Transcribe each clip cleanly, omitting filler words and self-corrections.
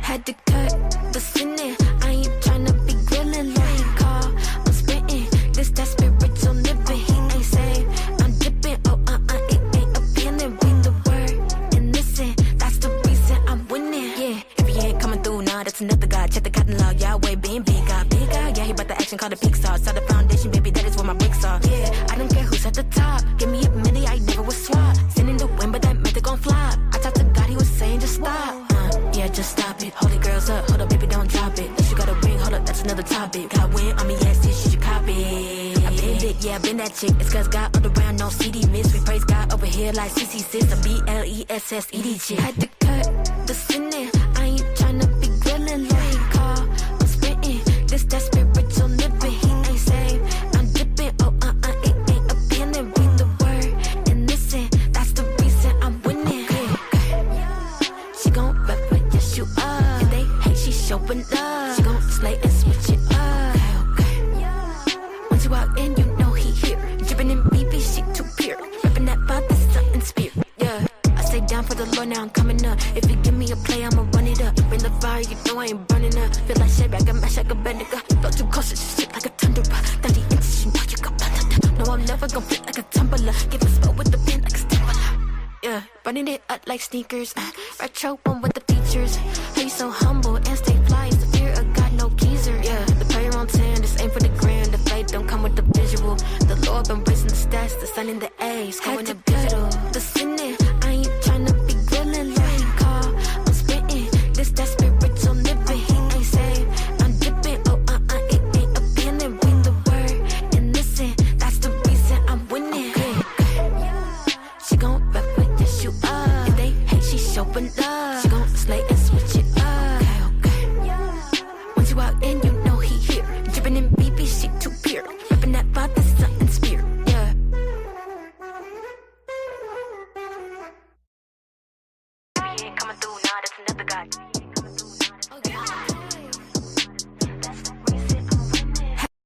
Had to cut the sinning. I ain't tryna be grilling like he call. I'm spitting this that spiritual living. He ain't saved. I'm dipping. Oh it ain't appealing. Read the word and listen. That's the reason I'm winning. Yeah, if he ain't coming through, nah, that's another God. Check the catalog, Yahweh being big God, big God. Yeah, he brought the action called the Pixar. Saw the foundation, baby, that is where my bricks are. Yeah, I don't care who's at the top. Give me a minute, I never was swap. Sending the wind, but that meant they gon' flop. I talked to God, he was saying just stop. Yeah, just stop it. Hold it, girls up. Hold up, baby, don't drop it. If you got a ring, hold up, that's another topic. God win, on me, yes, this, you should copy. I been it, yeah, I been that chick. It's cause God around, no CD miss. We praise God over here like CC sis. A BLESSED chick. Had to cut the sinning. I ain't tryna be grilling like he call. I'm spitting this that spiritual living. He ain't saved. I'm dipping. Oh it ain't appealing. Read the word and listen. That's the reason I'm winning. She gon' rep it, yes you are. If they hate, she showing love. She gon' slay and switch it up. Once you walk in, you know he here. Drippin' in BB, she too pure. Reppin' that body, something spirit. Yeah, I stay down for the Lord, now I'm coming up. If you give me a play, I'ma run it up. Bring the fire, you know I ain't burning up. Feel like shit, I can mash like a Bendiga. Flow too close, it's shit like a thunderer. 30 inches, you know you gon' thunder. No, I'm never gon' flip like a tumbler. Give a spell with the pen like a stapler. Yeah, running it up like sneakers. Retro one with the features. How you so humble and stay fly? It's the fear of God, no geezer. Yeah, the prayer on 10, this ain't for the grand. The faith don't come with the visual. The Lord been raising the stats, the sun in the A's. Going to digital. The sinning, I ain't tryna be grilling like he call. I'm spitting this that spiritual living. He ain't saved. I'm dipping. Oh it ain't appealing. Read the word and listen. That's the reason I'm winning. She gon' rep it, yes you are. If they hate, she showing love. She gon' slay and switch it up. Once you walk in, you know he here. Drippin' in BB, she too pure. Reppin' that body, something spirit. Yeah. If he ain't coming through, nah, that's another guy.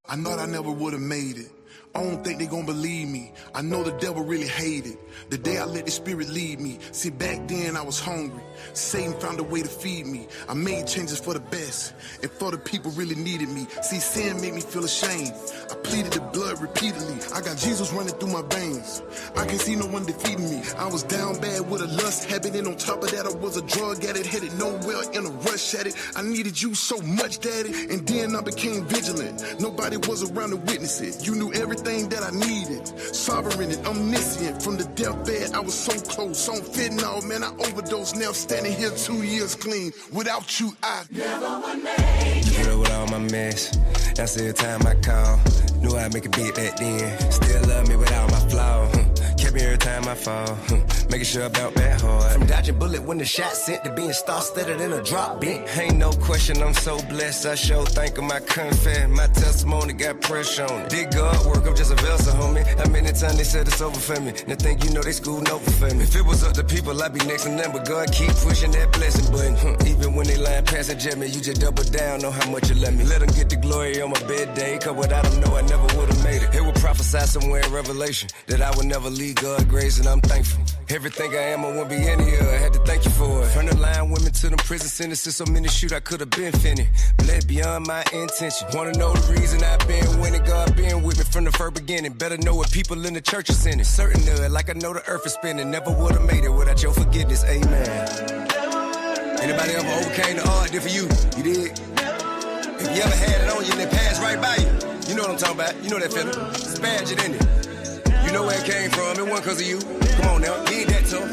I thought I never would've made it. I don't think they gon' believe me. I know the devil really hated the day I let the spirit lead me. See, back then I was hungry. Satan found a way to feed me. I made changes for the best and for the people really needed me. See, sin made me feel ashamed. I pleaded the blood repeatedly. I got Jesus running through my veins. I can't see no one defeating me. I was down bad with a lust habit, and on top of that I was a drug addict, headed nowhere in a rush at it. I needed you so much, daddy, and then I became vigilant. Nobody was around to witness it. You knew everything that I needed. Sovereign and omniscient. From the deathbed I was so close. On fentanyl, man, I overdosed. Now standing here 2 years clean. Without you, I never would make it. Put up with all my mess. That's every time I call. Knew I'd make a beat back then. Still love me without my flaw. Kept me every time I fall. Making sure I bounce back hard. From dodging bullet when the shot sent to being star-studded in a drop beat. Ain't no question, I'm so blessed. I sure think of my confess. My testimony got pressure on it. Did God work? I'm just a vessel, homie. How many times they said it's over for me? They think you know they schooling over for me. If it was up to people, I'd be next to them. But God keep pushing that blessing button. Even when they lying past and jet me, you just double down, know how much you love me. Let them get the glory on my bed day. Cause without them, no, I never would've made it. It would prophesy somewhere in Revelation that I would never leave God grace, and I'm thankful. Everything I am, I won't be any of. I had to thank you for it. From the line women to them prison sentences, so many shoot I could have been finished. Bled beyond my intention. Wanna know the reason I've been winning? God been with me from the first beginning. Better know what people in the church are sinning. Certain of it, like I know the earth is spinning. Never would have made it without your forgiveness. Amen. Anybody ever overcame the odd did for you? You did? If you ever had it on you and it passed right by you, you know what I'm talking about. You know that feeling. Spaz it in it. You know where it came from. It wasn't because of you. Come on now. You ain't that tough.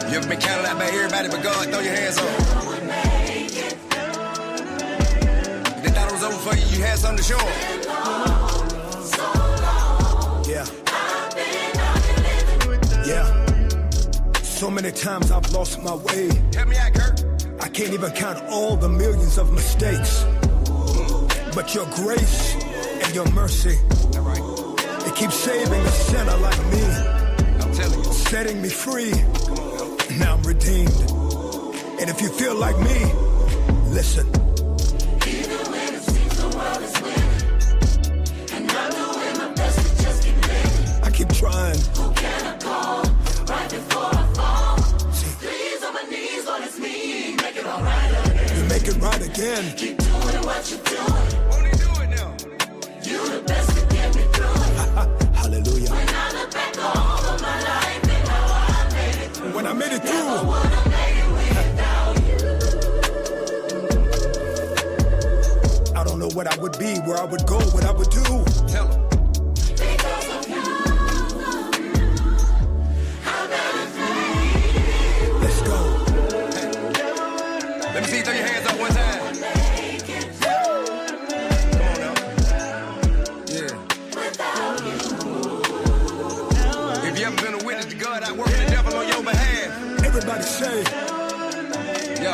You ever been counted out by everybody but God? Throw your hands up. If they thought it was over for you, you had something to show them. Yeah. Yeah. So many times I've lost my way. Help me out, Kurt. I can't even count all the millions of mistakes. But your grace and your mercy, it keeps saving a sinner like me. I'm telling you. Setting me free. Now I'm redeemed. And if you feel like me, listen. Even when it seems the world is winning, and I'm doing my best to just keep living. I keep trying. Who can I call right before I fall? Please on my knees, Lord, it's me. Make it all right again. You make it right again. Keep doing what you're doing. Won't he do it now? You the best to get me through it. Hallelujah. When I look back over my life and how I made it through. When I made it through. Never would have made it without you. I don't know what I would be, where I would go, what I would do. Tell him. Because of you, I made it. Let's go. Let me see you throw your hands up one time. Come on now. Yeah. If you ever been a witness to God, I work the devil on your behalf. Everybody say. Yo.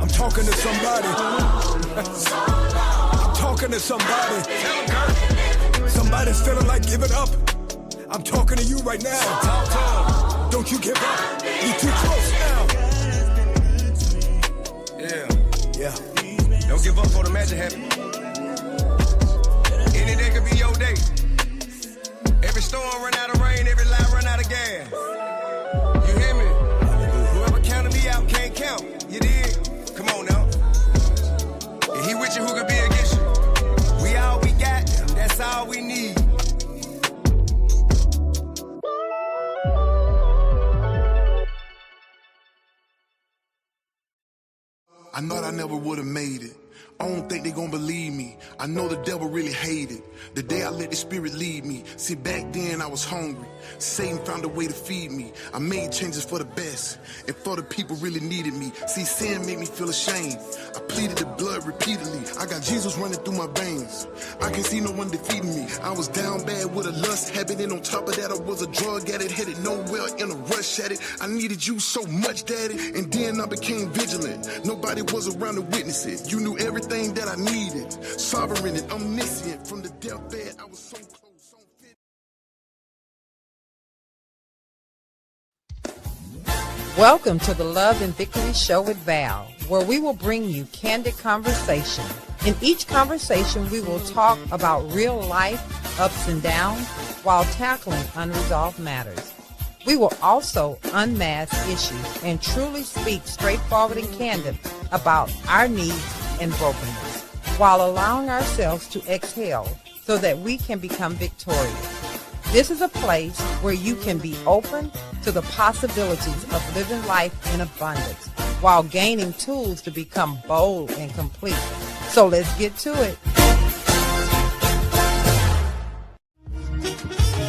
I'm talking to somebody. I'm talking to somebody. Tell him, Kurt. Somebody's feeling like giving up. I'm talking to you right now. Talk to him. Don't you give up. You're too close now. Yeah. Don't give up for the magic happen. Any day could be your day. Every storm run out of rain, every lie run out of gas. You hear me? Whoever counted me out can't count. You did? Come on now. If he with you, who could be against you? We all we got, that's all we need. I thought I never would have made it. I don't think they gon' believe me. I know the devil really hated the day I let the spirit lead me. See, back then I was hungry. Satan found a way to feed me. I made changes for the best and for the people really needed me. See, sin made me feel ashamed. I pleaded the blood repeatedly. I got Jesus running through my veins. I can't see no one defeating me. I was down bad with a lust habit, and on top of that I was a drug addict, headed nowhere in a rush at it. I needed you so much, daddy, and then I became vigilant. Nobody was around to witness it. You knew everything that I needed. Sovereign and omniscient. From the deathbed I was so close, so fit. Welcome to the Love and Victory Show with Val, where we will bring you candid conversation. In each conversation, we will talk about real life, ups and downs, while tackling unresolved matters. We will also unmask issues and truly speak straightforward and candid about our needs and brokenness, while allowing ourselves to exhale so that we can become victorious. This is a place where you can be open to the possibilities of living life in abundance while gaining tools to become bold and complete. So let's get to it.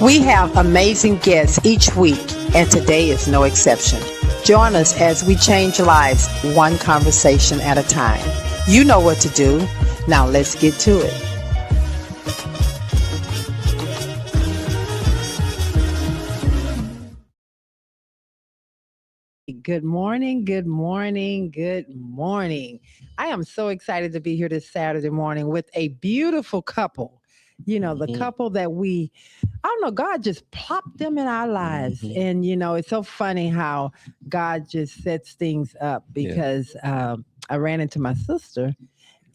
We have amazing guests each week, and today is no exception. Join us as we change lives one conversation at a time. You know what to do. Now let's get to it. Good morning, good morning, good morning. I am so excited to be here this Saturday morning with a beautiful couple. You know, the couple that I don't know, God just plopped them in our lives. And, you know, it's so funny how God just sets things up because I ran into my sister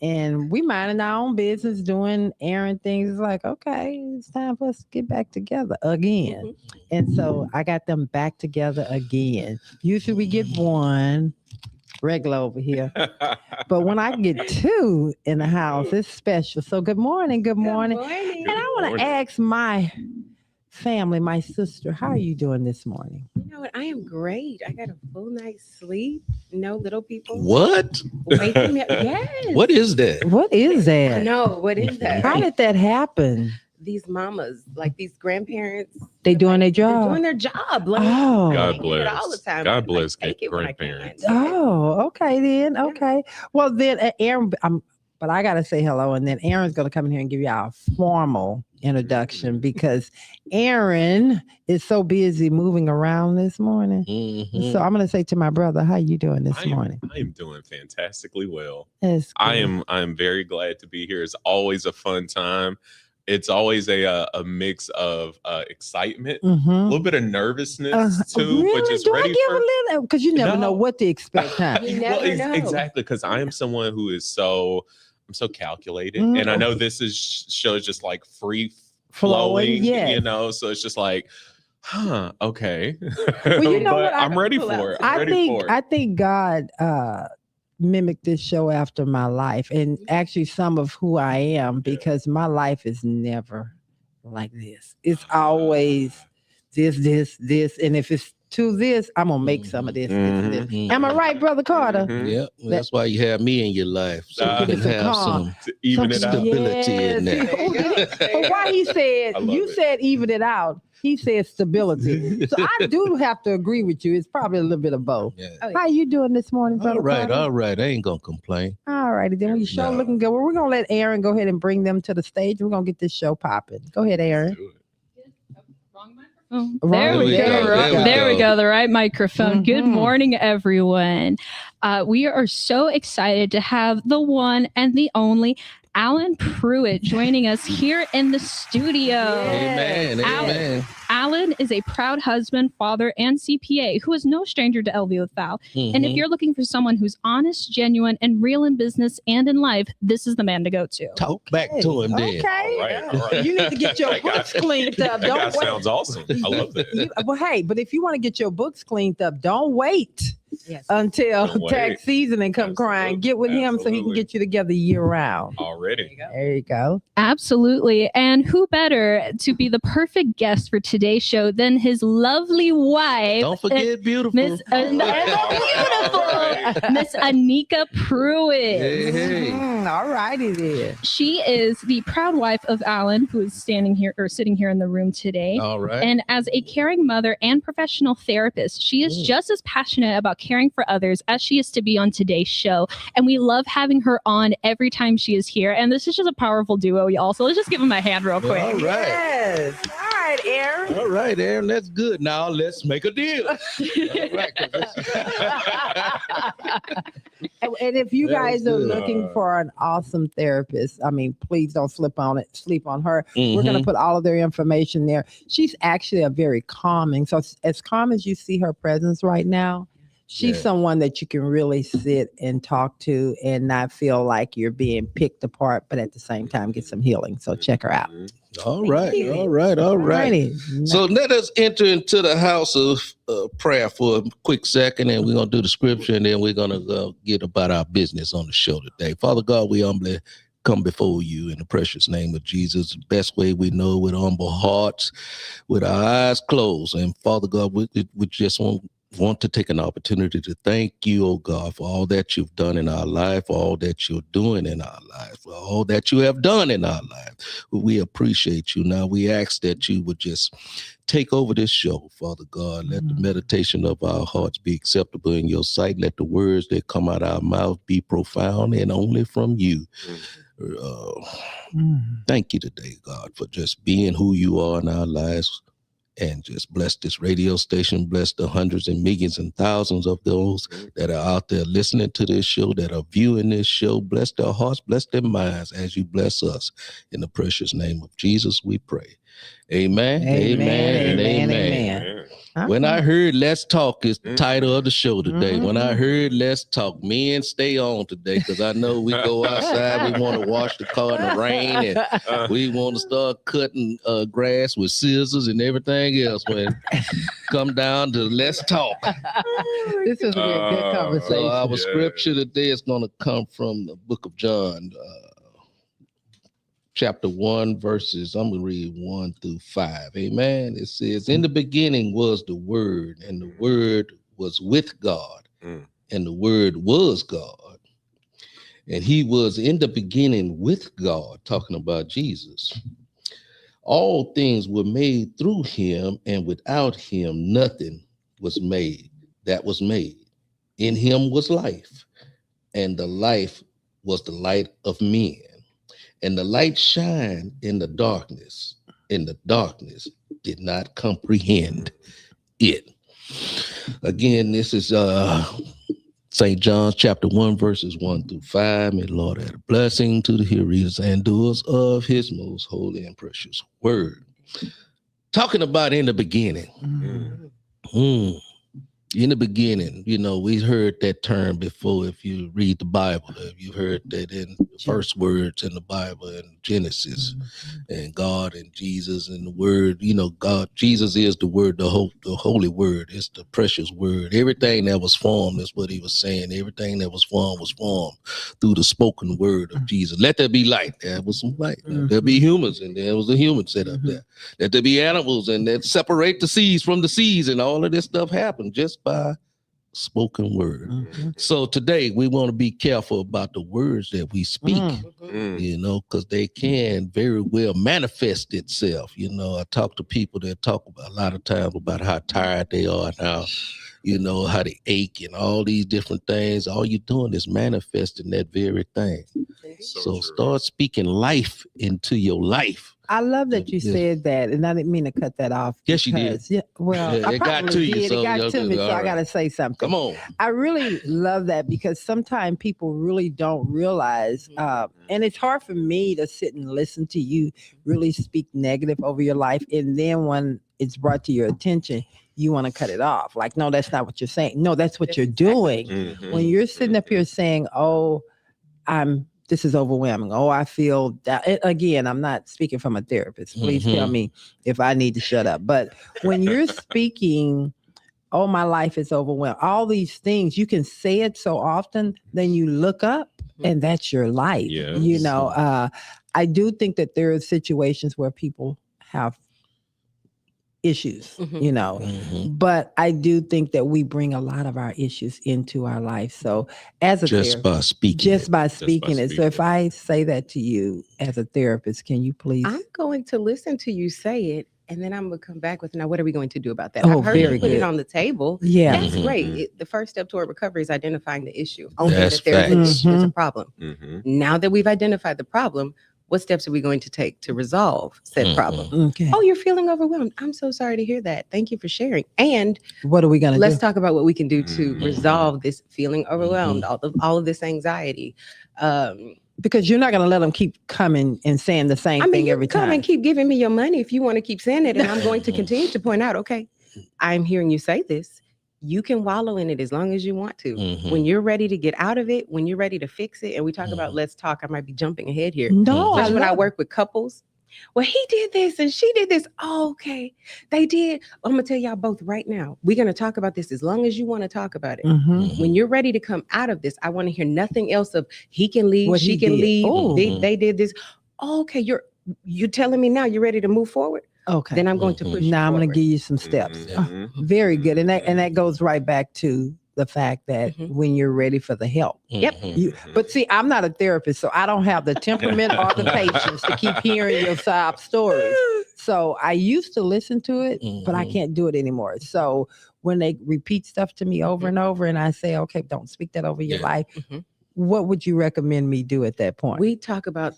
and we minding our own business, doing errand things. It's like, okay, it's time for us to get back together again. And so I got them back together again. Usually we get one regular over here. But when I get two in the house, it's special. So good morning. Good morning. And I want to ask my family, my sister, how are you doing this morning? You know what? I am great. I got a full night's sleep. No little people. What? Waking me up. Yes. What is that? What is that? No, what is that? How did that happen? These mamas, like these grandparents, They doing their they're job. doing their job. Like, Oh. God I hear it bless. all the time. God I bless take it when I grandparents. can. Oh, okay then. Okay. Well then, Aaron, but I gotta say hello, and then Aaron's gonna come in here and give you a formal introduction because Aaron is so busy moving around this morning. So I'm gonna say to my brother, "How you doing this morning?" I am doing fantastically well. That's I good. am very glad to be here. It's always a fun time. It's always a mix of excitement, a little bit of nervousness too, really? but just Do ready I give for a little? Because you never No. know what to expect. Huh? You never know. Exactly, because I am someone who is I'm so calculated, and I know this shows just like free flowing, yes. you know. So it's just like, Okay. Well, you know But what? I'm ready for it. I think God mimicked this show after my life, and actually some of who I am, because my life is never like this. It's always this, and if it's to this, I'm gonna make some of this. Am I right, Brother Carter? Yeah, well, that's why you have me in your life, so you can Give it have some some to even it out. stability in there. But why he said, you said even it out. He said stability. So I do have to agree with you. It's probably a little bit of both. Yeah. How you doing this morning, Brother Carter? All right. I ain't gonna complain. All righty, then you sure looking good. Well, we're gonna let Aaron go ahead and bring them to the stage. We're gonna get this show popping. Go ahead, Aaron. There we go. The right microphone. Good morning, everyone. We are so excited to have the one and the only Alan Pruitt joining us here in the studio. Amen. Alan is a proud husband, father, and CPA who is no stranger to LVWITHVAL. And if you're looking for someone who's honest, genuine, and real in business and in life, this is the man to go to. Talk back to him then. Okay. All right. You need to get your books cleaned up. That guy sounds awesome. I love that. Well, hey, but if you want to get your books cleaned up, don't wait until tax season and come crying. Get with him so he can get you together year round. Already. There you go. Absolutely. And who better to be the perfect guest for today's show than his lovely wife. Don't forget beautiful. Miss Aneika Pruitt. Hey. All righty then. She is the proud wife of Alan, who is standing here or sitting here in the room today. All right. And as a caring mother and professional therapist, she is just as passionate about caring for others as she is to be on today's show. And we love having her on every time she is here. And this is just a powerful duo, y'all. So let's just give them a hand real quick. All right. Yes. All right, Aaron. All right, Aaron. That's good. Now let's make a deal. All right, And if you guys are looking for an awesome therapist, I mean, please don't sleep on her. We're going to put all of their information there. She's actually a very calming. So as calm as you see her presence right now, she's someone that you can really sit and talk to and not feel like you're being picked apart, but at the same time get some healing. So check her out. All right. So let us enter into the house of prayer for a quick second, and we're going to do the scripture, and then we're going to get about our business on the show today. Father God, we humbly come before you in the precious name of Jesus, the best way we know, with humble hearts, with our eyes closed. And Father God, we just want to take an opportunity to thank you, oh God, for all that you've done in our life, for all that you're doing in our life, for all that you have done in our life. We appreciate you. Now we ask that you would just take over this show, Father God. Let the meditation of our hearts be acceptable in your sight. Let the words that come out of our mouth be profound and only from you. Thank you today, God, for just being who you are in our lives. And just bless this radio station, bless the hundreds and millions and thousands of those that are out there listening to this show, that are viewing this show. Bless their hearts, bless their minds as you bless us. In the precious name of Jesus, we pray. Amen. When I heard Let's Talk is the title of the show today. When I heard Let's Talk, men, stay on today, because I know we go outside, we want to wash the car in the rain, and we want to start cutting grass with scissors and everything else. When come down to Let's Talk. This is a good conversation. So our scripture today is going to come from the book of John, chapter 1, verses, I'm going to read 1 through 5. Amen. It says, in the beginning was the Word, and the Word was with God, and the Word was God. And he was in the beginning with God, talking about Jesus. All things were made through him, and without him nothing was made that was made. In him was life, and the life was the light of men. And the light shined in the darkness, and the darkness did not comprehend it. Again, this is St. John chapter 1, verses 1 through 5. May the Lord add a blessing to the hearers and doers of his most holy and precious word. Talking about in the beginning. In the beginning, we heard that term before. If you read the Bible, you heard that in the first words in the Bible in Genesis, and God and Jesus and the Word. God, Jesus is the Word, the Holy Word. It's the precious Word. Everything that was formed is what he was saying. Everything that was formed through the spoken word of Jesus. Let there be light. There was some light. There be humans, and there was a human set up there. Let there be animals, and that separate the seas from the seas, and all of this stuff happened just by spoken word. So today we want to be careful about the words that we speak, because they can very well manifest itself. I talk to people that talk about a lot of times about how tired they are and how, how they ache and all these different things. All you're doing is manifesting that very thing. So start speaking life into your life. I love that you said that, and I didn't mean to cut that off. Yes, you did. Yeah, well, it got to you. It got to me, so I got to say something. Come on. I really love that because sometimes people really don't realize, and it's hard for me to sit and listen to you really speak negative over your life, and then when it's brought to your attention, you want to cut it off. Like, no, that's not what you're saying. No, that's what you're doing. When you're sitting up here saying, oh, this is overwhelming. Oh, I feel that. Again, I'm not speaking from a therapist. Please tell me if I need to shut up. But when you're speaking, oh, my life is overwhelmed, all these things, you can say it so often, then you look up and that's your life. Yes. I do think that there are situations where people have issues, but I do think that we bring a lot of our issues into our life. So as a just by speaking it. So if I say that to you as a therapist, can you please? I'm going to listen to you say it, and then I'm going to come back with, now, what are we going to do about that? Oh, I've heard you put it on the table. Yeah. That's great. The first step toward recovery is identifying the issue. That's there's a problem. Now that we've identified the problem, what steps are we going to take to resolve said problem? Okay. Oh, you're feeling overwhelmed. I'm so sorry to hear that. Thank you for sharing. And what are we going to do? Let's talk about what we can do to resolve this feeling overwhelmed, all of this anxiety. Because you're not going to let them keep coming and saying the same thing every time. Come and keep giving me your money if you want to keep saying it. And I'm going to continue to point out, okay, I'm hearing you say this. You can wallow in it as long as you want to. When you're ready to get out of it, when you're ready to fix it, and we talk about let's talk, I might be jumping ahead here. No, when I work with couples, well, he did this and she did this. Oh, okay, they did. I'm gonna tell y'all both right now. We're gonna talk about this as long as you want to talk about it. When you're ready to come out of this, I want to hear nothing else of he can leave, she can leave. They did this. Oh, okay, you're telling me now you're ready to move forward. Okay. Then I'm going to push. Now I'm going to give you some steps. Very good. And that goes right back to the fact that when you're ready for the help. But see, I'm not a therapist, so I don't have the temperament or the patience to keep hearing your sob stories. So I used to listen to it, but I can't do it anymore. So when they repeat stuff to me over and over, and I say, okay, don't speak that over your life. What would you recommend me do at that point? We talk about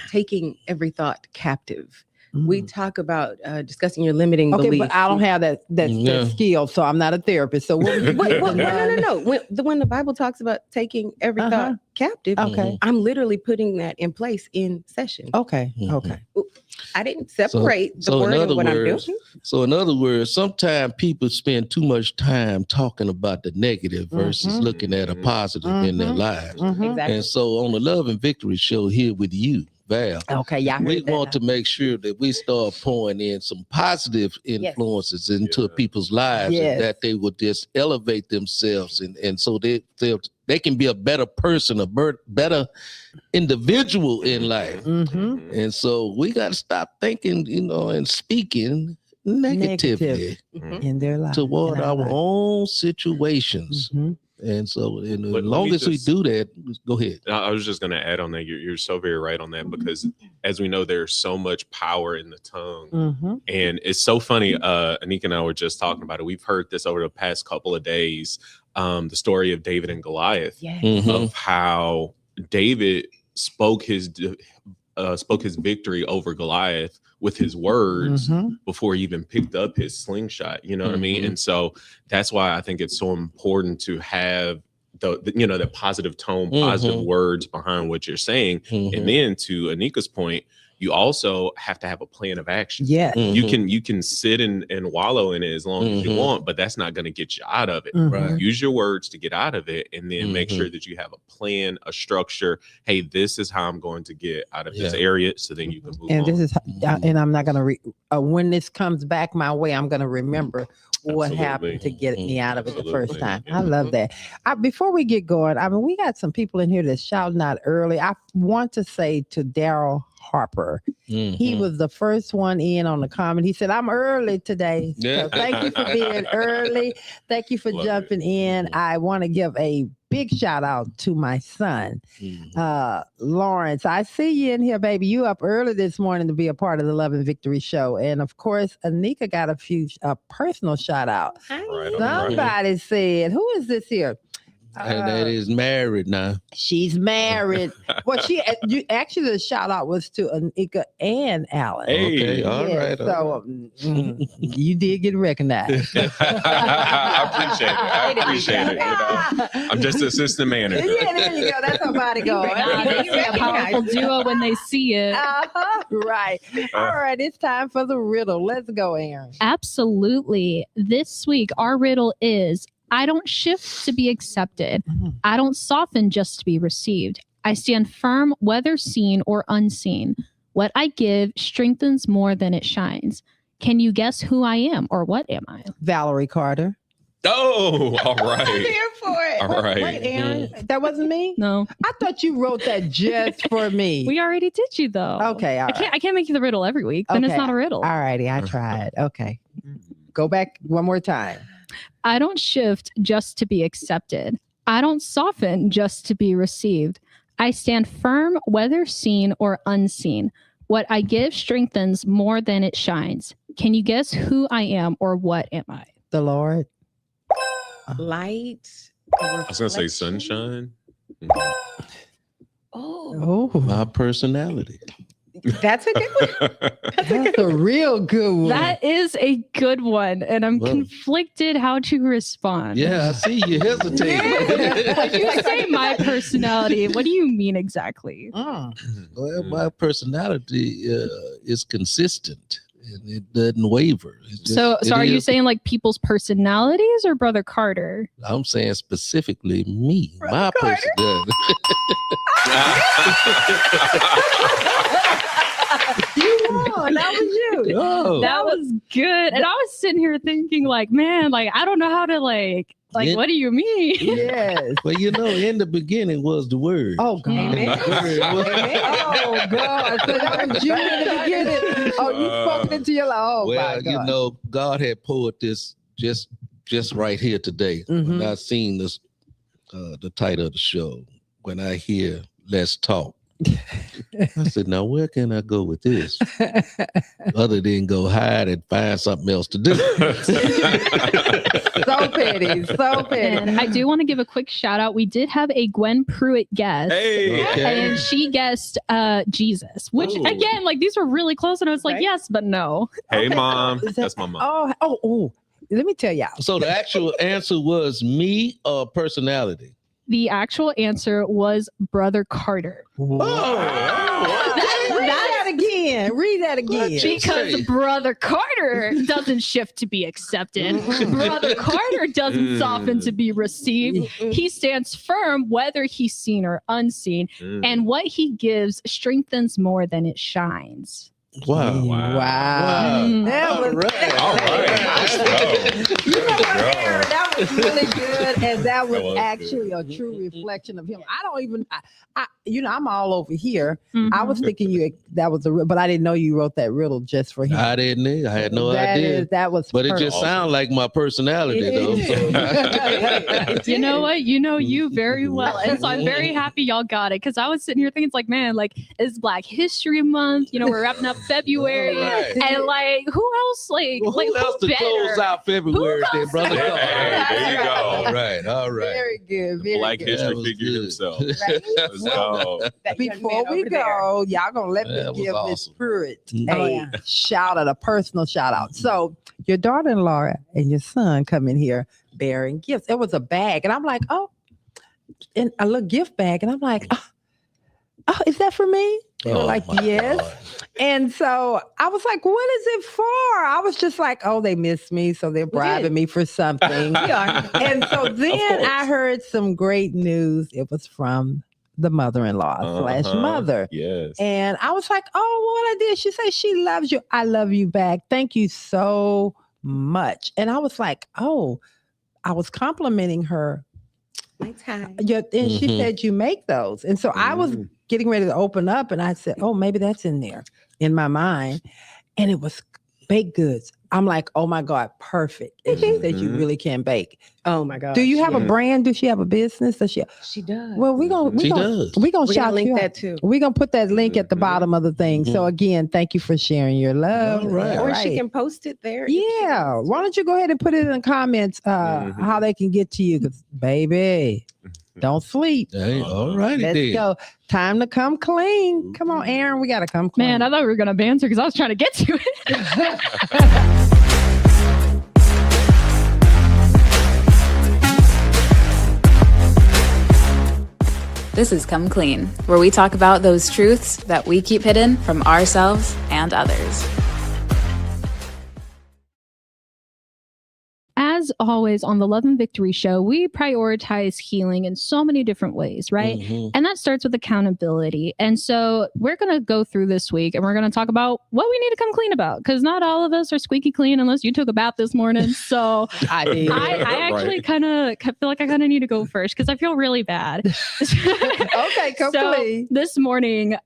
taking every thought captive. We talk about discussing your limiting beliefs. But I don't have that skill, so I'm not a therapist. So what would you no. When the Bible talks about taking every thought captive, I'm literally putting that in place in session. Okay. I didn't separate the word and what I'm doing. So in other words, sometimes people spend too much time talking about the negative versus looking at a positive in their lives. Exactly. And so on the Love and Victory show here with you, Val. Okay, yeah. We want to make sure that we start pouring in some positive influences into people's lives and that they will just elevate themselves and so they can be a better person, a better individual in life. And so we got to stop thinking, and speaking negatively in their life toward our own situations. And so, as long as we do that, go ahead. I was just going to add on that. You're so very right on that because, as we know, there's so much power in the tongue, and it's so funny. Aneika and I were just talking about it. We've heard this over the past couple of days. The story of David and Goliath, of how David spoke his victory over Goliath with his words before he even picked up his slingshot. You know what I mean? And so that's why I think it's so important to have the positive tone, positive words behind what you're saying. And then to Anika's point, you also have to have a plan of action. Yeah. You can sit and wallow in it as long as you want, but that's not going to get you out of it. Right. Use your words to get out of it, and then make sure that you have a plan, a structure. Hey, this is how I'm going to get out of this area, so then you can move on. This is, and I'm not going to, when this comes back my way, I'm going to remember what happened to get me out of it the first time. I love that. Before we get going, I mean, we got some people in here that's shouting out early. I want to say to Daryl Harper, he was the first one in on the comment. He said, I'm early today. So thank you for being early. Thank you for jumping in. I want to give a big shout out to my son, Lawrence. I see you in here, baby. You up early this morning to be a part of the Love and Victory show. And of course, Aneika got a few personal shout out. Somebody said, who is this here? That is married now. She's married. Well, actually the shout out was to Aneika and Alan. Hey, okay, all right. So you did get recognized. I appreciate it. I'm just assistant manager. Yeah, there you go. That's how body goes. They see a powerful duo when they see it. Right. All right. It's time for the riddle. Let's go, Aaron. Absolutely. This week, our riddle is: I don't shift to be accepted. I don't soften just to be received. I stand firm, whether seen or unseen. What I give strengthens more than it shines. Can you guess who I am, or what am I? Valerie Carter. Oh, all right. I'm here for it. All right. Wait, Aaron, that wasn't me? No. I thought you wrote that just for me. We already did you, though. Okay, all right. I can't make you the riddle every week. Then it's Okay. not a riddle. All righty, I tried. Okay. Go back one more time. I don't shift just to be accepted. I don't soften just to be received. I stand firm, whether seen or unseen. What I give strengthens more than it shines. Can you guess who I am, or what am I? The Lord. Light. I was going to say sunshine. Oh, My personality. that's a good one. That's a real good one. That is a good one, and I'm Well. conflicted how to respond. Yeah, I see you hesitating. You say my personality. What do you mean exactly? Well, my personality is consistent and it doesn't waver. It's just- So it are you is- saying like people's personalities or Brother Carter? I'm saying specifically me, my personality. You won. That was you. Oh, That was good. And I was sitting here thinking like, man, like, I don't know how to like, Yeah. what do you mean? Yes. well, you know, in the beginning was the word. Oh, God. Amen. Oh, God. So that was you in the beginning. Oh, you spoke into your life. Oh, Well, my God. you know, God had poured this just right here today. When I seen this, the title of the show, when I hear "Let's Talk," I said, "Now where can I go with this, other than go hide and find something else to do?" So petty. So petty. And I do want to give a quick shout out. We did have a Gwen Pruitt guest. Hey. Okay. And she guessed Jesus, which Ooh. again, like these were really close. And I was like, Right. yes, but no. Hey, Okay. Mom. Is that- That's my mom. Oh. Let me tell y'all. So the actual answer was me or personality. The actual answer was Brother Carter. Read that again. Read that again. Because Say. Brother Carter doesn't shift to be accepted. Brother Carter doesn't soften to be received. He stands firm whether he's seen or unseen. And what he gives strengthens more than it shines. Wow. Wow. That was, All right. Let's go. You know what, Aaron? That was really good, and that was was actually a true reflection of him. I don't even, I'm all over here. Mhm. I was thinking that was but I didn't know you wrote that riddle just for him. I didn't. I had no idea. That was, But it perfect. just sounded like my personality, though. You know what? You know you very well. And so I'm very happy y'all got it. Because I was sitting here thinking, it's like, man, like it's Black History Month. You know, we're wrapping up February. Right. And like, who else? Like, Well, like who else to better? close out February Who than Brother else? Carter? Hey, there you go. All right. All right. Very good. Very Black good. history That was figure good. himself. Let's go. Before we go, y'all gonna let me That was give Miss awesome. Pruitt Mhm. a shout out, a personal shout out. So your daughter-in-law and your son come in here bearing gifts. It was a bag, and I'm like, oh, and a little gift bag, and I'm like, oh, oh, is that for me? They were Oh, like, my yes. God. And so I was like, what is it for? I was just like, oh, they miss me. So they're bribing me for something. And so then I heard some great news. It was from the mother-in-law slash mother. Yes. And I was like, oh, what I did? She said, she loves you. I love you back. Thank you so much. And I was like, oh, I was complimenting her. Yeah, and she said, you make those. And so I was getting ready to open up and I said, oh, maybe that's in there in my mind. And it was baked goods. I'm like, oh my God, perfect. And she said, you really can bake. Oh my God. Do you have a brand? Does she have a business? Does she? She does. Well, we're gonna shout link you out. that too. We're gonna put that link at the bottom of the thing. So again, thank you for sharing your love. All right. Or she can post it there. Yeah. Why don't you go ahead and put it in the comments how they can get to you? Because baby, don't sleep. Hey, all righty Let's then. go. Time to come clean. Come on, Aaron. We gotta come clean. Man, I thought we were gonna banter because I was trying to get to it. This is Come Clean, where we talk about those truths that we keep hidden from ourselves and others. As always on the Love and Victory Show, we prioritize healing in so many different ways, right? And that starts with accountability. And so we're going to go through this week and we're going to talk about what we need to come clean about, because not all of us are squeaky clean unless you took a bath this morning. So I actually kind of feel like I kind of need to go first because I feel really bad. Okay, come clean. This morning,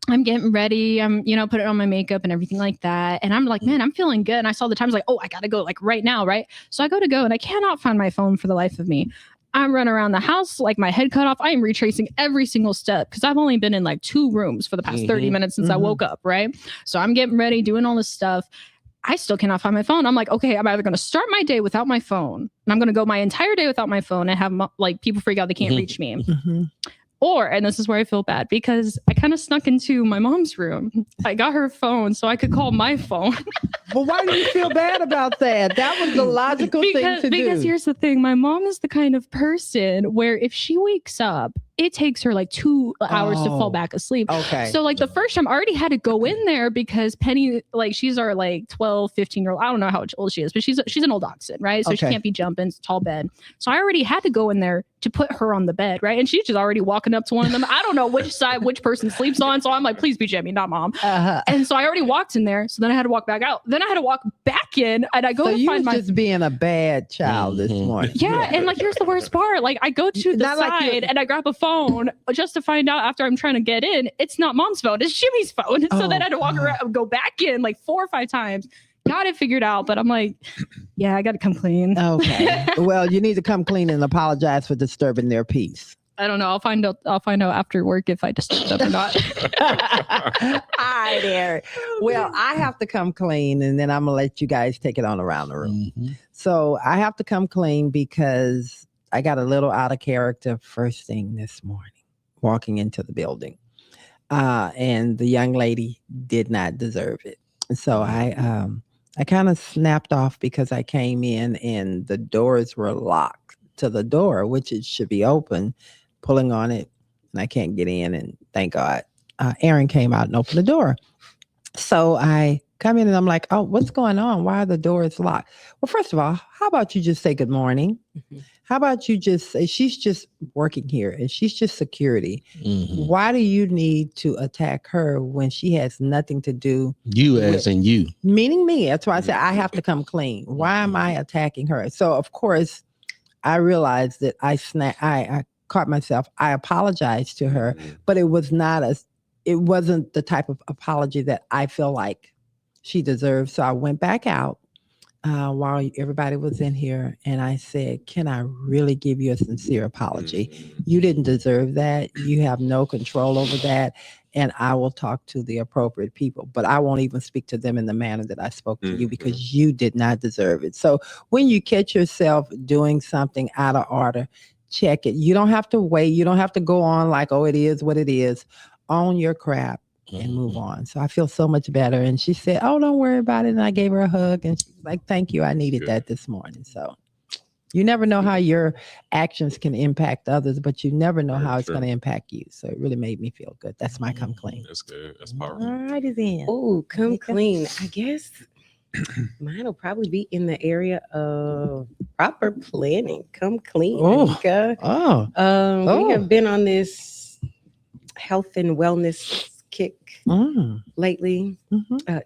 I'm getting ready. I'm, putting on my makeup and everything like that. And I'm like, man, I'm feeling good. And I saw the times like, oh, I got to go like right now. Right. So I go and I cannot find my phone for the life of me. I'm running around the house like my head cut off. I am retracing every single step because I've only been in like 2 rooms for the past 30 minutes since I woke up. Right. So I'm getting ready, doing all this stuff. I still cannot find my phone. I'm like, okay, I'm either going to start my day without my phone and I'm going to go my entire day without my phone and have like people freak out they can't reach me. Or, and this is where I feel bad, because I kind of snuck into my mom's room. I got her phone so I could call my phone. But why do you feel bad about that? That was the logical thing to do. Because here's the thing. My mom is the kind of person where if she wakes up, it takes her like 2 hours to fall back asleep. Okay. So like the first time I already had to go in there because Penny, like she's our like 12, 15-year-old. I don't know how old she is, but she's an old dachshund, right? So she can't be jumping. It's a tall bed. So I already had to go in there to put her on the bed, right? And she's just already walking up to one of them. I don't know which side which person sleeps on. So I'm like, please be Jimmy, not mom. And so I already walked in there. So then I had to walk back out. Then I had to walk back in and I go to find my... just being a bad child this morning. Yeah. And like, here's the worst part. Like I go to the side and I grab a phone just to find out after I'm trying to get in, it's not mom's phone, it's Jimmy's phone. So then I had to walk around, go back in like 4 or 5 times. Got it figured out, but I'm like, yeah, I got to come clean. Okay. Well, you need to come clean and apologize for disturbing their peace. I don't know. I'll find out after work if I disturbed them or not. All right, Eric. Well, I have to come clean and then I'm going to let you guys take it on around the room. So I have to come clean because I got a little out of character first thing this morning, walking into the building. And the young lady did not deserve it. So I kind of snapped off because I came in and the doors were locked to the door, which it should be open, pulling on it. And I can't get in. And thank God, Aaron came out and opened the door. So I come in and I'm like, oh, what's going on? Why are the doors locked? Well, first of all, how about you just say good morning? How about you just say she's just working here and she's just security? Why do you need to attack her when she has nothing to do? You as in you. Meaning me. That's why I said I have to come clean. Why am I attacking her? So, of course, I realized that I caught myself. I apologized to her, but it wasn't the type of apology that I feel like she deserved. So I went back out while everybody was in here and I said, can I really give you a sincere apology? You didn't deserve that. You have no control over that. And I will talk to the appropriate people, but I won't even speak to them in the manner that I spoke to you because you did not deserve it. So when you catch yourself doing something out of order, check it. You don't have to wait. You don't have to go on like, oh, it is what it is. Own your crap and move on. So I feel so much better. And she said, oh, don't worry about it. And I gave her a hug and she's like, thank you. I needed that this morning. So You never know how your actions can impact others, but you never know how it's true. going to impact you. So it really made me feel good. That's my come clean. That's good. That's powerful. All righty then. Oh, come clean. I guess mine will probably be in the area of proper planning. Come clean, Aneika. We have been on this health and wellness kick lately.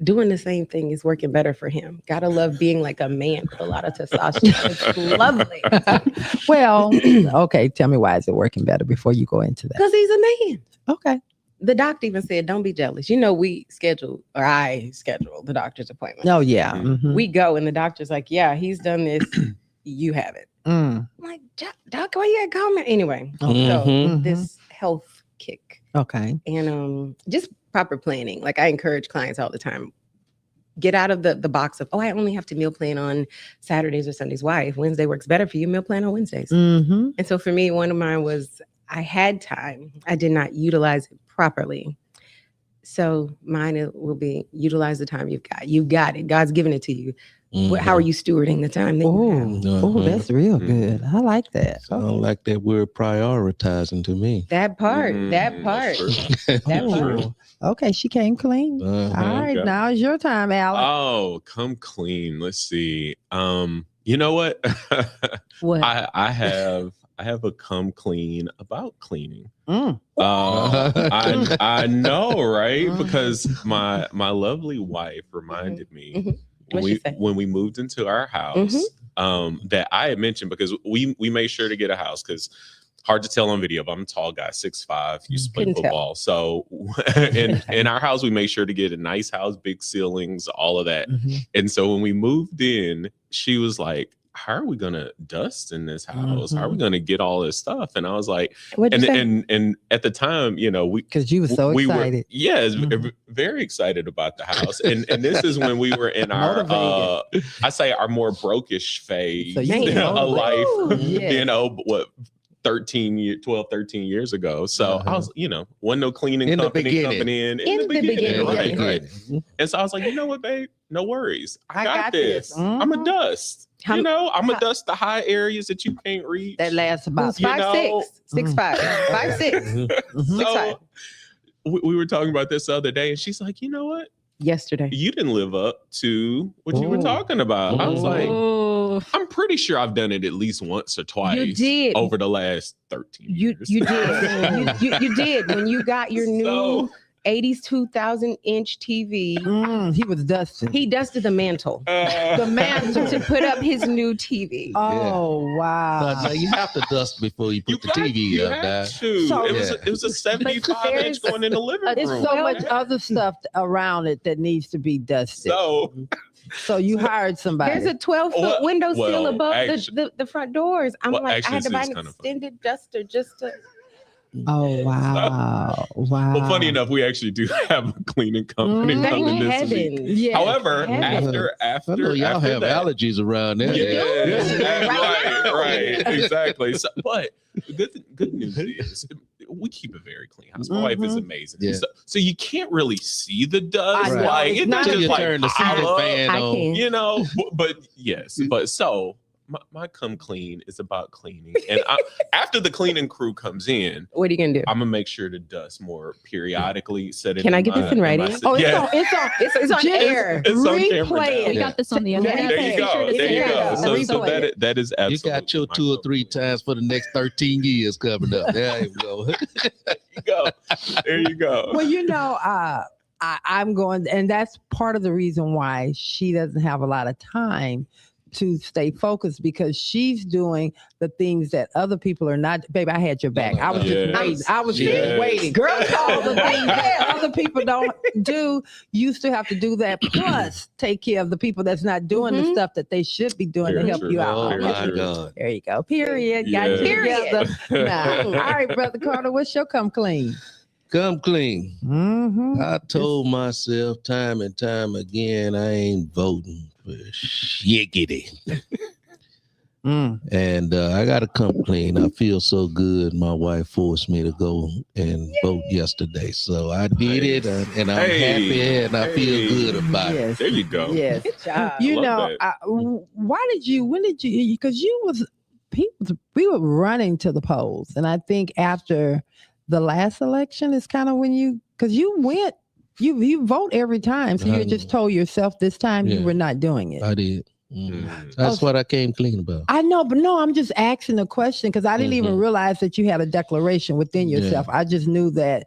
Doing the same thing is working better for him. Gotta love being like a man with a lot of testosterone. It's lovely. Well, okay. Tell me, why is it working better before you go into that? Because he's a man. Okay. The doctor even said, don't be jealous. You know, I schedule the doctor's appointment. Oh, yeah. Mhm. We go and the doctor's like, yeah, he's done this. You have it. I'm like, doc, why you got comment? Anyway, so this health kick. Okay. And just proper planning. Like I encourage clients all the time. Get out of the box of, I only have to meal plan on Saturdays or Sundays. Why? If Wednesday works better for you, meal plan on Wednesdays. And so for me, one of mine was I had time. I did not utilize it properly. So mine will be utilize the time you've got. You got it. God's given it to you. How are you stewarding the time that you have? Oh, that's real good. I like that. I don't like that word prioritizing to me. That part. That part. Okay, she came clean. All right, now it's your time, Alan. Oh, come clean. Let's see. You know what? What? I have a come clean about cleaning. I know, right? Because my lovely wife reminded me when we moved into our house that I had mentioned, because we made sure to get a house, because hard to tell on video, but I'm a tall guy, 6'5", you play football. So in our house, we made sure to get a nice house, big ceilings, all of that. And so when we moved in, she was like, how are we gonna dust in this house? How are we gonna get all this stuff? And I was like, and at the time, you know, because you were so excited. Very excited about the house. And this is when we were in our I say our more brokish phase of life, you know, what 12, 13 years ago. So I was, you know, wasn't no cleaning company coming in the beginning. Right. And so I was like, you know what, babe? No worries. I got this. I'm a dust. I'm a dust the high areas that you can't reach. That lasts about 5'6", 6'5", 5'6", 6'5". We were talking about this the other day, and she's like, you know what? Yesterday, you didn't live up to what you were talking about. I was like, I'm pretty sure I've done it at least once or twice. You did over the last 13 years. You did. you did when you got your new 80s 2,000-inch TV. He was dusting. He dusted the mantle. The mantle to put up his new TV. Oh, wow. So you have to dust before you put the TV up there. So it was a 75-inch going in the living room. There's so much other stuff around it that needs to be dusted. So you hired somebody. There's a 12-foot window sill above the front doors. I'm like, I had to buy an extended duster just to... Oh, wow. Wow. Well, funny enough, we actually do have a cleaning company coming this week. Yeah. However, after y'all have that, allergies around there. Right, exactly. So, but good news is we keep a very clean house. My wife is amazing. Yeah. So you can't really see the dust. Like it's not just like turn the ceiling fan on. You know, but yes. But so my come clean is about cleaning. And after the cleaning crew comes in, what are you gonna do? I'm gonna make sure to dust more periodically. Can I get this in writing? It's on air. It's on replay. We got this on the internet. There you go. So that is absolutely. You got your 2 or 3 times for the next 13 years coming up. There you go. There you go. Well, you know, I'm going, and that's part of the reason why she doesn't have a lot of time to stay focused, because she's doing the things that other people are not. Baby, I had your back. I was just waiting. I was just waiting. Girl, all the things that other people don't do, you still have to do that. Plus, take care of the people that's not doing the stuff that they should be doing to help you out. Oh my God. There you go. Period. Got you together. All right, Brother Carter, what's your come clean? Come clean. I told myself time and time again, I ain't voting for shiggity. And I got to come clean. I feel so good. My wife forced me to go and vote yesterday. So I did it, and I'm happy, and I feel good about it. There you go. Yes. Good job. You love know, when did you, because we were running to the polls. And I think after the last election is kind of when because you went, you vote every time. So you just told yourself this time you were not doing it. I did. That's what I came clean about. I know, but no, I'm just asking a question because I didn't even realize that you had a declaration within yourself. I just knew that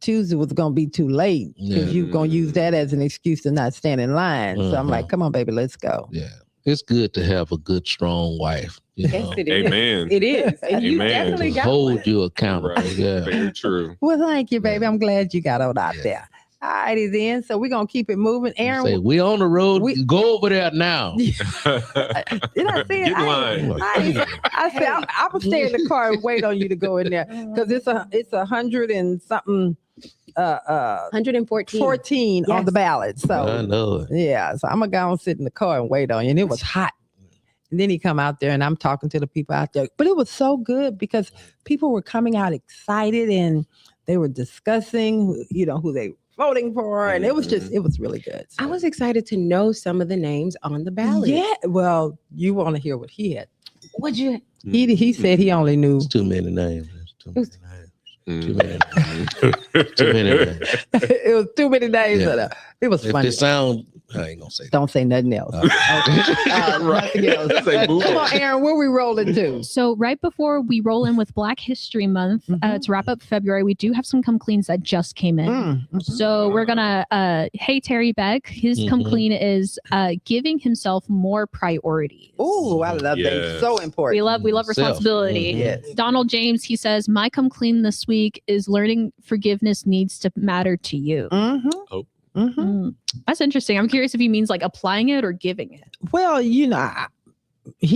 Tuesday was going to be too late because you're going to use that as an excuse to not stand in line. So I'm like, come on, baby, let's go. Yeah. It's good to have a good, strong wife. You know? It is. Amen. It is. And you definitely got hold one. you accountable. Right. Yeah. Very true. Well, thank you, baby. I'm glad you got on out there. All righty then. So we're going to keep it moving. Aaron. Say, we on the road. Go over there now. Did I say it? Get in line. I said, I will stay in the car and wait on you to go in there because it's 100 and something. 114 on the ballot. So I know it. Yeah. So I'm going to go and sit in the car and wait on you. And it was hot. And then he come out there and I'm talking to the people out there. But it was so good because people were coming out excited and they were discussing, who they voting for. And it was really good. So. I was excited to know some of the names on the ballot. Yeah. Well, you want to hear what he had. What'd you? He said he only knew. It's too many names. Too many names. It was too many names. Yeah. It was funny. If they sound, I ain't gonna say that. Don't say nothing else. Nothing else. Come on, Aaron, where we rolling to? So right before we roll in with Black History Month to wrap up February, we do have some come cleans that just came in. So we're gonna hey Terry Beck, his come clean is giving himself more priority. Oh, I love that. It's so important. We love responsibility. Yes. Donald James, he says, my come clean this week is learning forgiveness needs to matter to you. That's interesting. I'm curious if he means like applying it or giving it. Well, he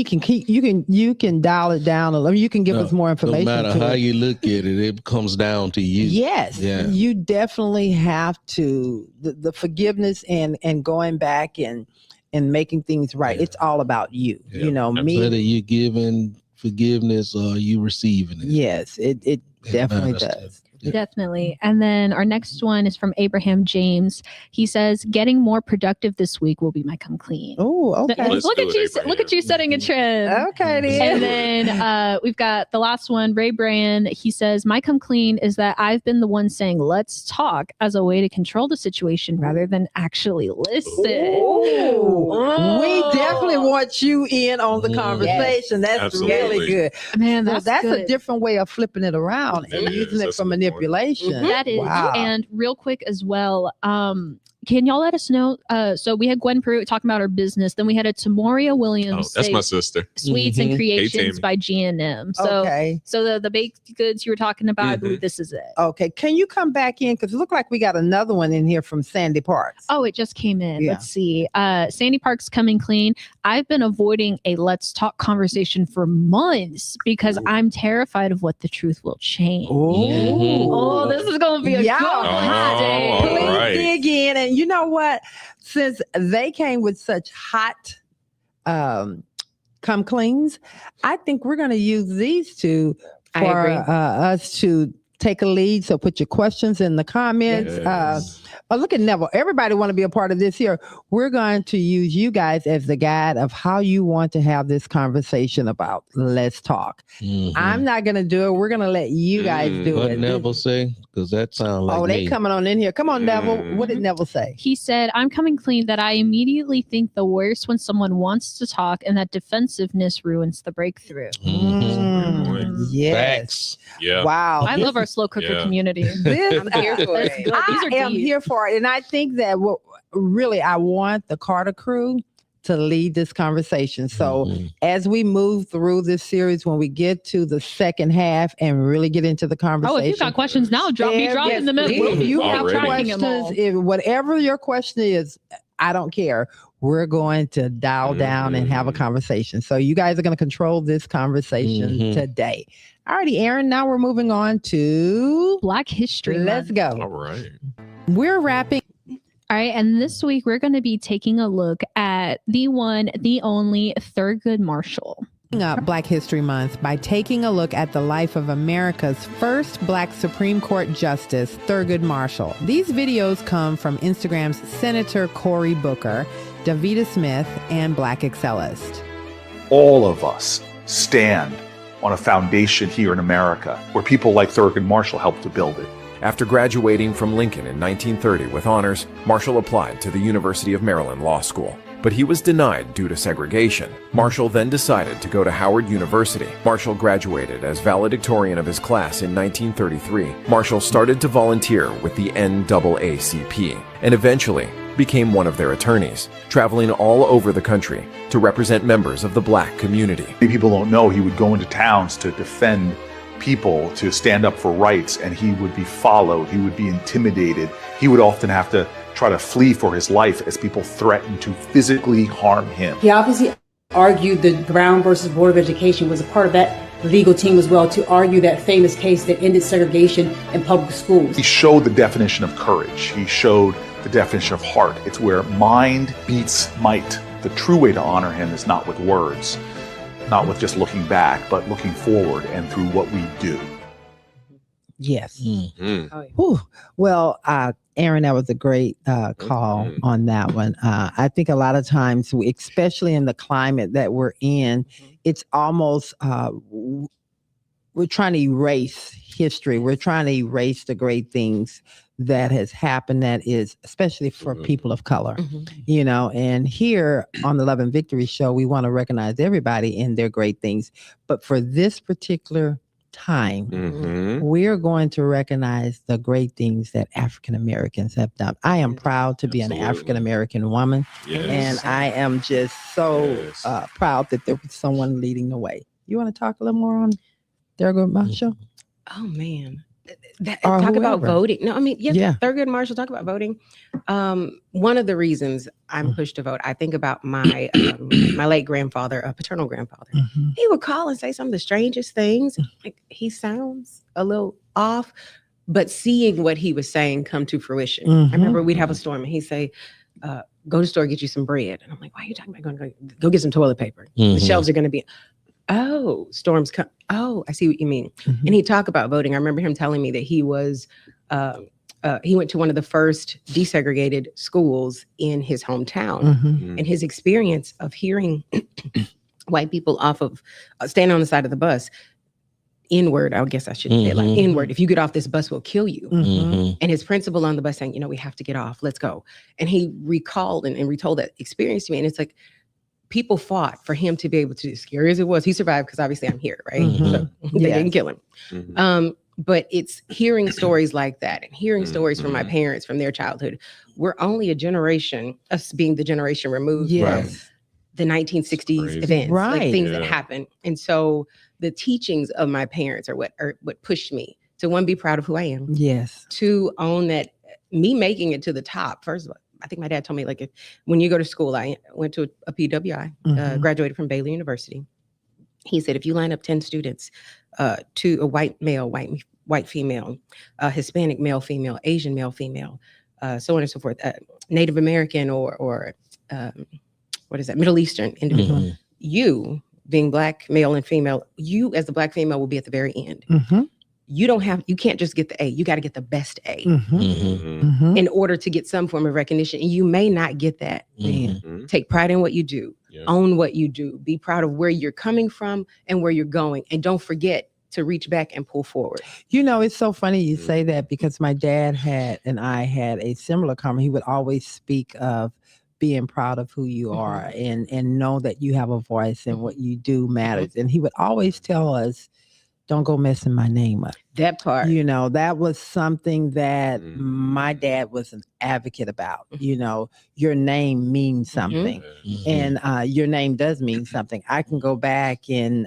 can keep. You can dial it down a little. You can give us more information. No matter how you look at it, it comes down to you. Yes, you definitely have to the forgiveness and going back and making things right. It's all about you. Me. Whether you're giving forgiveness or you receiving it. Yes, it definitely does. Definitely. And then our next one is from Abraham James. He says, getting more productive this week will be my come clean. Oh, okay. Look at you setting a trend. Okay. Then. And then we've got the last one, Ray Brand. He says, my come clean is that I've been the one saying, let's talk as a way to control the situation rather than actually listen. We definitely want you in on the conversation. That's Absolutely. really good. Man, that's a different way of flipping it around and using it for manipulation. That is. Wow. And real quick as well, can y'all let us know? So we had Gwen Pruitt talking about her business. Then we had a Tamoria Williams. Oh, that's my sister. Sweets and Creations Hey, by G&M. So the baked goods you were talking about, I believe this is it. Okay. Can you come back in? Because it looked like we got another one in here from Sandy Parks. Oh, it just came in. Yeah. Let's see. Sandy Parks coming clean. I've been avoiding a let's talk conversation for months because I'm terrified of what the truth will change. Oh, this is going to be a good one today. Please dig in. And you know what? Since they came with such hot come cleans, I think we're going to use these two for us to take a lead. So put your questions in the comments. Yes. Look at Neville. Everybody want to be a part of this here. We're going to use you guys as the guide of how you want to have this conversation about let's talk. I'm not going to do it. We're going to let you guys do What it. Neville say? Because that sounds like they me. coming on in here. Come on, Neville. What did Neville say? He said, I'm coming clean that I immediately think the worst when someone wants to talk and that defensiveness ruins the breakthrough. Yes. Facts. Yeah. Wow. I love our slow cooker community. This, I'm here for it. These are I am deep. here for it. And I think that I want the Carter crew to lead this conversation. So as we move through this series, when we get to the second half and really get into the conversation. Oh, if you've got questions now, drop in the middle. If you have Already. questions, whatever your question is, I don't care. We're going to dial down and have a conversation. So you guys are going to control this conversation today. Alrighty, Aaron, now we're moving on to Black History Let's Month. go. All right. We're wrapping All right, and this week we're going to be taking a look at the one, the only Thurgood Marshall. Up Black History Month by taking a look at the life of America's first Black Supreme Court Justice, Thurgood Marshall. These videos come from Instagram's Senator Cory Booker, Davita Smith, and Black Excellist. All of us stand on a foundation here in America where people like Thurgood Marshall helped to build it. After graduating from Lincoln in 1930 with honors, Marshall applied to the University of Maryland Law School. But he was denied due to segregation. Marshall then decided to go to Howard University. Marshall graduated as valedictorian of his class in 1933. Marshall started to volunteer with the NAACP and eventually became one of their attorneys, traveling all over the country to represent members of the Black community. Many people don't know he would go into towns to defend people, to stand up for rights, and he would be followed, he would be intimidated. He would often have to try to flee for his life as people threatened to physically harm him. He obviously argued the Brown versus Board of Education was a part of that legal team as well, to argue that famous case that ended segregation in public schools. He showed the definition of courage. He showed the definition of heart. It's where mind beats might. The true way to honor him is not with words, not with just looking back, but looking forward and through what we do. Yes. Oh, Whew. Well, Aaron, that was a great call on that one. I think a lot of times, especially in the climate that we're in, it's almost we're trying to erase history. We're trying to erase the great things that has happened, that is especially for people of color, you know. And here on the Love and Victory show, we want to recognize everybody in their great things. But for this particular time, we're going to recognize the great things that African Americans have done. I am proud to be an African American woman, and I am just so proud that there was someone leading the way. You want to talk a little more on Thurgood Marshall? Oh man. Or Talk about whoever. voting. No, I mean, Yeah. Thurgood Marshall, talk about voting. One of the reasons I'm pushed to vote, I think about my my late grandfather, a paternal grandfather. He would call and say some of the strangest things. Like, he sounds a little off, but seeing what he was saying come to fruition. I remember we'd have a storm and he'd say, go to the store, get you some bread. And I'm like, why are you talking about going to go get some toilet paper? The shelves are going to be, oh, storms come. Oh, I see what you mean. And he'd talk about voting. I remember him telling me that he was, he went to one of the first desegregated schools in his hometown. And his experience of hearing white people off of, standing on the side of the bus, N-word, I guess I shouldn't say it like N-word. If you get off this bus, we'll kill you. And his principal on the bus saying, you know, we have to get off. Let's go. And he recalled and retold that experience to me. And it's like, people fought for him to be able to, as scary as it was, he survived because obviously I'm here, right? So they didn't kill him. But it's hearing stories like that and hearing stories from my parents, from their childhood. We're only a generation, us being the generation removed from the 1960s events, like things that happened. And so the teachings of my parents are what pushed me to, one, be proud of who I am. To own that me making it to the top, first of all, I think my dad told me, like, when you go to school, I went to a PWI, graduated from Baylor University. He said, if you line up 10 students, to a white male, white female, Hispanic male, female, Asian male, female, so on and so forth, Native American or what is that, Middle Eastern individual, you being Black male and female, you as the Black female will be at the very end. You can't just get the A, you got to get the best A in order to get some form of recognition. And you may not get that. Take pride in what you do, own what you do, be proud of where you're coming from and where you're going. And don't forget to reach back and pull forward. You know, it's so funny you say that, because my dad and I had a similar comment. He would always speak of being proud of who you are and know that you have a voice and what you do matters. And he would always tell us, don't go messing my name up. That part. You know, that was something that my dad was an advocate about. You know, your name means something. And your name does mean something. I can go back and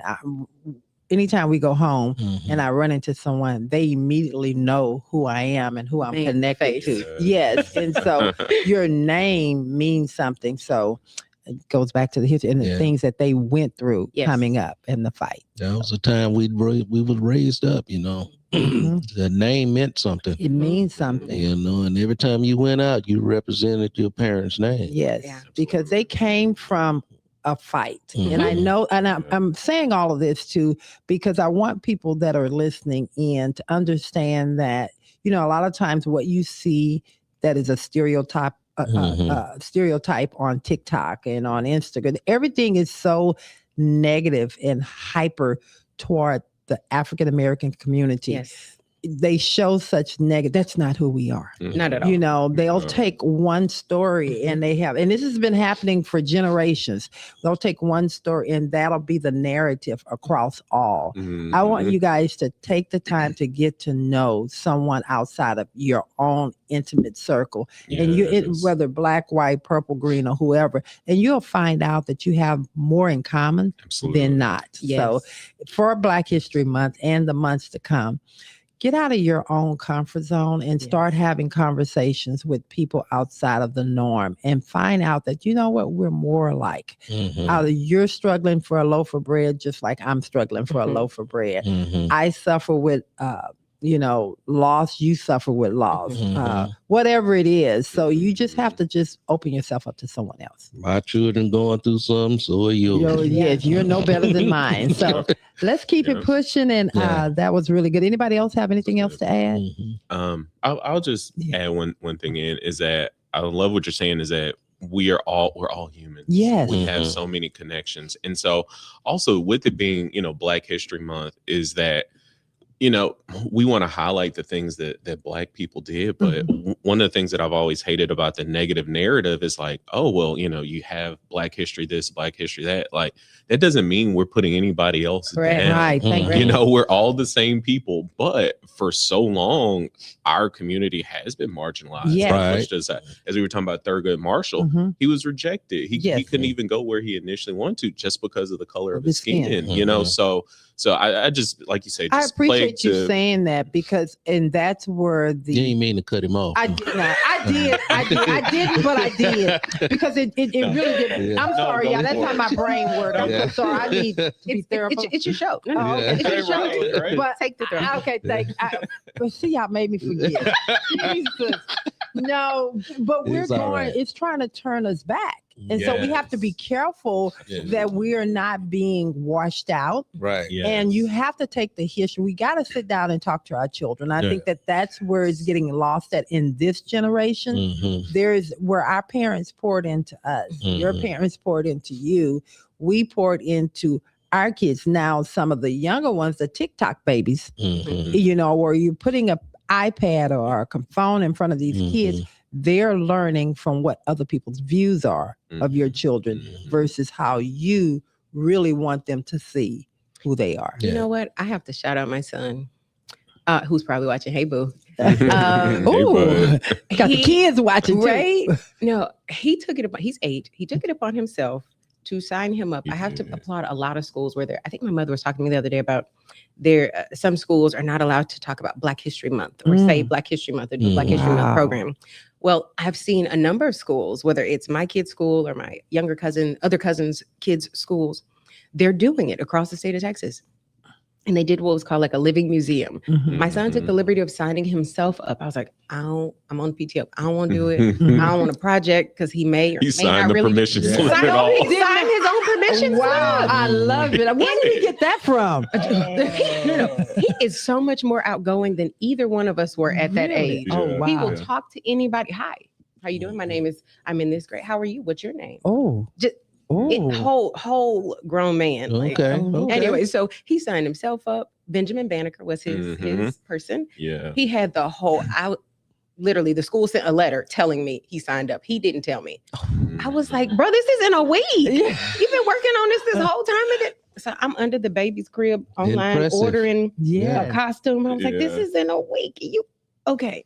anytime we go home and I run into someone, they immediately know who I am and who I'm connected to. Yes. And so your name means something. So it goes back to the history and the things that they went through coming up in the fight. That was a time we was raised up, you know. The name meant something. It means something. You know, and every time you went out, you represented your parents' name. Yes, because they came from a fight. And I know, and I'm saying all of this too, because I want people that are listening in to understand that, you know, a lot of times what you see that is a stereotype, stereotype on TikTok and on Instagram, everything is so negative and hyper toward the African American community. Yes. They show such negative. That's not who we are. Not at all. You know, they'll take one story and and this has been happening for generations. They'll take one story and that'll be the narrative across all. I want you guys to take the time to get to know someone outside of your own intimate circle. And whether black, white, purple, green, or whoever, and you'll find out that you have more in common than not. So for Black History Month and the months to come, get out of your own comfort zone and start having conversations with people outside of the norm and find out that, you know what, we're more alike. Either you're struggling for a loaf of bread, just like I'm struggling for a loaf of bread. I suffer with, you know, loss, you suffer with loss, whatever it is. So you just have to just open yourself up to someone else. My children going through something, so are yours. Yes, you're no better than mine. So let's keep it pushing. And that was really good. Anybody else have anything else to add? I'll just add one thing in, is that I love what you're saying, is that we're all humans. Yes. We have so many connections. And so also with it being, you know, Black History Month, is that, you know, we want to highlight the things that Black people did. But one of the things that I've always hated about the negative narrative is like, oh, well, you know, you have Black history this, Black history that. Like, that doesn't mean we're putting anybody else down. Right. You know, we're all the same people. But for so long, our community has been marginalized. Yes. As we were talking about Thurgood Marshall, he was rejected. He couldn't even go where he initially wanted to just because of the color of his skin. You know, so I just, like you say, just I appreciate you saying that, because, and that's where the. You didn't mean to cut him off. I didn't, but I did, because it really did. Yeah. I'm sorry, y'all. That's how my brain works. I'm so sorry. I need to be therapist. It's your show. It's your show. Right. But take the throne. Okay, but see, y'all made me forget. Jesus. No, but we're going. It's trying to turn us back. And so we have to be careful that we are not being washed out. Right. And you have to take the history. We got to sit down and talk to our children. I think that's where it's getting lost at in this generation. There's where our parents poured into us. Your parents poured into you. We poured into our kids. Now, some of the younger ones, the TikTok babies, you know, where you're putting an iPad or a phone in front of these kids, they're learning from what other people's views are of your children versus how you really want them to see who they are. You know what? I have to shout out my son, who's probably watching. Hey, boo. Got the kids watching, right? No, he took it upon, he's 8. He took it upon himself to sign him up. I have to applaud a lot of schools where I think my mother was talking to me the other day about some schools are not allowed to talk about Black History Month or say Black History Month or do Black History Month program. Well, I've seen a number of schools, whether it's my kid's school or my younger cousin, other cousins' kids' schools, they're doing it across the state of Texas. And they did what was called like a living museum. My son took the liberty of signing himself up. I was like, I'm on PTO. I don't want to do it. I don't want a project, because he may or may not really. Permission slip. He signed his own permission slip. I love it. Where did he get that from? He is so much more outgoing than either one of us were at that age. Oh, wow. He will talk to anybody. Hi, how you doing? My name is, I'm in this grade. How are you? What's your name? Just whole grown man. Okay. Anyway, so he signed himself up. Benjamin Banneker was his person. Yeah. He had the whole literally the school sent a letter telling me he signed up. He didn't tell me. I was like, bro, this is in a week. You've been working on this whole time. So I'm under the baby's crib online ordering a costume. I was like, this is in a week. Okay.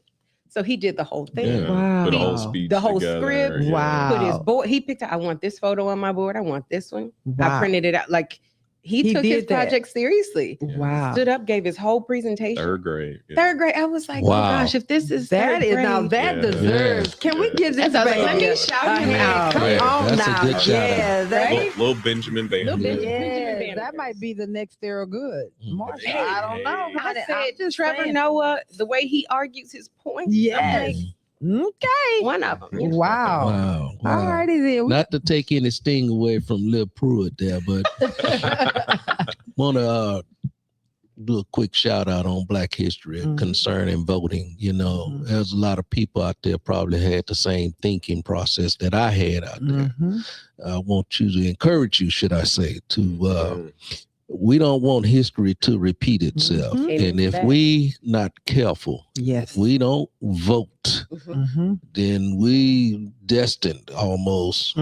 So he did the whole thing. Wow. Put a whole speech the whole together. script. Wow. Put his board. He picked out, I want this photo on my board. I want this one. Wow. I printed it out. Like he took his project seriously. Wow. Stood up, gave his whole presentation. Third grade. Third grade. I was like, oh gosh, if this is that third is grade, now that deserves. Can we give this baby? Let me shout him out. Come on That's a now. good shout out. Yeah, Little Benjamin Banneker. Benjamin Banneker. that might be the next Thorogood. Marshall, Hey, I don't know. I I'm said just Trevor saying. Noah, the way he argues his points. Yes. Okay. One of them. You know? Wow. Wow. All righty then. Not to take any sting away from Lil Pruitt there, but want to do a quick shout out on Black History concerning voting. You know, there's a lot of people out there probably had the same thinking process that I had out there. I want you to encourage you, should I say, to we don't want history to repeat itself. And if we not careful, we don't vote, then we destined almost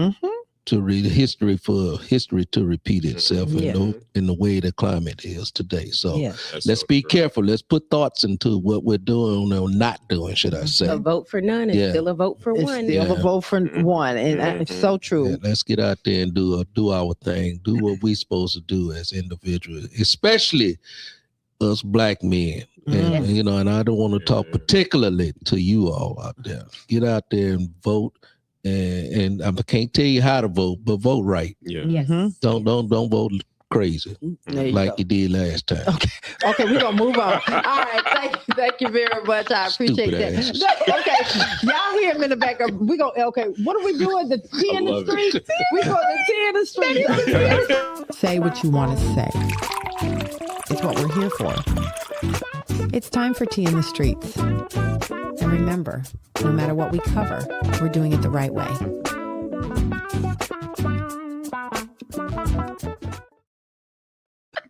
to read history for history to repeat itself in the way the climate is today. So let's be careful. Let's put thoughts into what we're doing or not doing, should I say. A vote for none is still a vote for one. Still a vote for one. And it's so true. Yeah, let's get out there and do our thing. Do what we're supposed to do as individuals, especially us Black men. And, you know, and I don't want to talk particularly to you all out there. Get out there and vote. And I can't tell you how to vote, but vote right. Don't vote crazy like you did last time. Okay, we're gonna move on. All right, thank you very much. I appreciate that. Okay, y'all hear him in the background. We go. Okay, what are we doing? The tea in the street. We go to tea in the street. Say what you want to say. It's what we're here for. It's time for tea in the streets. And remember, no matter what we cover, we're doing it the right way.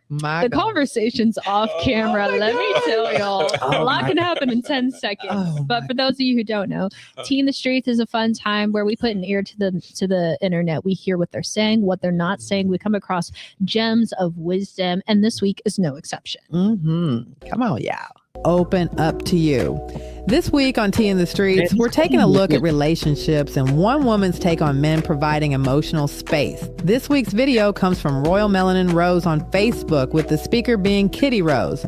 The conversation's off camera. Let me tell y'all, a lot can happen in 10 seconds. But for those of you who don't know, Tea in the Streets is a fun time where we put an ear to the internet. We hear what they're saying, what they're not saying. We come across gems of wisdom, and this week is no exception. Come on, y'all. Open up to you. This week on Tea in the Streets, we're taking a look at relationships and one woman's take on men providing emotional space. This week's video comes from Royal Melanin Rose on Facebook, with the speaker being Kitty Rose.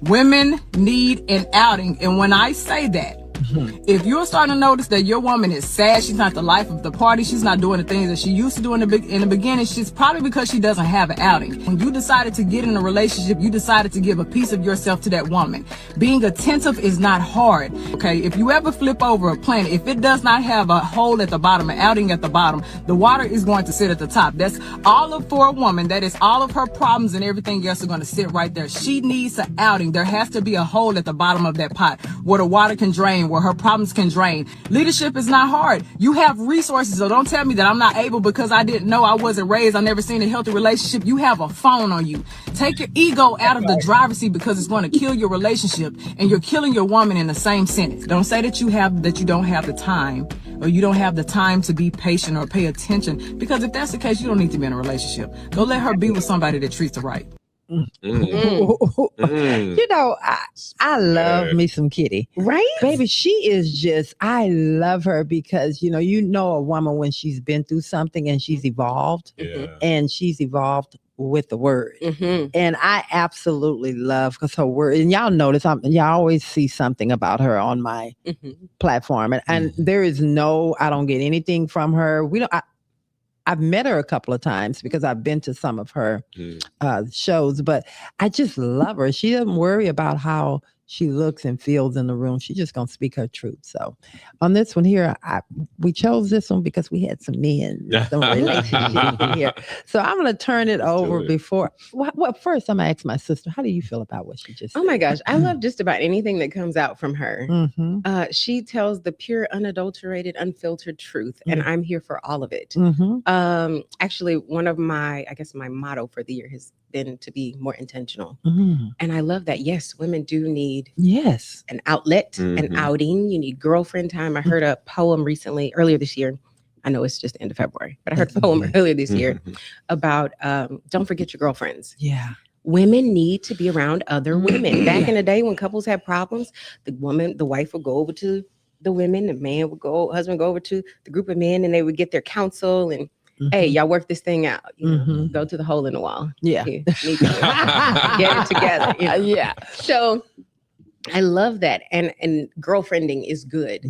Women need an outing, and when I say that, if you're starting to notice that your woman is sad, she's not the life of the party, she's not doing the things that she used to do in the beginning, she's probably because she doesn't have an outing. When you decided to get in a relationship, you decided to give a piece of yourself to that woman. Being attentive is not hard. Okay, if you ever flip over a plant, if it does not have a hole at the bottom, an outing at the bottom, the water is going to sit at the top. That's all of for a woman. That is all of her problems and everything else are going to sit right there. She needs an outing. There has to be a hole at the bottom of that pot where the water can drain, where her problems can drain. Leadership is not hard. You have resources, so don't tell me that I'm not able because I didn't know, I wasn't raised, I never seen a healthy relationship. You have a phone on you. Take your ego out of the driver's seat because it's going to kill your relationship, and you're killing your woman in the same sentence. Don't say that you don't have the time, or you don't have the time to be patient or pay attention, because if that's the case, you don't need to be in a relationship. Go let her be with somebody that treats her right. You know, I love me some Kitty, right? Baby, she is just, I love her because, you know a woman when she's been through something and she's evolved, and she's evolved with the word. And I absolutely love, because her word, and y'all notice, y'all always see something about her on my platform. And there is I don't get anything from her. I've met her a couple of times because I've been to some of her shows, but I just love her. She doesn't worry about how she looks and feels in the room. She's just going to speak her truth. So on this one here, we chose this one because we had some men, some relationships in here. So I'm going to turn it over before. Well, first I'm going to ask my sister, how do you feel about what she just said? Oh my gosh. I love just about anything that comes out from her. She tells the pure, unadulterated, unfiltered truth. And I'm here for all of it. Actually, one of my motto for the year has been to be more intentional. And I love that. Yes, women do need an outlet, an outing. You need girlfriend time. I heard a poem earlier this year. I know it's just the end of February, but I heard a poem earlier this year about don't forget your girlfriends. Women need to be around other women. Back in the day when couples had problems, the wife would go over to the women, the husband would go over to the group of men, and they would get their counsel and hey, y'all work this thing out. Go to the hole in the wall. You need to get it together. So I love that. And girlfriending is good.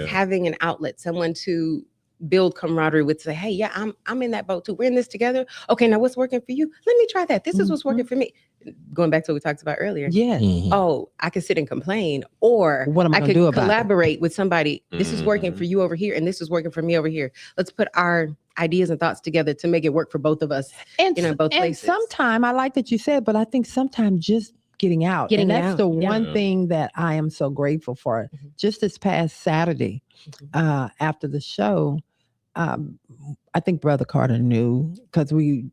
Having an outlet, someone to build camaraderie with, say, hey, yeah, I'm in that boat too. We're in this together. Okay, now what's working for you? Let me try that. This is what's working for me. Going back to what we talked about earlier. Yeah. Oh, I could sit and complain, or what am I could do about collaborate with somebody. This is working for you over here, and this is working for me over here. Let's put our ideas and thoughts together to make it work for both of us. And both places. Sometime I like that you said, but I think sometimes just getting out. And that's the one thing that I am so grateful for. Just this past Saturday, after the show, I think Brother Carter knew, because he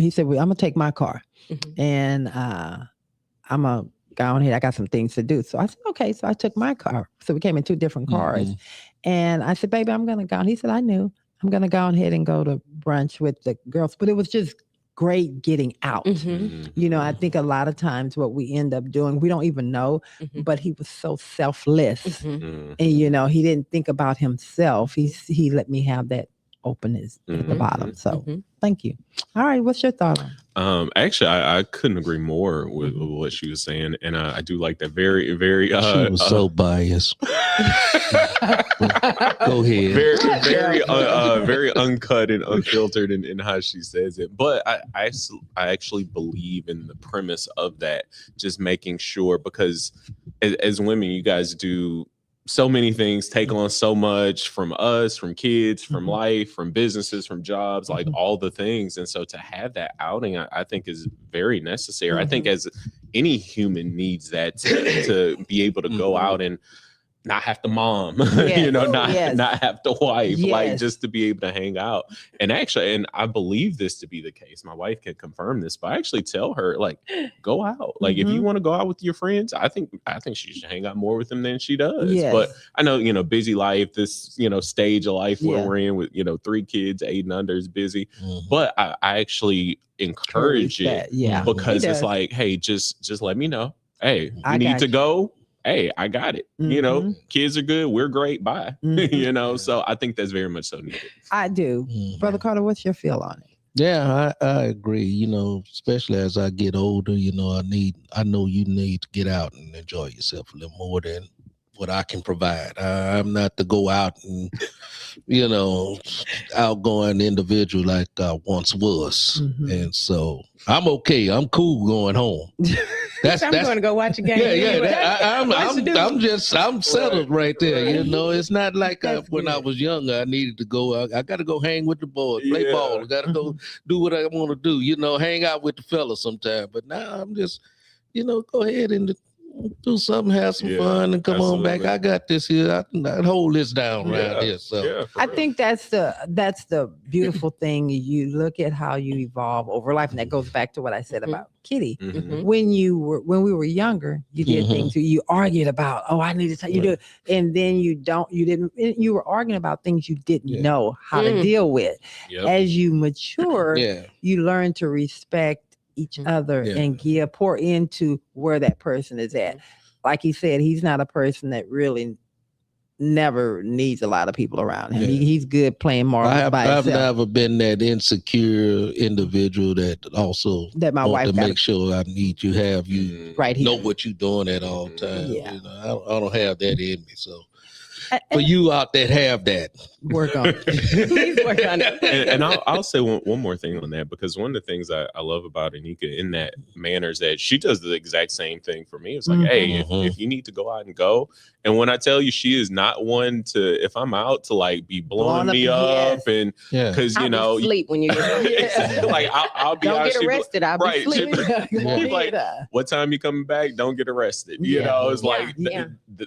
said, I'm gonna take my car and I'm gonna go on here. I got some things to do. So I said, okay. So I took my car. So we came in 2 different cars. And I said, baby, I'm gonna go. And he said, I knew. I'm gonna go ahead and go to brunch with the girls. But it was just great getting out. I think a lot of times what we end up doing, we don't even know, but he was so selfless. And he didn't think about himself. He let me have that openness at the bottom. So thank you. All right, what's your thought on it? Actually, I couldn't agree more with what she was saying, and I do like that. Very, very. She was so biased. Go ahead. Very uncut and unfiltered in how she says it. But I actually believe in the premise of that, just making sure, because as women, you guys do so many things, take on so much from us, from kids, from life, from businesses, from jobs, like all the things. And so to have that outing, I think is very necessary. I think as any human needs that to be able to go out and not have to mom, not have to wife, like just to be able to hang out. And actually, and I believe this to be the case, my wife can confirm this, but I actually tell her, like, go out. Like, if you want to go out with your friends, I think she should hang out more with them than she does. But I know, busy life, this, stage of life where we're in with, 3 kids, 8 and under is busy. But I actually encourage it because it's like, hey, just let me know. Hey, you need to go. Hey, I got it. Kids are good. We're great. Bye. So I think that's very much so needed. I do. Brother Carter, what's your feel on it? Yeah, I agree. Especially as I get older, I know you need to get out and enjoy yourself a little more than what I can provide. I'm not to go out and, outgoing individual like I once was. And so I'm okay. I'm cool going home. I'm going to go watch a game. I'm settled right there. It's not like when I was younger, I needed to go. I got to go hang with the boys, play ball. I got to go do what I want to do. Hang out with the fellas sometime. But now I'm just, go ahead and do something, have some fun, and come on back. I got this here. I hold this down right here. So I think that's the beautiful thing. You look at how you evolve over life, and that goes back to what I said about Kitty. When we were younger, you did things you argued about. Oh, I need to tell you do it, and then you were arguing about things you didn't know how to deal with. As you mature, you learn to respect each other and pour into where that person is at. Like he said, he's not a person that really never needs a lot of people around him. He's good playing marbles by himself. I've never been that insecure individual that my wife to make sure I need you, have you right here, know what you're doing at all times. I don't have that in me. So for you out there have that, work on it. Please work on it. And I'll say one more thing on that, because one of the things I love about Aneika in that manner is that she does the exact same thing for me. It's like, hey, if you need to go out and go. And when I tell you, she is not one to, if I'm out, to like be blowing me up and because I'll sleep when you get like I'll be don't honest, get arrested. I'll be sleeping. Like, what time you coming back? Don't get arrested. It's like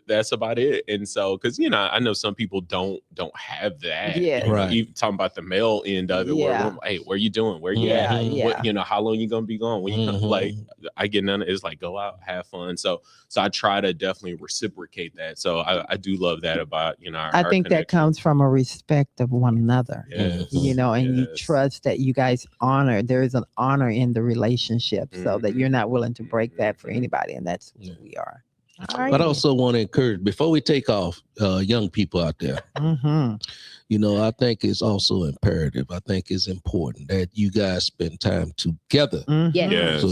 that's about it. And so because I know some people don't have that. Even talking about the male end of it, where we're, hey, where you doing? Where you at? What, how long you gonna be gone? When you come, like I get none of it's like go out, have fun. So I try to definitely reciprocate that. So I do love that about I think that comes from a respect of one another. And you trust that you guys honor. There is an honor in the relationship, so that you're not willing to break that for anybody, and that's who we are. All right. But I also want to encourage, before we take off, young people out there, I think it's also imperative. I think it's important that you guys spend time together. So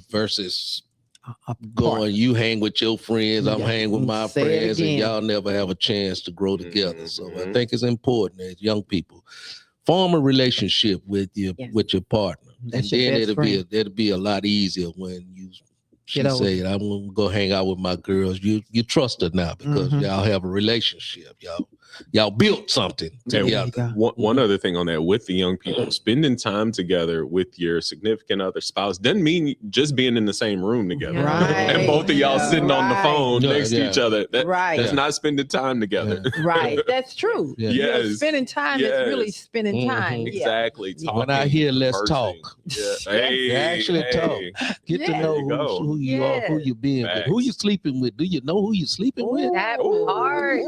versus going, you hang with your friends, I'm Yeah. hanging with my Say it friends, and again. y'all never have a chance to grow together. So I think it's important as young people, form a relationship with your partner. That's and your then best it'll be a lot easier when she Get over say, I'm gonna go hang out with my girls. You trust her now because y'all have a relationship. Y'all built something together. One other thing on that with the young people, spending time together with your significant other spouse doesn't mean just being in the same room together. Right. And both of y'all sitting on the phone next to each other. That's not spending time together. Right. That's true. Yeah. You know, Yes. spending time is really spending time. Yeah. Exactly. When I hear let's talk, Yeah. Hey, actually talk. Get to know who you are, who you being with, who you sleeping with. Do you know who you sleeping with? That part.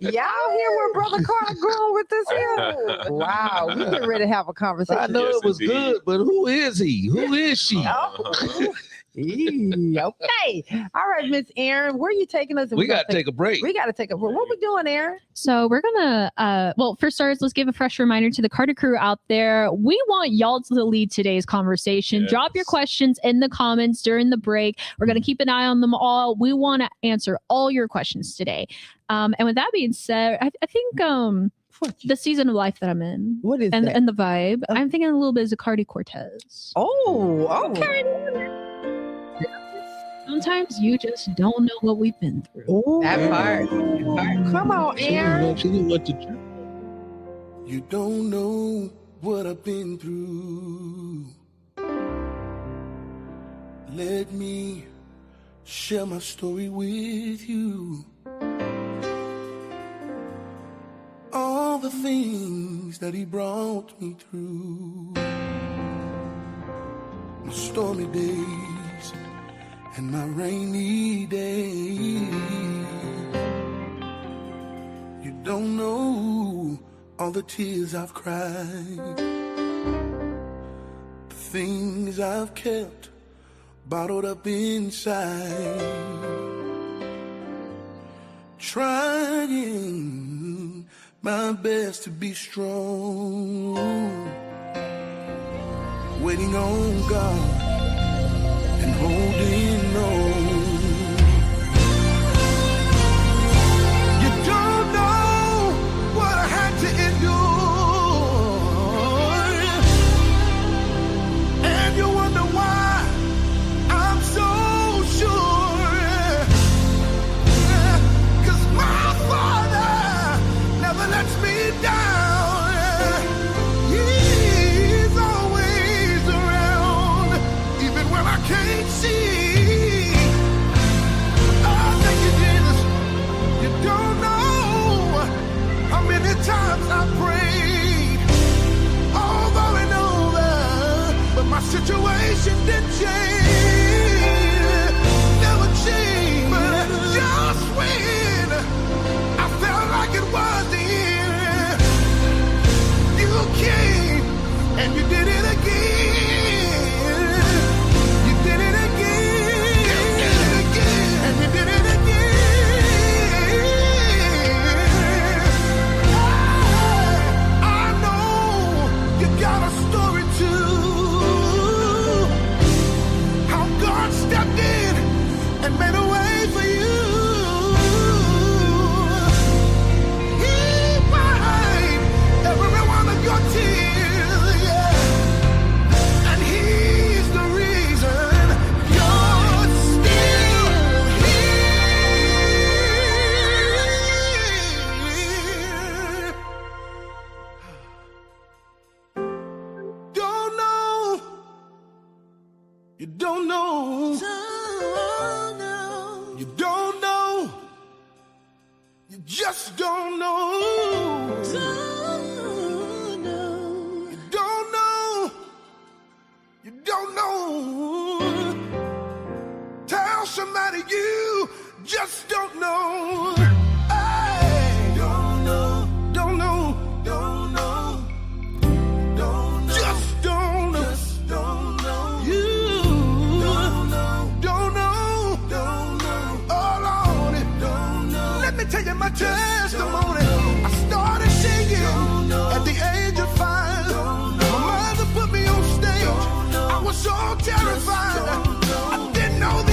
Y'all hear where Brother Carter going with this here? Wow, we get ready to have a conversation. I know it was good, but who is he? Who is she? Okay. All right, Miss Erin, where are you taking us? We got to take a break. We got to take a break. What we doing, Erin? So we're gonna well, for starters, let's give a fresh reminder to the Carter crew out there. We want y'all to lead today's conversation. Drop your questions in the comments during the break. We're gonna keep an eye on them all. We want to answer all your questions today. And with that being said, I think the season of life that I'm in, what is and that? and the vibe, I'm thinking a little bit of Zacardi Cortez. Oh, okay. Sometimes you just don't know what we've been through. That part. Come on, Erin. You don't know what I've been through. Let me share my story with you. All the things that he brought me through. My stormy days and my rainy days. You don't know all the tears I've cried, the things I've kept bottled up inside, trying my best to be strong, waiting on God and holding on. You don't know what I had to endure, and you wonder why I'm so sure. 'Cause my Father never lets me down. He's always around, even when I can't see. Oh, thank you, Jesus. You don't know how many times I prayed over and over, but my situation didn't change, never changed. But just when I felt like it was the end, you came and you did it again. You did it again. You did it again. And you did it again. I know you got a story too. How God stepped in and made a way for you. He wiped every one of your tears, yeah. And he's the reason you're still here. Don't know. You don't know. You don't know. You just don't know. You don't know. You don't know. Tell somebody you just don't know. Hey. Don't know. Don't know. Don't know. Don't know. Just don't know. Just don't know. You don't know. Don't know. Don't know. All on it. Don't know. Let me tell you my testimony. I started singing at the age of 5. My mother put me on stage. I was so terrified. I didn't know the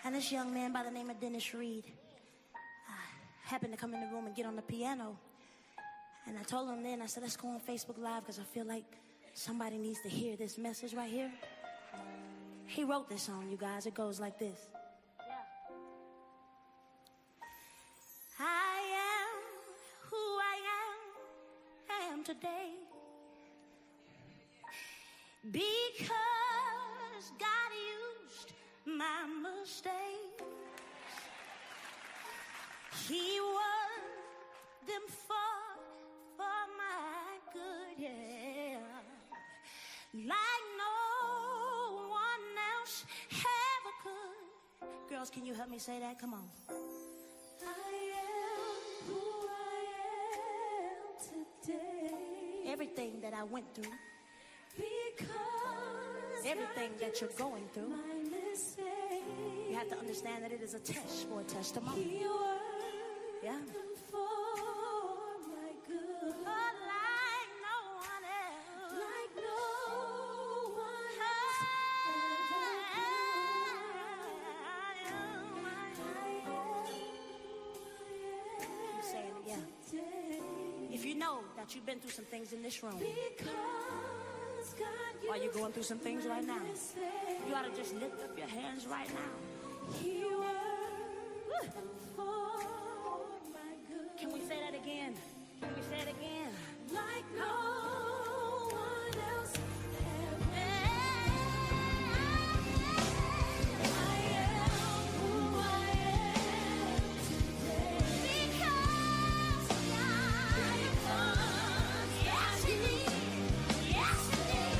And this young man by the name of Dennis Reed happened to come in the room and get on the piano. And I told him then, I said, let's go on Facebook Live because I feel like somebody needs to hear this message right here. He wrote this song, you guys. It goes like this. I am who I am today because God used my mistakes. He worked them for my good, yeah. Like no one else ever could. Girls, can you help me say that? Come on. I am who I am today. Everything that I went through. Because everything that you're going through. You have to understand that it is a test for a testimony. Yeah. For my good. Oh, like no one else. Like no one else. I'm saying it, yeah. If you know that you've been through some things in this room, or you're going through some things right now, you ought to just lift up your hands right now. Can we say that again? Can we say it again? Like no one else ever. I am who I am today. Because God, yes, He did. Yes, He did.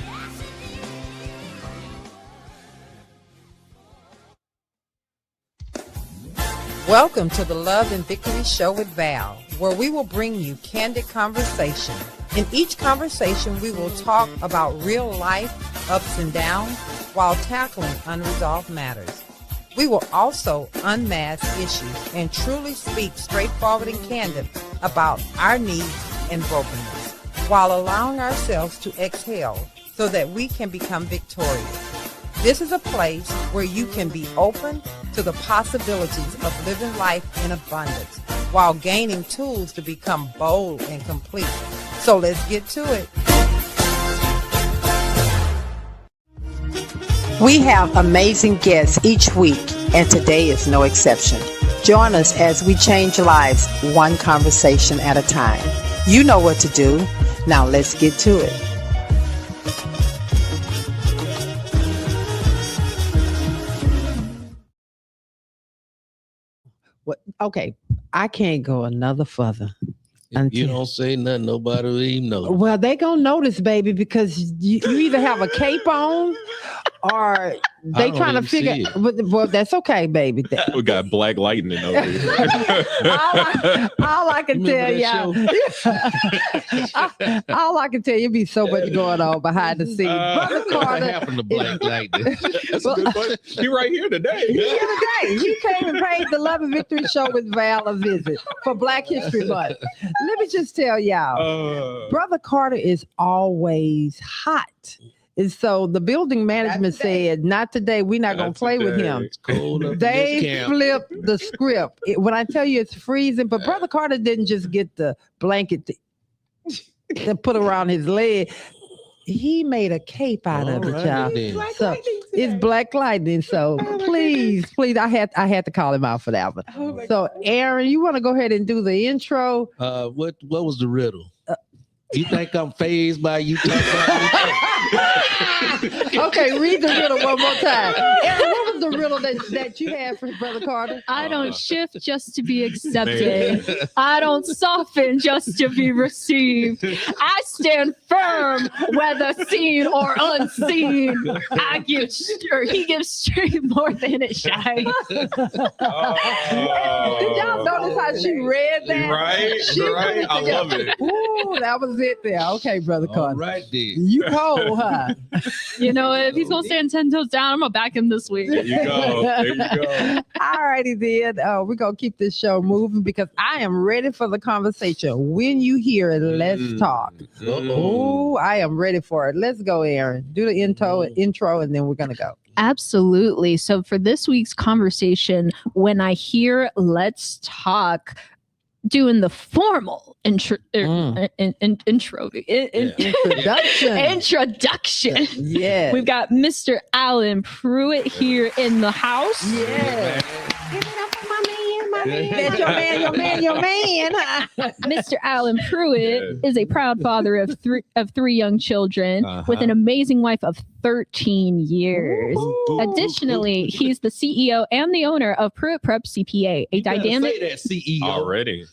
Yes, He did. Welcome to the Love and Victory Show with Val, where we will bring you candid conversation. In each conversation, we will talk about real life ups and downs while tackling unresolved matters. We will also unmask issues and truly speak straightforward and candid about our needs and brokenness, while allowing ourselves to exhale so that we can become victorious. This is a place where you can be open to the possibilities of living life in abundance while gaining tools to become bold and complete. So let's get to it. We have amazing guests each week, and today is no exception. Join us as we change lives one conversation at a time. You know what to do. Now let's get to it. What? Okay, I can't go another further. If you don't say nothing, nobody will even know. Well, they gonna notice, baby, because you either have a cape on or they trying to figure. Well, that's okay, baby. We got black lightning over here. all I can tell y'all. All I can tell you, be so much going on behind the scenes. Brother Carter, happened to black lightning? That's a good question. He right here today. He here today. He came and paid the Love and Victory Show with Val a visit for Black History Month. Let me just tell y'all, Brother Carter is always hot. And so the building management said, not today. We're not going to play with him. They flipped the script. When I tell you it's freezing, but Brother Carter didn't just get the blanket to put around his leg. He made a cape out of it, y'all. So it's black lightning. So please, I had to call him out for that one. So Aaron, you want to go ahead and do the intro? What was the riddle? You think I'm fazed by you talking about Okay, read the riddle one more time. Aaron, what was the riddle that you had for Brother Carter? I don't shift just to be accepted. I don't soften just to be received. I stand firm, whether seen or unseen. He gives strength more than it shines. Did y'all notice how she read that? Right. I love it. Ooh, that was it there. Okay, Brother Carter. Right there. You cold, huh? You know, if he's gonna stand 10 toes down, I'm gonna back him this week. There you go. All righty then. We're gonna keep this show moving because I am ready for the conversation. When you hear it, let's talk. Oh, I am ready for it. Let's go, Aaron. Do the intro, and then we're gonna go. Absolutely. So for this week's conversation, when I hear let's talk, doing the formal introduction. Yeah. We've got Mr. Alan Pruitt here in the house. Yeah. Give it up for my man. That's your man. Mr. Alan Pruitt is a proud father of three young children with an amazing wife of 13 years. Additionally, he's the CEO and the owner of Pruitt Prep CPA, a dynamic CEO already.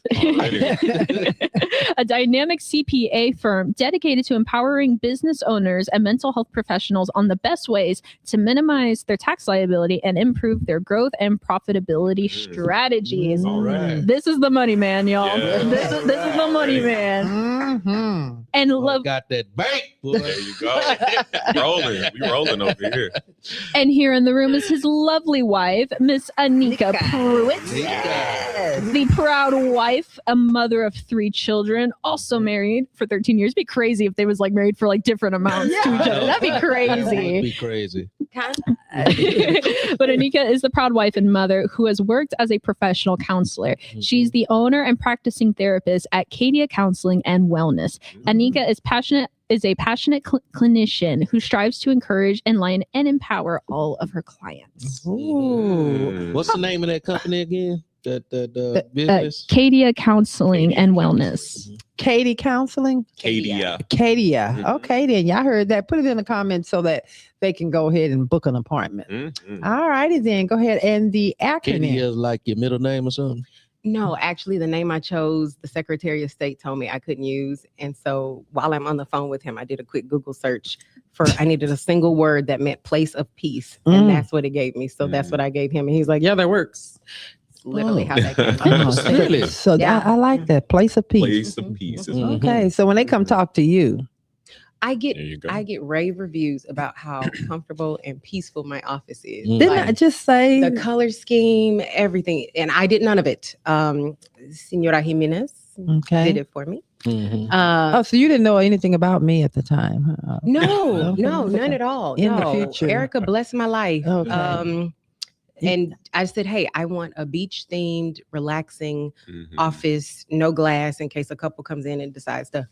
a dynamic CPA firm dedicated to empowering business owners and mental health professionals on the best ways to minimize their tax liability and improve their growth and profitability strategies. All right. This is the money man, y'all. Yeah. This is the money man. Mm-hmm. And love. Got that bank, boy. There you go. Rolling. We rolling over here. And here in the room is his lovely wife, Miss Aneika Pruitt. Yes. The proud wife, a mother of 3 children, also married for 13 years. It'd be crazy if they was like married for like different amounts to each other. That'd be That crazy. would be crazy. But Aneika is the proud wife and mother who has worked as a professional counselor. She's the owner and practicing therapist at Cadia Counseling and Wellness. Aneika is a passionate clinician who strives to encourage, enlighten, and empower all of her clients. Ooh. What's the name of that company again? That business? Cadia Counseling and Wellness. Katie Counseling? Cadia. Cadia. Okay, then. Y'all heard that. Put it in the comments so that they can go ahead and book an appointment. All righty, then. Go ahead. And the acronym. Katie is like your middle name or something? No, actually, the name I chose, the Secretary of State told me I couldn't use. And so while I'm on the phone with him, I did a quick Google search I needed a single word that meant place of peace. And that's what it gave me. So that's what I gave him. And he's like, yeah, that works. It's literally how that came out. Really? So I like that. Place of peace. Place of peace. Okay. So when they come talk to you, I get rave reviews about how comfortable and peaceful my office is. Didn't I just say the color scheme, everything, and I did none of it. Senora Jimenez did it for me. so you didn't know anything about me at the time? Huh? No, none at all. In the future, Erica blessed my life. Okay. And I said, hey, I want a beach themed, relaxing office, no glass in case a couple comes in and decides to.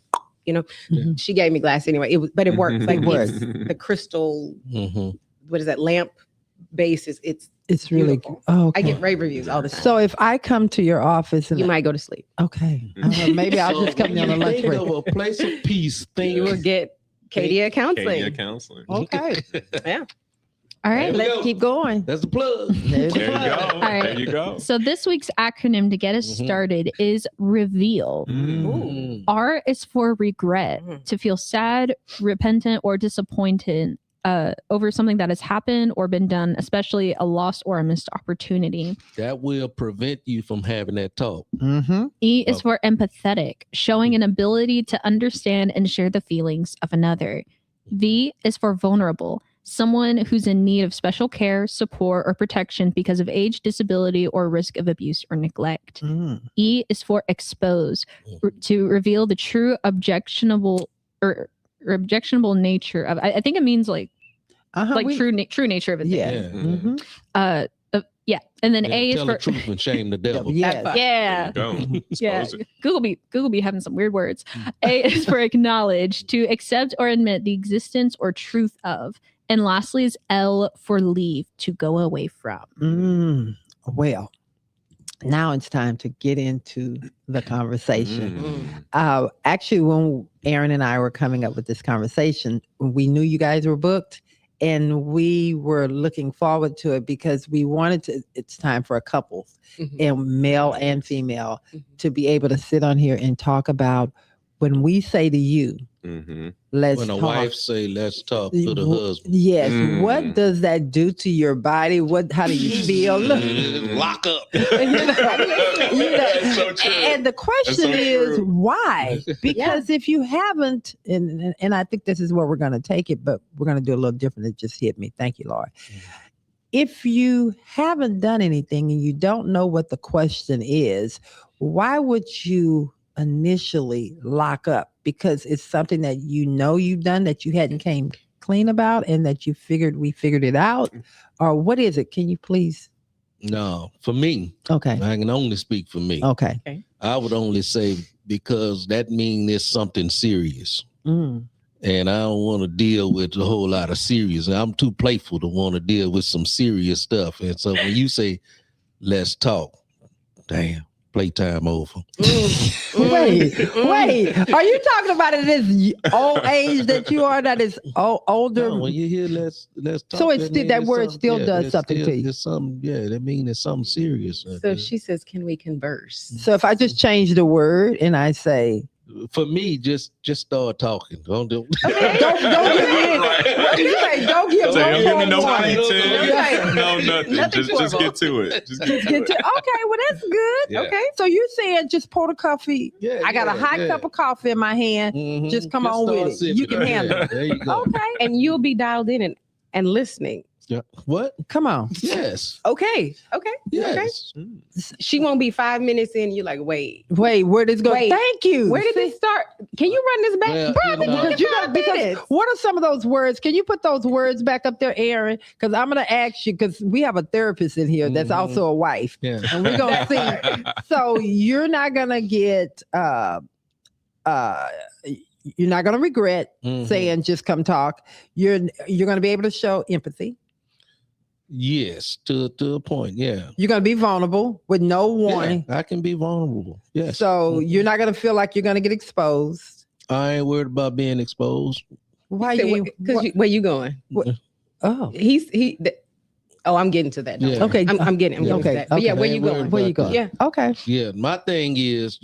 She gave me glass anyway. But it works. Like it's the crystal. What is that lamp base? It's really good. Oh, okay. I get rave reviews all the time. So if I come to your office, and you might go to sleep. Okay, maybe I'll just come down on lunch break. Of a place of peace. You will get Cadia Counseling. Cadia Counseling. Okay. Yeah. All right, let's keep going. That's the plug. There you go. All right. There you go. So this week's acronym to get us started is REVEAL. R is for regret, to feel sad, repentant, or disappointed over something that has happened or been done, especially a lost or a missed opportunity. That will prevent you from having that talk. E is for empathetic, showing an ability to understand and share the feelings of another. V is for vulnerable, someone who's in need of special care, support, or protection because of age, disability, or risk of abuse or neglect. E is for expose, to reveal the true objectionable nature of. I think it means like true nature of a thing. Yeah. And then A is tell for the truth and shame the devil. Yeah. Yeah. Google be having some weird words. A is for acknowledge, to accept or admit the existence or truth of. And lastly is L for leave, to go away from. Well, now it's time to get into the conversation. Actually, when Aaron and I were coming up with this conversation, we knew you guys were booked and we were looking forward to it because we wanted to, it's time for a couple, and male and female, to be able to sit on here and talk about when we say to you, let's when a talk. wife say let's talk to the husband. Yes. What does that do to your body? How do you feel? Lock up. So true. And the question is why? Because if you haven't, and I think this is where we're going to take it, but we're going to do a little different. It just hit me. Thank you, Lord. If you haven't done anything and you don't know what the question is, why would you initially lock up? Because it's something that you know you've done that you hadn't came clean about and that we figured it out? Or what is it? Can you please? No, for me. Okay. I can only speak for me. Okay. I would only say because that means it's something serious. Mm. And I don't want to deal with a whole lot of serious. I'm too playful to want to deal with some serious stuff. And so when you say, let's talk, damn, playtime over. Wait. Are you talking about it this old age that you are, that is older? No, when you hear let's talk. So it's that word still does something to you. It's something, that means it's something serious. So she says, can we converse? So if I just change the word and I say, for me, just start talking. Don't don't give me. What do you say? Don't give me no warning. No, nothing. Just get to it. Just get to it. Okay, well that's good. Yeah. Okay, so you're saying just pour the coffee. I got a hot cup of coffee in my hand. Just come on with it. You can handle it. There you go. Okay, and you'll be dialed in and listening. Yeah. What? Come on. Yes. Okay. Yes. Okay. She won't be 5 minutes in. You're like, wait, where did this go? Wait. Thank you. Where did this start? Can you run this back, because what are some of those words? Can you put those words back up there, Aaron? Because I'm going to ask you, because we have a therapist in here that's also a wife, and we're going to see. So you're not going to get you're not going to regret saying just come talk. You're going to be able to show empathy. Yes, to a point. Yeah. You're going to be vulnerable with no warning. Yeah, I can be vulnerable. Yes. So you're not going to feel like you're going to get exposed. I ain't worried about being exposed. Why you? Where you going? Oh, I'm getting to that. Yeah. Okay. I'm getting to that. But yeah, where you going? Where you going? Yeah. Okay. Yeah. My thing is,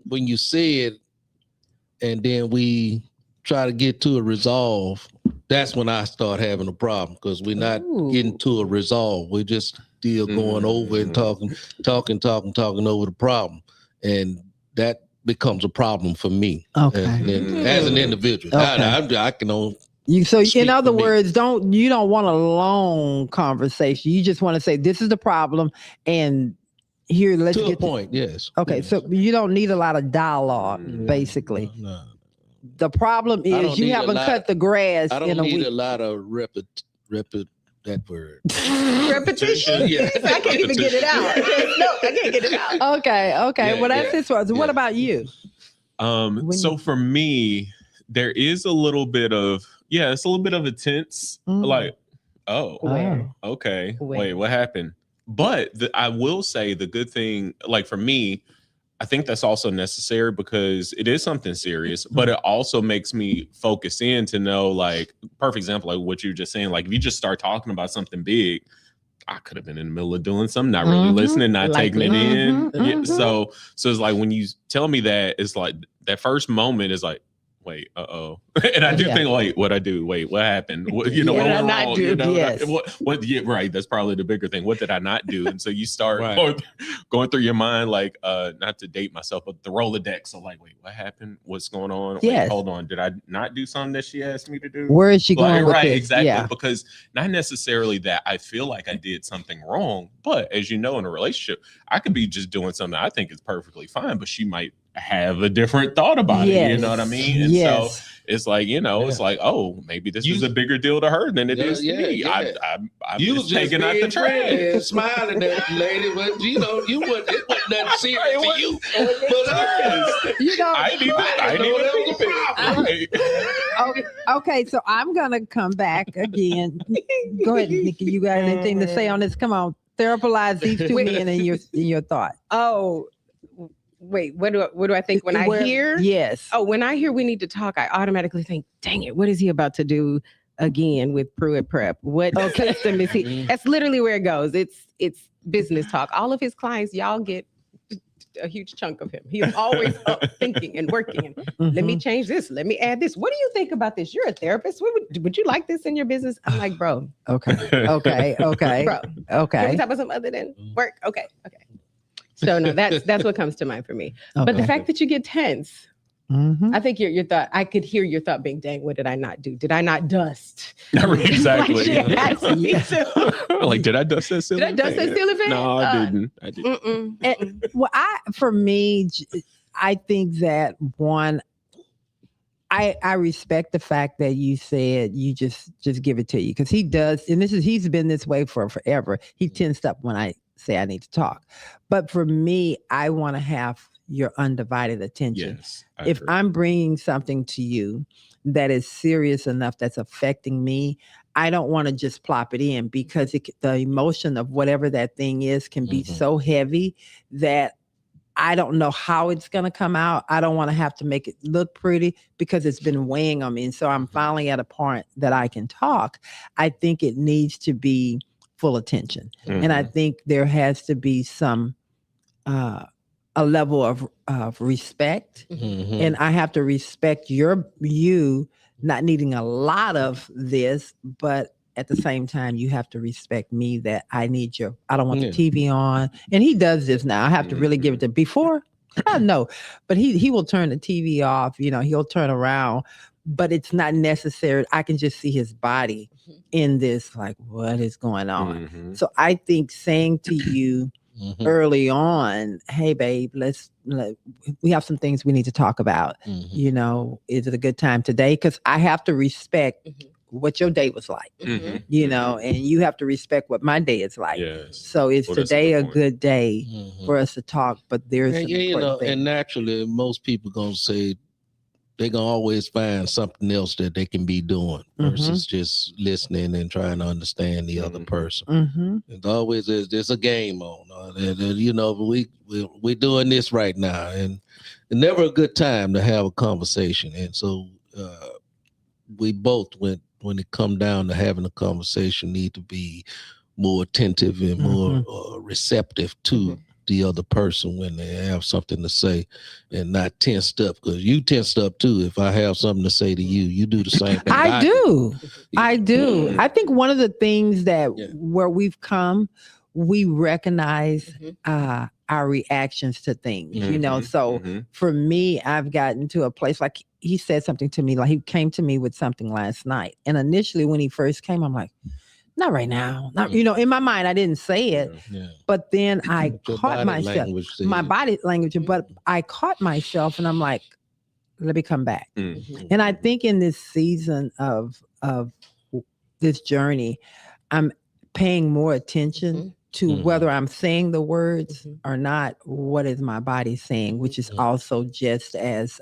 when you say it and then we try to get to a resolve, that's when I start having a problem, because we're not getting to a resolve. We're just still going over and talking over the problem. And that becomes a problem for me. Okay. As an individual. Okay. I can only So in other for me. words, you don't want a long conversation. You just want to say, this is the problem, and here, let's to get a point. Yes. Okay. Yes. So you don't need a lot of dialogue, basically. No. The problem is you haven't cut the grass I in a don't need week. a lot of that word. Repetition? Yeah. I can't even get it out. No, I can't get it out. Okay. Yeah, well, that's this one. So what about you? So for me, there is a little bit of, it's a little bit of a tense, like, okay, wait, what happened? But I will say the good thing, like for me, I think that's also necessary because it is something serious, but it also makes me focus in to know, like, perfect example, like what you were just saying, like if you just start talking about something big, I could have been in the middle of doing something, not really listening, not taking it in. Yeah, so it's like when you tell me that, it's like that first moment is like, wait, and I do think, like, what I do? Wait, what happened? What, what did I went not wrong? do? Yes. What? Yeah, right. That's probably the bigger thing. What did I not do? And so you start going through your mind, like, not to date myself, but the Rolodex. So like, wait, what happened? What's going on? Yes. Wait, hold on. Did I not do something that she asked me to do? Where is she going with right, this? exactly. Yeah. Because not necessarily that I feel like I did something wrong, but as you know, in a relationship, I could be just doing something I think is perfectly fine, but she might have a different thought about it. You know what I mean? And so it's like, it's like, oh, maybe this is a bigger deal to her than it is to me. I'm just taking out the trash. Smiling at the lady, but it wasn't that serious to you. Okay, so I'm gonna come back again. Go ahead, Nikki. You got anything to say on this? Come on, therapize these two men in your thought. Oh, wait, what do I think when I hear? Yes. Oh, when I hear we need to talk, I automatically think, dang it, what is he about to do again with Pruitt Prep? What system is he? That's literally where it goes. It's business talk. All of his clients, y'all get a huge chunk of him. He's always up thinking and working. And let me change this. Let me add this. What do you think about this? You're a therapist. Would you like this in your business? I'm like, bro. Okay. Bro. Okay. Can we talk about something other than work? Okay. So no, that's what comes to mind for me. But the fact that you get tense, I think your thought, I could hear your thought being, dang, what did I not do? Did I not dust? Exactly. Like, did I dust that ceiling? No, I didn't. For me, I think that I respect the fact that you said you just give it to you, because he does, and he's been this way for forever. He tensed up when I say I need to talk. But for me, I want to have your undivided attention. Yes, if I'm bringing something to you that is serious enough, that's affecting me, I don't want to just plop it in, because the emotion of whatever that thing is can be so heavy that I don't know how it's going to come out. I don't want to have to make it look pretty, because it's been weighing on me. And so I'm finally at a point that I can talk. I think it needs to be full attention. And I think there has to be some, a level of respect. And I have to respect you not needing a lot of this, but at the same time, you have to respect me that I don't want the TV on. And he does this now. I have to really give it to before. I know, but he will turn the TV off, he'll turn around, but it's not necessary. I can just see his body in this, like, what is going on? So I think saying to you early on, hey babe, we have some things we need to talk about. Is it a good time today? Because I have to respect what your day was like, and you have to respect what my day is like. So is today a good day for us to talk? But there's and naturally, most people gonna say they're gonna always find something else that they can be doing versus just listening and trying to understand the other person. It's always there's a game on, we're doing this right now, and it's never a good time to have a conversation. And so we both when it come down to having a conversation, need to be more attentive and more receptive to the other person when they have something to say, and not tensed up, because you tensed up too. If I have something to say to you, you do the same thing. I do. I think one of the things that where we've come, we recognize our reactions to things, so for me, I've gotten to a place, like he said something to me, like he came to me with something last night. And initially when he first came, I'm like, not right now. Not, in my mind, I didn't say it, but then I caught myself, my body language, but I caught myself and I'm like, let me come back. And I think in this season of this journey, I'm paying more attention to whether I'm saying the words or not. What is my body saying, which is also just as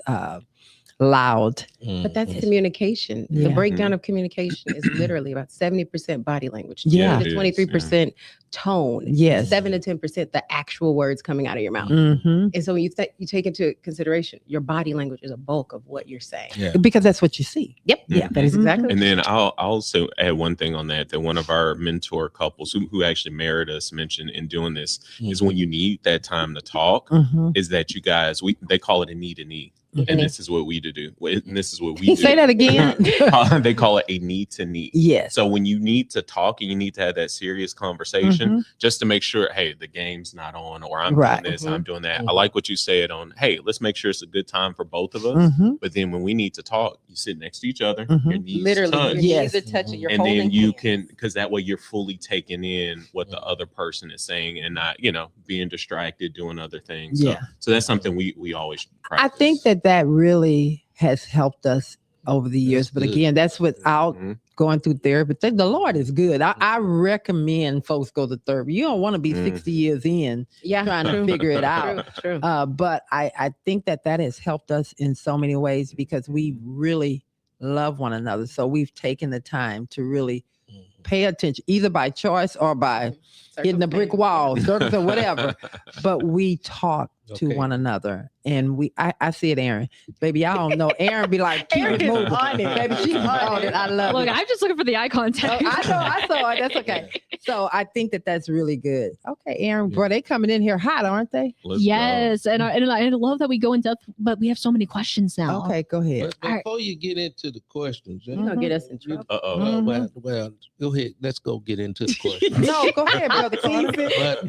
loud. But that's communication. The breakdown of communication is literally about 70% body language, 23% tone, 7 to 10% the actual words coming out of your mouth. And so when you take into consideration, your body language is a bulk of what you're saying, because that's what you see. That is exactly. And then I'll also add one thing on that one of our mentor couples who actually married us mentioned in doing this is when you need that time to talk, is that you guys, they call it a knee to knee. And this is what we do. And this is what we do. Say that again. They call it a need to need. Yes. So when you need to talk and you need to have that serious conversation, just to make sure, hey, the game's not on, or I'm doing this, I'm doing that. I like what you said on, hey, let's make sure it's a good time for both of us. But then when we need to talk, you sit next to each other, your knees touch. Your knees are touching, you're and then you hands. can, because that way you're fully taking in what the other person is saying and not, being distracted, doing other things. So that's something we always practice. I think that really has helped us over the years. But again, that's without going through therapy. The Lord is good. I recommend folks go to therapy. You don't want to be 60 years in trying to figure it out. True. But I think that has helped us in so many ways, because we really love one another. So we've taken the time to really pay attention, either by choice or by hitting the brick wall, circles or whatever. But we talk to one another, and I see it, Aaron. Baby, I don't know. Aaron be like, keep it moving. Baby, she's on it. I love it. I'm just looking for the eye contact. I saw it. That's okay. So I think that's really good. Okay, Aaron, bro, they coming in here hot, aren't they? Yes, and I love that we go in depth, but we have so many questions now. Okay, go ahead. But before you get into the questions, You're gonna get us in trouble. well, go ahead. Let's go get into the questions. No, go ahead, brother.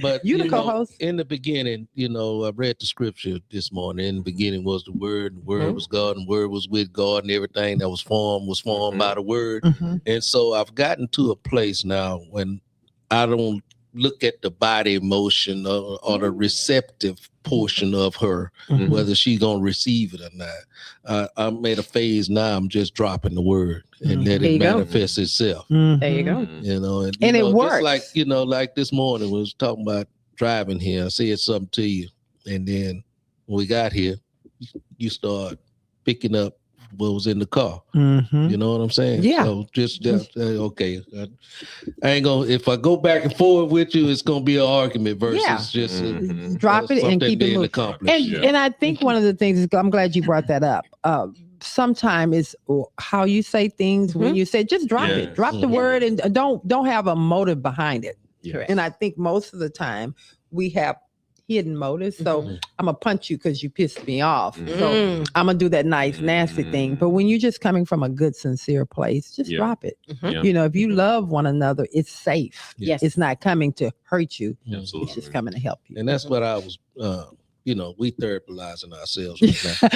But you the co-host. In the beginning, I read the scripture this morning. In the beginning was the Word was God, and the Word was with God, and everything that was formed by the Word. And so I've gotten to a place now when I don't look at the body emotion or the receptive portion of her, whether she's gonna receive it or not. I'm at a phase now. I'm just dropping the word and let it manifest itself. There you go. You know, and it works. Just like like this morning we was talking about driving here. I said something to you, and then when we got here, you start picking up what was in the car. You know what I'm saying? Yeah. So just okay. I ain't gonna. If I go back and forth with you, it's gonna be an argument versus just drop it and keep it moving. And I think one of the things is, I'm glad you brought that up. Sometime is how you say things. When you say, just drop it, drop the word, and don't have a motive behind it. And I think most of the time we have hidden motives. So I'm gonna punch you because you pissed me off. So I'm gonna do that nice, nasty thing. But when you're just coming from a good, sincere place, just drop it. You know, if you love one another, it's safe. Yes. It's not coming to hurt you. Absolutely. It's just coming to help you. And that's what I was, we therapizing ourselves right now.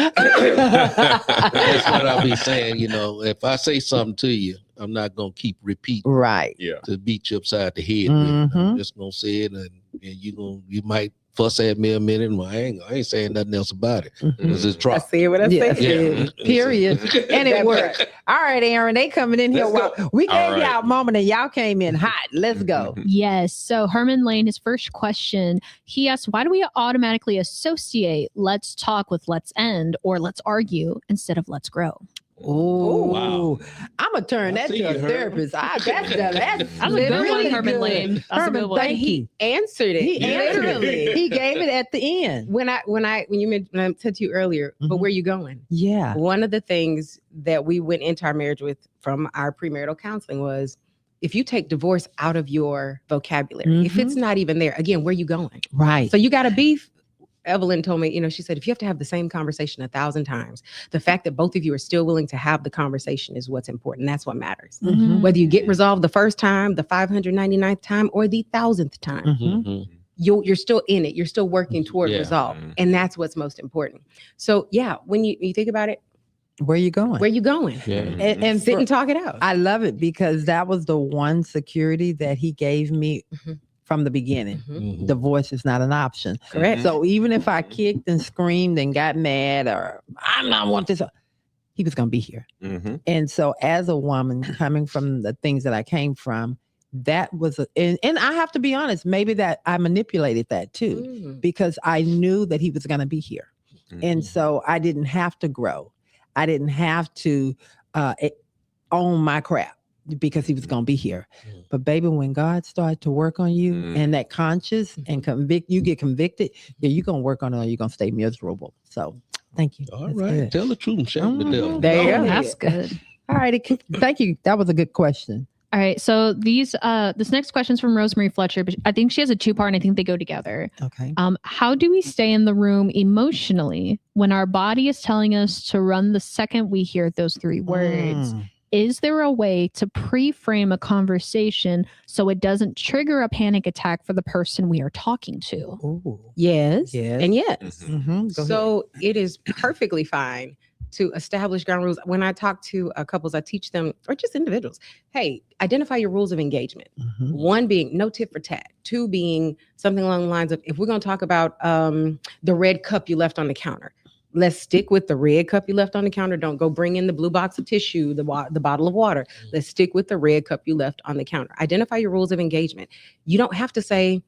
That's what I'll be saying. If I say something to you, I'm not gonna keep repeating to beat you upside the head. I'm just gonna say it, and you might fuss at me a minute. Well, I ain't saying nothing else about it. It's drop. I see what I say. Period. And it worked. All right, Aaron, they coming in here. We gave y'all a moment and y'all came in hot. Let's go. Yes. So Herman Lane, his first question, he asked, why do we automatically associate let's talk with let's end or let's argue instead of let's grow? Oh, wow. I'm going to turn that to a therapist. That's a good one, Herman Lane. That's a good one. Thank you. He answered it. He answered it. He gave it at the end. When I said to you earlier, but where you going? Yeah. One of the things that we went into our marriage with from our premarital counseling was, if you take divorce out of your vocabulary, if it's not even there, again, where you going? Right. So you got to be. Evelyn told me, she said, if you have to have the same conversation 1,000 times, the fact that both of you are still willing to have the conversation is what's important. That's what matters. Whether you get resolved the first time, the 599th time, or the 1,000th time, you're still in it. You're still working toward resolve. And that's what's most important. So when you think about it, where you going? Where you going? Yeah. And sit and talk it out. I love it because that was the one security that he gave me from the beginning. Divorce is not an option. Correct. So even if I kicked and screamed and got mad or I don't want this, he was going to be here. And so as a woman coming from the things that I came from, that was and I have to be honest, maybe that I manipulated that too, because I knew that he was going to be here. And so I didn't have to grow. I didn't have to own my crap, because he was going to be here. But baby, when God started to work on you and that conscious and you get convicted, you're going to work on it or you're going to stay miserable. So thank you. All right. Good. Tell the truth and shame the devil. There you go. That's good. All right. Thank you. That was a good question. All right. So this next question is from Rosemary Fletcher, but I think she has a two-part and I think they go together. Okay. How do we stay in the room emotionally when our body is telling us to run the second we hear those three words? Is there a way to pre-frame a conversation so it doesn't trigger a panic attack for the person we are talking to? Ooh. Yes. And yes. So it is perfectly fine to establish ground rules. When I talk to couples, I teach them, or just individuals, hey, identify your rules of engagement. One being no tit for tat. Two being something along the lines of, if we're going to talk about the red cup you left on the counter, let's stick with the red cup you left on the counter. Don't go bring in the blue box of tissue, the bottle of water. Let's stick with the red cup you left on the counter. Identify your rules of engagement. You don't have to say,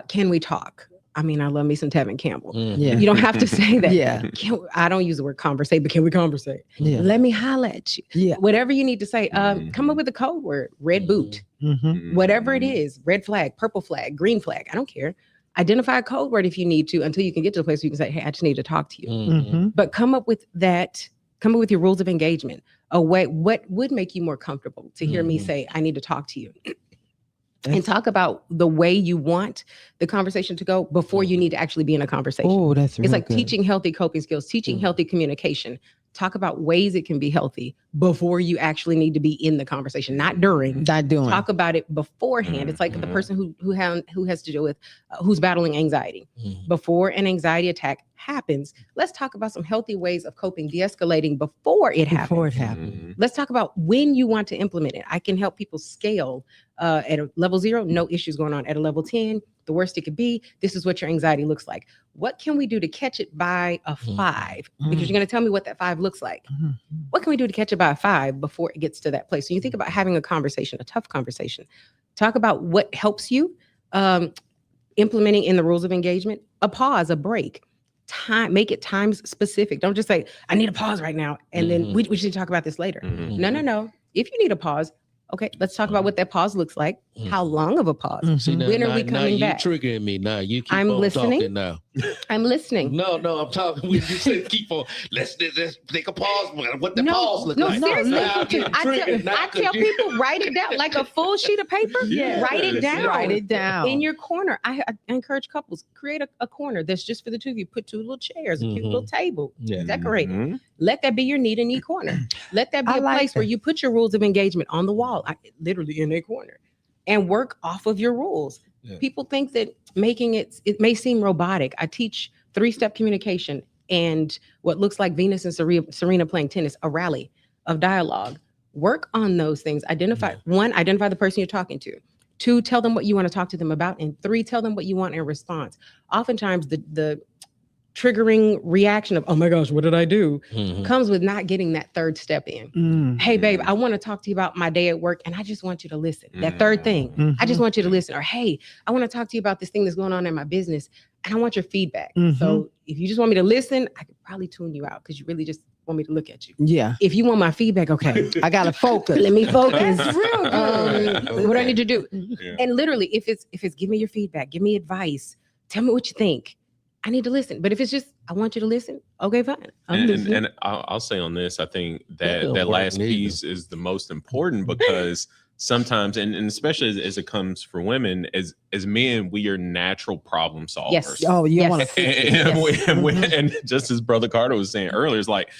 can we talk? I mean, I love me some Tevin Campbell. You don't have to say that. I don't use the word conversate, but can we conversate? Let me holler at you. Whatever you need to say, come up with a code word, red boot, whatever it is, red flag, purple flag, green flag. I don't care. Identify a code word if you need to, until you can get to the place where you can say, hey, I just need to talk to you. But come up with your rules of engagement. What would make you more comfortable to hear me say, I need to talk to you? And talk about the way you want the conversation to go before you need to actually be in a conversation. Oh, that's It's like teaching healthy coping skills, teaching healthy communication. Talk about ways it can be healthy before you actually need to be in the conversation, not during. Not doing. Talk about it beforehand. It's like the person who has to deal with who's battling anxiety. Before an anxiety attack, happens, let's talk about some healthy ways of coping, de-escalating before it happens. Before it happens. Let's talk about when you want to implement it. I can help people scale at a level 0, no issues going on. At a level 10, the worst it could be, this is what your anxiety looks like. What can we do to catch it by a 5? Because you're going to tell me what that 5 looks like. What can we do to catch it by a 5 before it gets to that place? So you think about having a conversation, a tough conversation. Talk about what helps you, implementing in the rules of engagement, a pause, a break. Time, make it time specific. Don't just say, I need a pause right now. And then we should talk about this later. No. If you need a pause, okay, let's talk about what that pause looks like. How long of a pause? See, When are we coming back? You're triggering me now. You keep I'm on listening. talking now. I'm listening. No, I'm talking. When you said keep on, let's take a pause. What the pause look like? Seriously. Now I'm getting triggered now I 'cause tell people, write it down like a full sheet of paper. Yes. Write it down. Write it down. In your corner. I encourage couples, create a corner that's just for the two of you. Put 2 little chairs, a cute little table, decorate it. Let that be your need and need corner. Let that be a place where you put your rules of engagement on the wall, literally in a corner, and work off of your rules. People think that making it may seem robotic. I teach 3-step communication and what looks like Venus and Serena playing tennis, a rally of dialogue. Work on those things. Identify the person you're talking to. 2, tell them what you want to talk to them about. And 3, tell them what you want in response. Oftentimes the triggering reaction of, oh my gosh, what did I do? Comes with not getting that 3rd step in. Hey, babe, I want to talk to you about my day at work, and I just want you to listen. That 3rd thing, I just want you to listen. Or, hey, I want to talk to you about this thing that's going on in my business, and I want your feedback. So if you just want me to listen, I could probably tune you out because you really just want me to look at you. Yeah. If you want my feedback, okay, I got to focus. Let me focus. That's real good. What do I need to do? And literally, if it's give me your feedback, give me advice, tell me what you think. I need to listen. But if it's just, I want you to listen, okay, fine. And I'll say on this, I think that last piece is the most important because sometimes, and especially as it comes for women, as men, we are natural problem solvers. Yes. Oh, you want to fix it. And just as Brother Carter was saying earlier, it's like,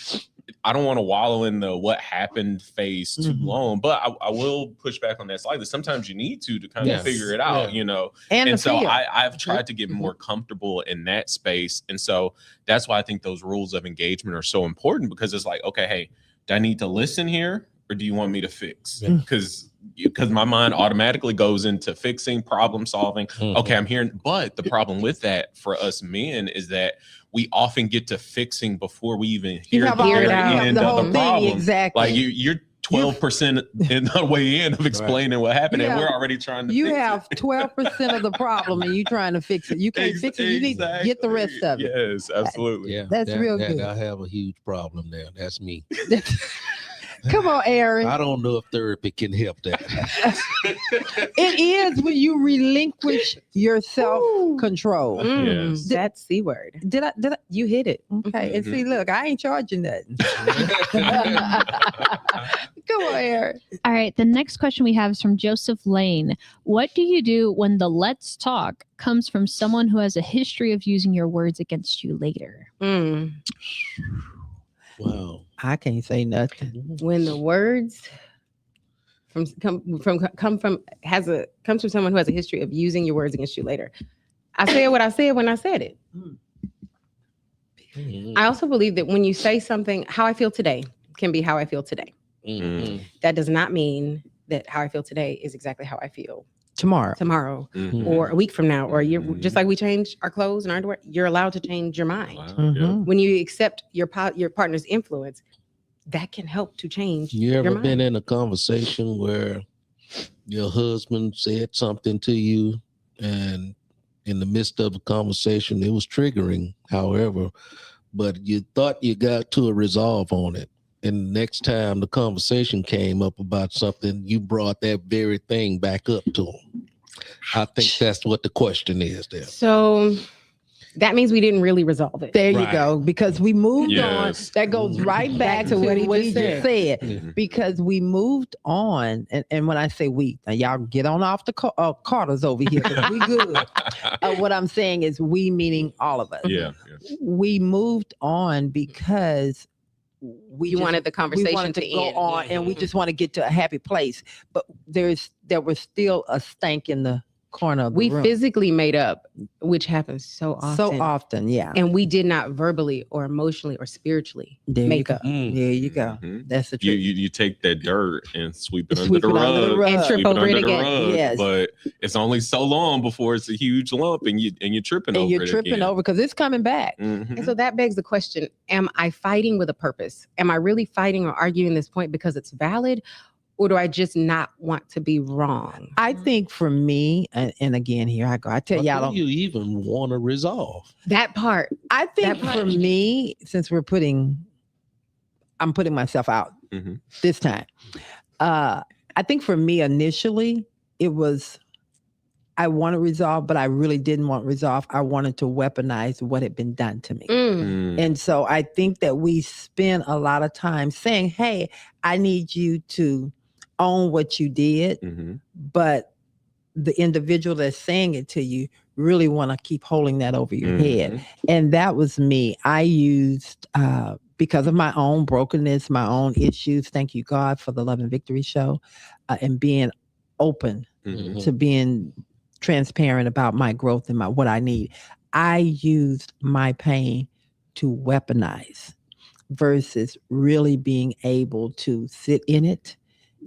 I don't want to wallow in the what happened phase too long, but I will push back on that slightly. Sometimes you need to kind of figure it out, you know. And so I've tried to get more comfortable in that space. And so that's why I think those rules of engagement are so important, because it's like, okay, hey, do I need to listen here or do you want me to fix? Because my mind automatically goes into fixing, problem solving. Okay, I'm hearing. But the problem with that for us men is that we often get to fixing before we even hear the end of the problem. Exactly. Like you're 12% in the way in of explaining what happened, and we're already trying to fix have 12% of the problem and you're trying to fix it. You can't fix it. You need to get the rest of it. Yes, absolutely. Yeah, that's real good. I have a huge problem there. That's me. Come on, Aaron. I don't know if therapy can help that. It is when you relinquish your self-control. That's the word. Did I? You hit it. Okay. And see, look, I ain't charging nothing. Come on, Aaron. All right. The next question we have is from Joseph Lane. What do you do when the let's talk comes from someone who has a history of using your words against you later? Wow. I can't say nothing. When the words comes from someone who has a history of using your words against you later. I said what I said when I said it. I also believe that when you say something, how I feel today can be how I feel today. That does not mean that how I feel today is exactly how I feel tomorrow, or a week from now, or a year. Just like we change our clothes and our underwear, you're allowed to change your mind. When you accept your partner's influence, that can help to change your mind. Been in a conversation where your husband said something to you, and in the midst of the conversation, it was triggering, however, but you thought you got to a resolve on it. And the next time the conversation came up about something, you brought that very thing back up to him. I think that's what the question is there. So that means we didn't really resolve it. There you go. Because we moved on. That goes right back to what he just said. Because we moved on. And when I say we, now y'all get on off the Carters over here. We good. What I'm saying is we, meaning all of us. We moved on because we wanted the conversation to go end. On, and we just want to get to a happy place. But there was still a stank in the corner of the We room. physically made up, which happens so often. So often, yeah. And we did not verbally or emotionally or spiritually make up. There you go. That's the truth. You take that dirt and sweep it Sweep under the it under the rug, rug. And trip sweep it over under it the again. rug. Yes. But it's only so long before it's a huge lump and you're tripping over And you're it tripping again. over because it's coming back. And so that begs the question, am I fighting with a purpose? Am I really fighting or arguing this point because it's valid? Or do I just not want to be wrong? I think for me, and again, here I go. I tell y'all, Do you even want to resolve that part. I think for me, since I'm putting myself out this time. I think for me initially, it was I want to resolve, but I really didn't want resolve. I wanted to weaponize what had been done to me. And so I think that we spend a lot of time saying, hey, I need you to own what you did, but the individual that's saying it to you really want to keep holding that over your head. And that was me. I used, because of my own brokenness, my own issues, thank you, God, for the Love and Victory show, and being open to being transparent about my growth and what I need. I used my pain to weaponize versus really being able to sit in it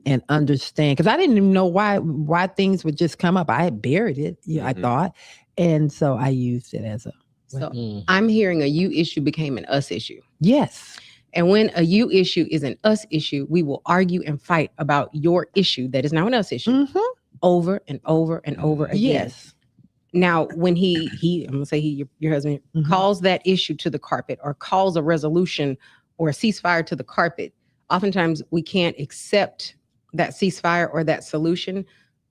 and understand, because I didn't even know why things would just come up. I had buried it, I thought. And so I used it as a So I'm hearing a you issue became an us issue. Yes. And when a you issue is an us issue, we will argue and fight about your issue that is now an us issue over and over and over again. Yes. Now, when he I'm gonna say your husband calls that issue to the carpet or calls a resolution or a ceasefire to the carpet, oftentimes we can't accept that ceasefire or that solution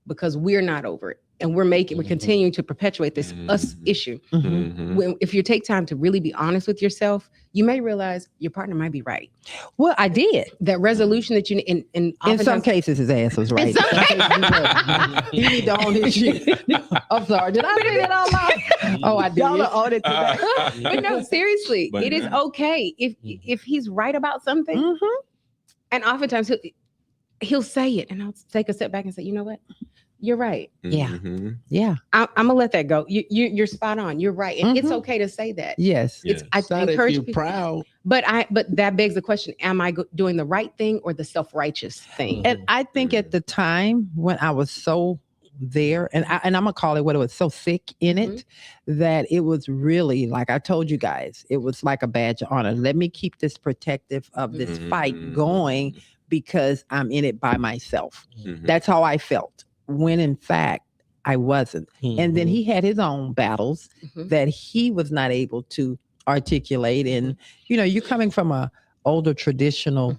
because we're not over it. And we're continuing to perpetuate this us issue. If you take time to really be honest with yourself, you may realize your partner might be right. Well, I did. That resolution that you in some cases his ass was right. In some cases. He need to own his shit. I'm sorry. Did I say that out loud? Oh, I did. Y'all are on it today. But no, seriously, it is okay if he's right about something. And oftentimes he'll say it, and I'll take a step back and say, you know what? You're right. Yeah. Yeah. I'm gonna let that go. You're spot on. You're right. And it's okay to say that. Yes. I encourage you're people. proud. But that begs the question, am I doing the right thing or the self-righteous thing? And I think at the time when I was so there, and I'm gonna call it what it was, so sick in it, that it was really, like I told you guys, it was like a badge of honor. Let me keep this protective of this fight going because I'm in it by myself. That's how I felt. When in fact I wasn't. And then he had his own battles that he was not able to articulate. And, you're coming from a older traditional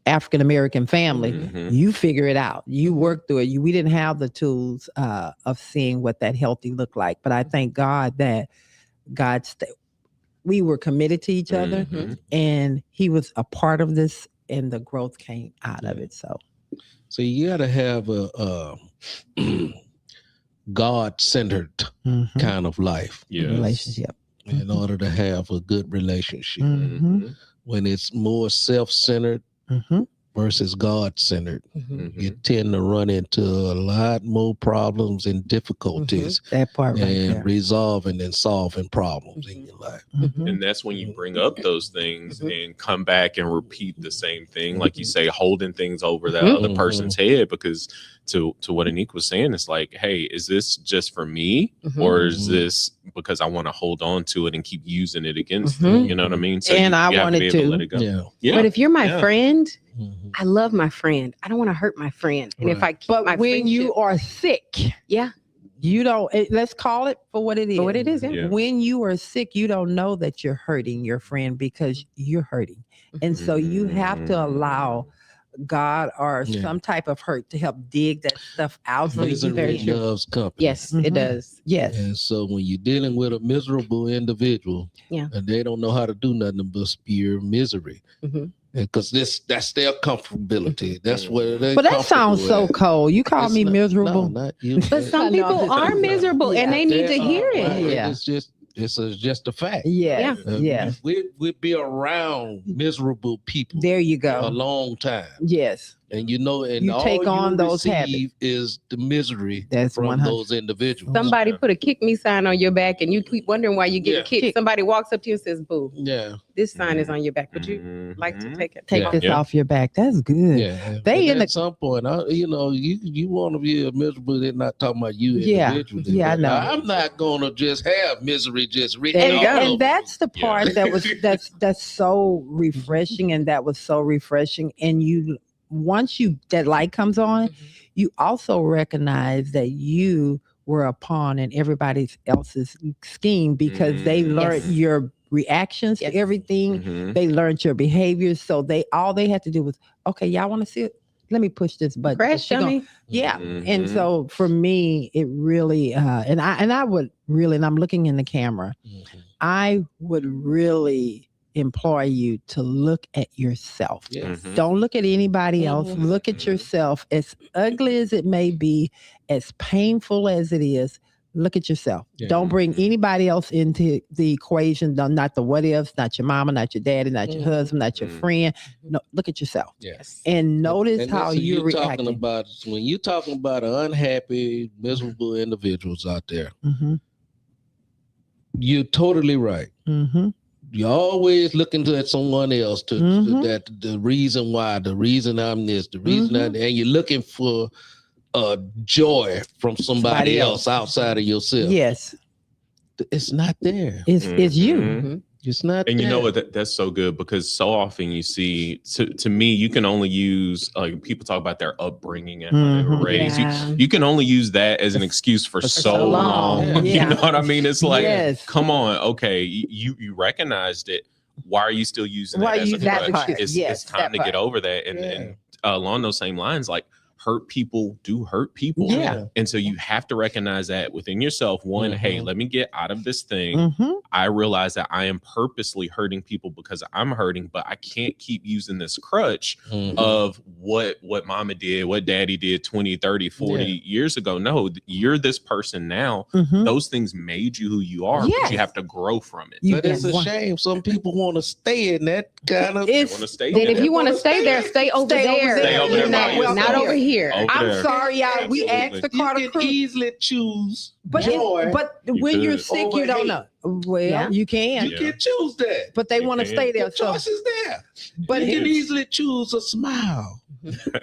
African-American family, you figure it out. You work through it. We didn't have the tools of seeing what that healthy looked like. But I thank God that we were committed to each other and he was a part of this and the growth came out of it. So you got to have a God-centered kind of life, relationship, in order to have a good relationship. When it's more self-centered versus God-centered, you tend to run into a lot more problems and difficulties that part right and there. resolving and solving problems in your life. And that's when you bring up those things and come back and repeat the same thing, like you say, holding things over that other person's head. Because to what Aneika was saying, it's like, hey, is this just for me, or is this because I want to hold on to it and keep using it against them? You know what I mean? So And I you have wanted be able to. let it go. But if you're my friend, I love my friend. I don't want to hurt my friend. And if I keep my when you friendship- are sick, you don't, let's call it for what it is. For what it is, yeah. When you are sick, you don't know that you're hurting your friend because you're hurting. And so you have to allow God or some type of hurt to help dig that stuff out. So Misery loves company. Yes, it does. Yes. And so when you're dealing with a miserable individual, and they don't know how to do nothing but spew misery, because that's their comfortability. That's what they. But that sounds so cold. You call me miserable. No, not you. But some people are miserable and they need to hear it. Yeah. It's just a fact. Yeah. We'd be around miserable people. There you go. A long time. Yes. And you know, and You all take on those receive habits. is the misery That's from 100. those individuals. Somebody put a kick me sign on your back and you keep wondering why you get Yeah. kicked. Somebody walks up to you and says, boo, Yeah. this sign is on your back. Would you like to take it? Take this off your back. That's good. Yeah. They And in at some point, you want to be miserable. They're not talking about you Yeah. individually. Yeah, I but know. I'm not gonna just have misery just written all And over. that's the part that's so refreshing, and that was so refreshing. And once that light comes on, you also recognize that you were a pawn in everybody else's scheme because they learned your reactions to everything. They learned your behaviors. So all they had to do was, okay, y'all want to see it? Let me push this button. Crash dummy. Yeah. And so for me, it really, and I would really, and I'm looking in the camera, I would really implore you to look at yourself. Don't look at anybody else. Look at yourself. As ugly as it may be, as painful as it is, look at yourself. Don't bring anybody else into the equation. Not the what ifs, not your mama, not your daddy, not your husband, not your friend. No, look at yourself. Yes. And notice And how listen, you're talking reacting. about when you're talking about unhappy, miserable individuals out there. You're totally right. You're always looking at someone else to that the reason why, the reason I'm this, the reason and you're looking for joy from somebody else outside of yourself. Yes. It's not there. It's you. It's not And there. you know what? That's so good because so often you see, to me, you can only use, people talk about their upbringing and how they were raised. Yeah. You can only use that as an excuse for so long. Yeah. You know what I mean? It's like, Yes. come on, okay, you recognized it. Why are you still using Why that as you a that crutch? part? It's Yes, time that to get part. over that. And along those same lines, like, hurt people do hurt people. Yeah. And so you have to recognize that within yourself. One, hey, let me get out of this thing. I realize that I am purposely hurting people because I'm hurting, but I can't keep using this crutch of what mama did, what daddy did 20, 30, 40 years ago. No, you're this person now. Those things made you who you are, but you have to grow from it. But it's a shame. Some people want to stay in that kind of. They wanna stay Then there. if you want to stay there, stay over there. Stay over there by yourself. Not over here. Over I'm there. sorry, y'all. We asked the Carter You crew. can easily choose But joy. when you're could. sick, Over you don't hate. know. Well, Yeah. you can. You can choose that. But they want to can. stay there. The So, choice is there. but You can easily choose a smile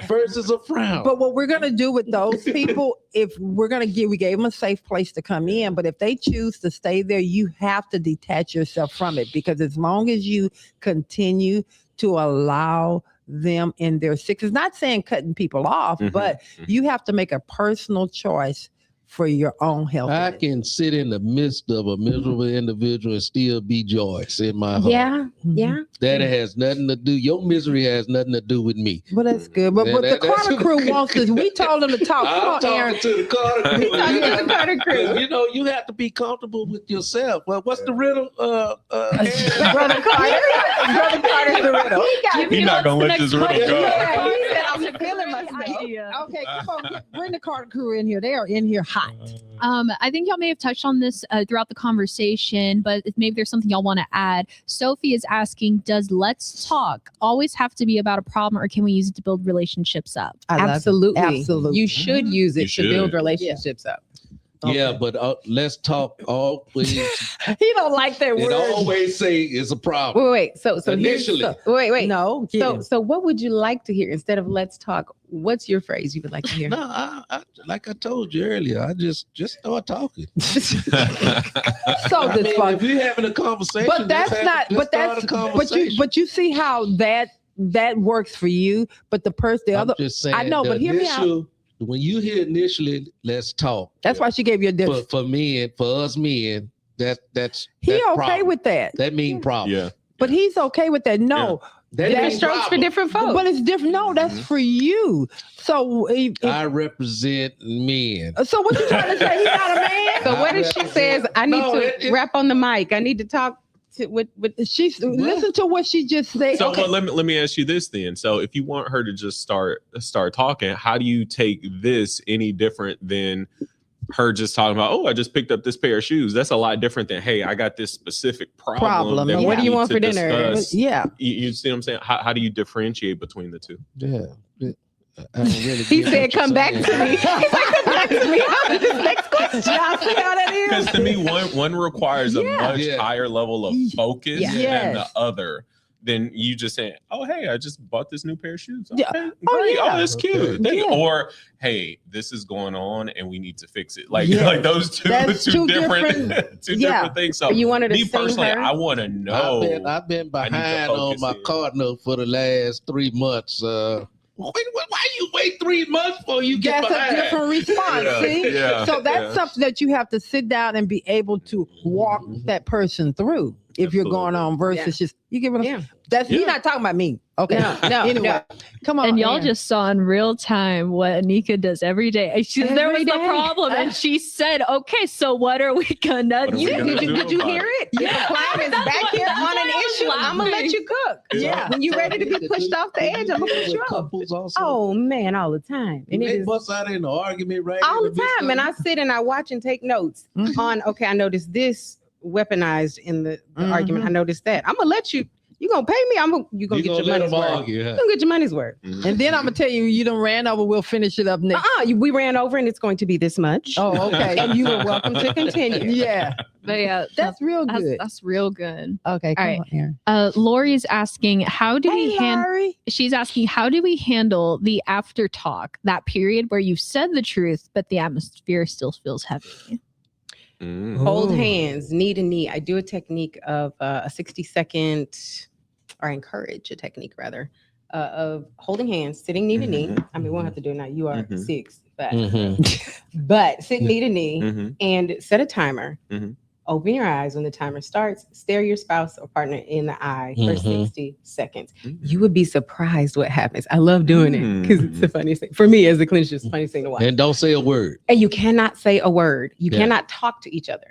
versus a frown. But what we're gonna do with those people, if we're gonna we gave them a safe place to come in, but if they choose to stay there, you have to detach yourself from it because as long as you continue to allow them in their sick, it's not saying cutting people off, but you have to make a personal choice for your own health. I can sit in the midst of a miserable individual and still be joyous in my heart. Yeah. That has nothing to do. Your misery has nothing to do with me. Well, that's good. But the Carter crew wants us. We told them to talk. Come I'm on, Aaron. talking to the Carter crew. He's talking to the Carter crew. You know, you have to be comfortable with yourself. Well, what's the riddle? Brother Carter. Brother Carter's the riddle. He's not gonna let this riddle go. Yeah, he said I'm feeling myself. Okay, come on, bring the Carter crew in here. They are in here hot. I think y'all may have touched on this throughout the conversation, but maybe there's something y'all want to add. Sophie is asking, does let's talk always have to be about a problem or can we use it to build relationships up? Absolutely. Absolutely. You should use it to build relationships up. Yeah, but let's talk always. He don't like that It word. always say it's a problem. Wait. So Initially. wait. No. So what would you like to hear instead of let's talk? What's your phrase you would like to hear? No, I like I told you earlier, I just start talking. So I mean, if you're having a conversation, but that's not. But that's. But you see how that works for you. But the person, the other. Just saying, I know, but hear me out. When you hear initially, let's talk. That's why she gave you a different. For men, for us men, that's He that's okay problem. with that. That mean problem. Yeah. But he's okay with that. No. That Different mean strokes for problem. different folks. But it's different. No, that's for you. So I represent men. So what you trying to say? He's not a man. So what if she says, I need to rap on the mic. I need to talk to with she's listen to what she just said. So Okay. well, let me ask you this then. So if you want her to just start talking, how do you take this any different than her just talking about, oh, I just picked up this pair of shoes? That's a lot different than, hey, I got this specific problem. That What do you we want need for to dinner? discuss. Yeah. You see what I'm saying? How do you differentiate between the two? Yeah. I don't really He get said, what you're "Come back saying. to me." He's like, "Come back to me." Next question. Y'all see how that is? Because to me, one requires a much higher level of focus Yeah. than Yes. the other. Than you just saying, "Oh, hey, I just bought this new pair of shoes. Okay, Yeah. great. Oh, yeah. Oh, that's cute." Okay. Yeah. Or, "Hey, this is going on, and we need to fix it." Like, Yes. like those two, That's two two different, different- two yeah. different things. So, You wanted to me sing personally, her? I want to know. I've been I need to behind on focus my in. car note for the last 3 months. Why you wait 3 months before you get That's behind? a different response. Yeah, See, yeah, so that's yeah. something that you have to sit down and be able to walk that person through. If you're going on versus just you give it a that's he's not talking about me. Okay. No, Anyway, come on. And y'all Aaron. just saw in real time what Aneika does every day. And there was Every the day. problem, and she said, "Okay, so what are we gonna What are we do?" gonna do Did you about hear it? it? Yeah, client is back here on an issue. I'm gonna let you cook. Yeah. When you're ready to be pushed off the edge, I'm gonna push you off. Couples also. Oh man, all the time. And it They is bust out in the argument right all in the midst time. of And it. I sit and I watch and take notes on, okay, I noticed this weaponized in the argument. I noticed that. I'm gonna let you. You gonna pay me? You gonna You get your gonna let money's them worth. argue, huh? You gonna get your money's worth. And then I'm gonna tell you, you done ran over. We'll finish it up next. We ran over, and it's going to be this much. Oh, okay. And you are welcome to continue. Yeah, But yeah, that's real good. That's real good. Okay, come All right. on, Aaron. Lori's asking, how do we Hey, handle? Laurie. She's asking, how do we handle the after talk, that period where you said the truth, but the atmosphere still feels heavy? Hold hands, knee to knee. I do a technique of a 60-second, or I encourage a technique rather, of holding hands, sitting knee to knee. I mean, we won't have to do it now. You are 6, but sit knee to knee and set a timer. Open your eyes when the timer starts. Stare your spouse or partner in the eye for 60 seconds. You would be surprised what happens. I love doing it because it's the funniest thing. For me as a clinician, it's the funniest thing to watch. And don't say a word. And you cannot say a word. You Yeah. cannot talk to each other.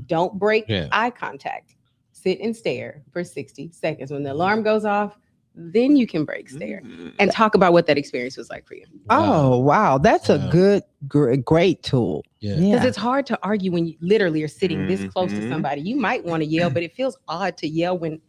Don't break eye contact. Sit and stare for 60 seconds. When the alarm goes off, then you can break stare and talk about what that experience was like for you. Oh, wow. That's a good, great tool. Because it's hard to argue when you literally are sitting this close to somebody. You might want to yell, but it feels odd to yell when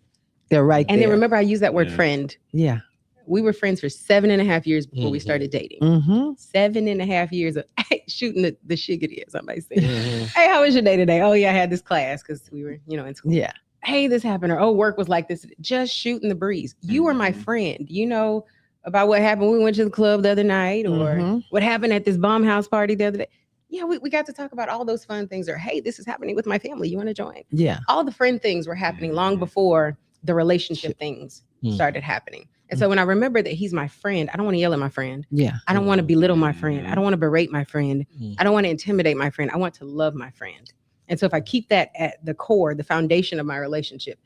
they're right And there. then remember, I use that word friend. Yeah. We were friends for 7.5 years before we started dating. 7.5 years of shooting the shiggity, as somebody said. Hey, how was your day today? Oh, yeah, I had this class because we were, in school. Yeah. Hey, this happened. Or, oh, work was like this. Just shooting the breeze. You were my friend. You know about what happened. We went to the club the other night or what happened at this bomb house party the other day. Yeah, we got to talk about all those fun things. Or, hey, this is happening with my family. You want to join? Yeah. All the friend things were happening long before the relationship things started happening. And so when I remember that he's my friend, I don't want to yell at my friend. Yeah. I don't want to belittle my friend. I don't want to berate my friend. I don't want to intimidate my friend. I want to love my friend. And so if I keep that at the core, the foundation of my relationship,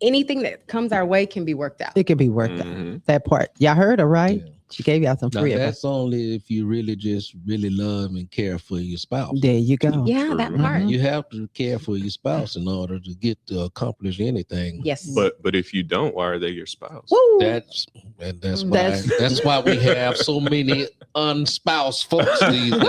anything that comes our way can be worked out. It can be worked out. That part. Y'all heard her, right? She gave y'all some Now, free advice. that's only if you really love and care for your spouse. There you go. Yeah, that part. You have to care for your spouse in order to get to accomplish anything. Yes. But if you don't, why are they your spouse? That's why we have so many unspoused folks these days.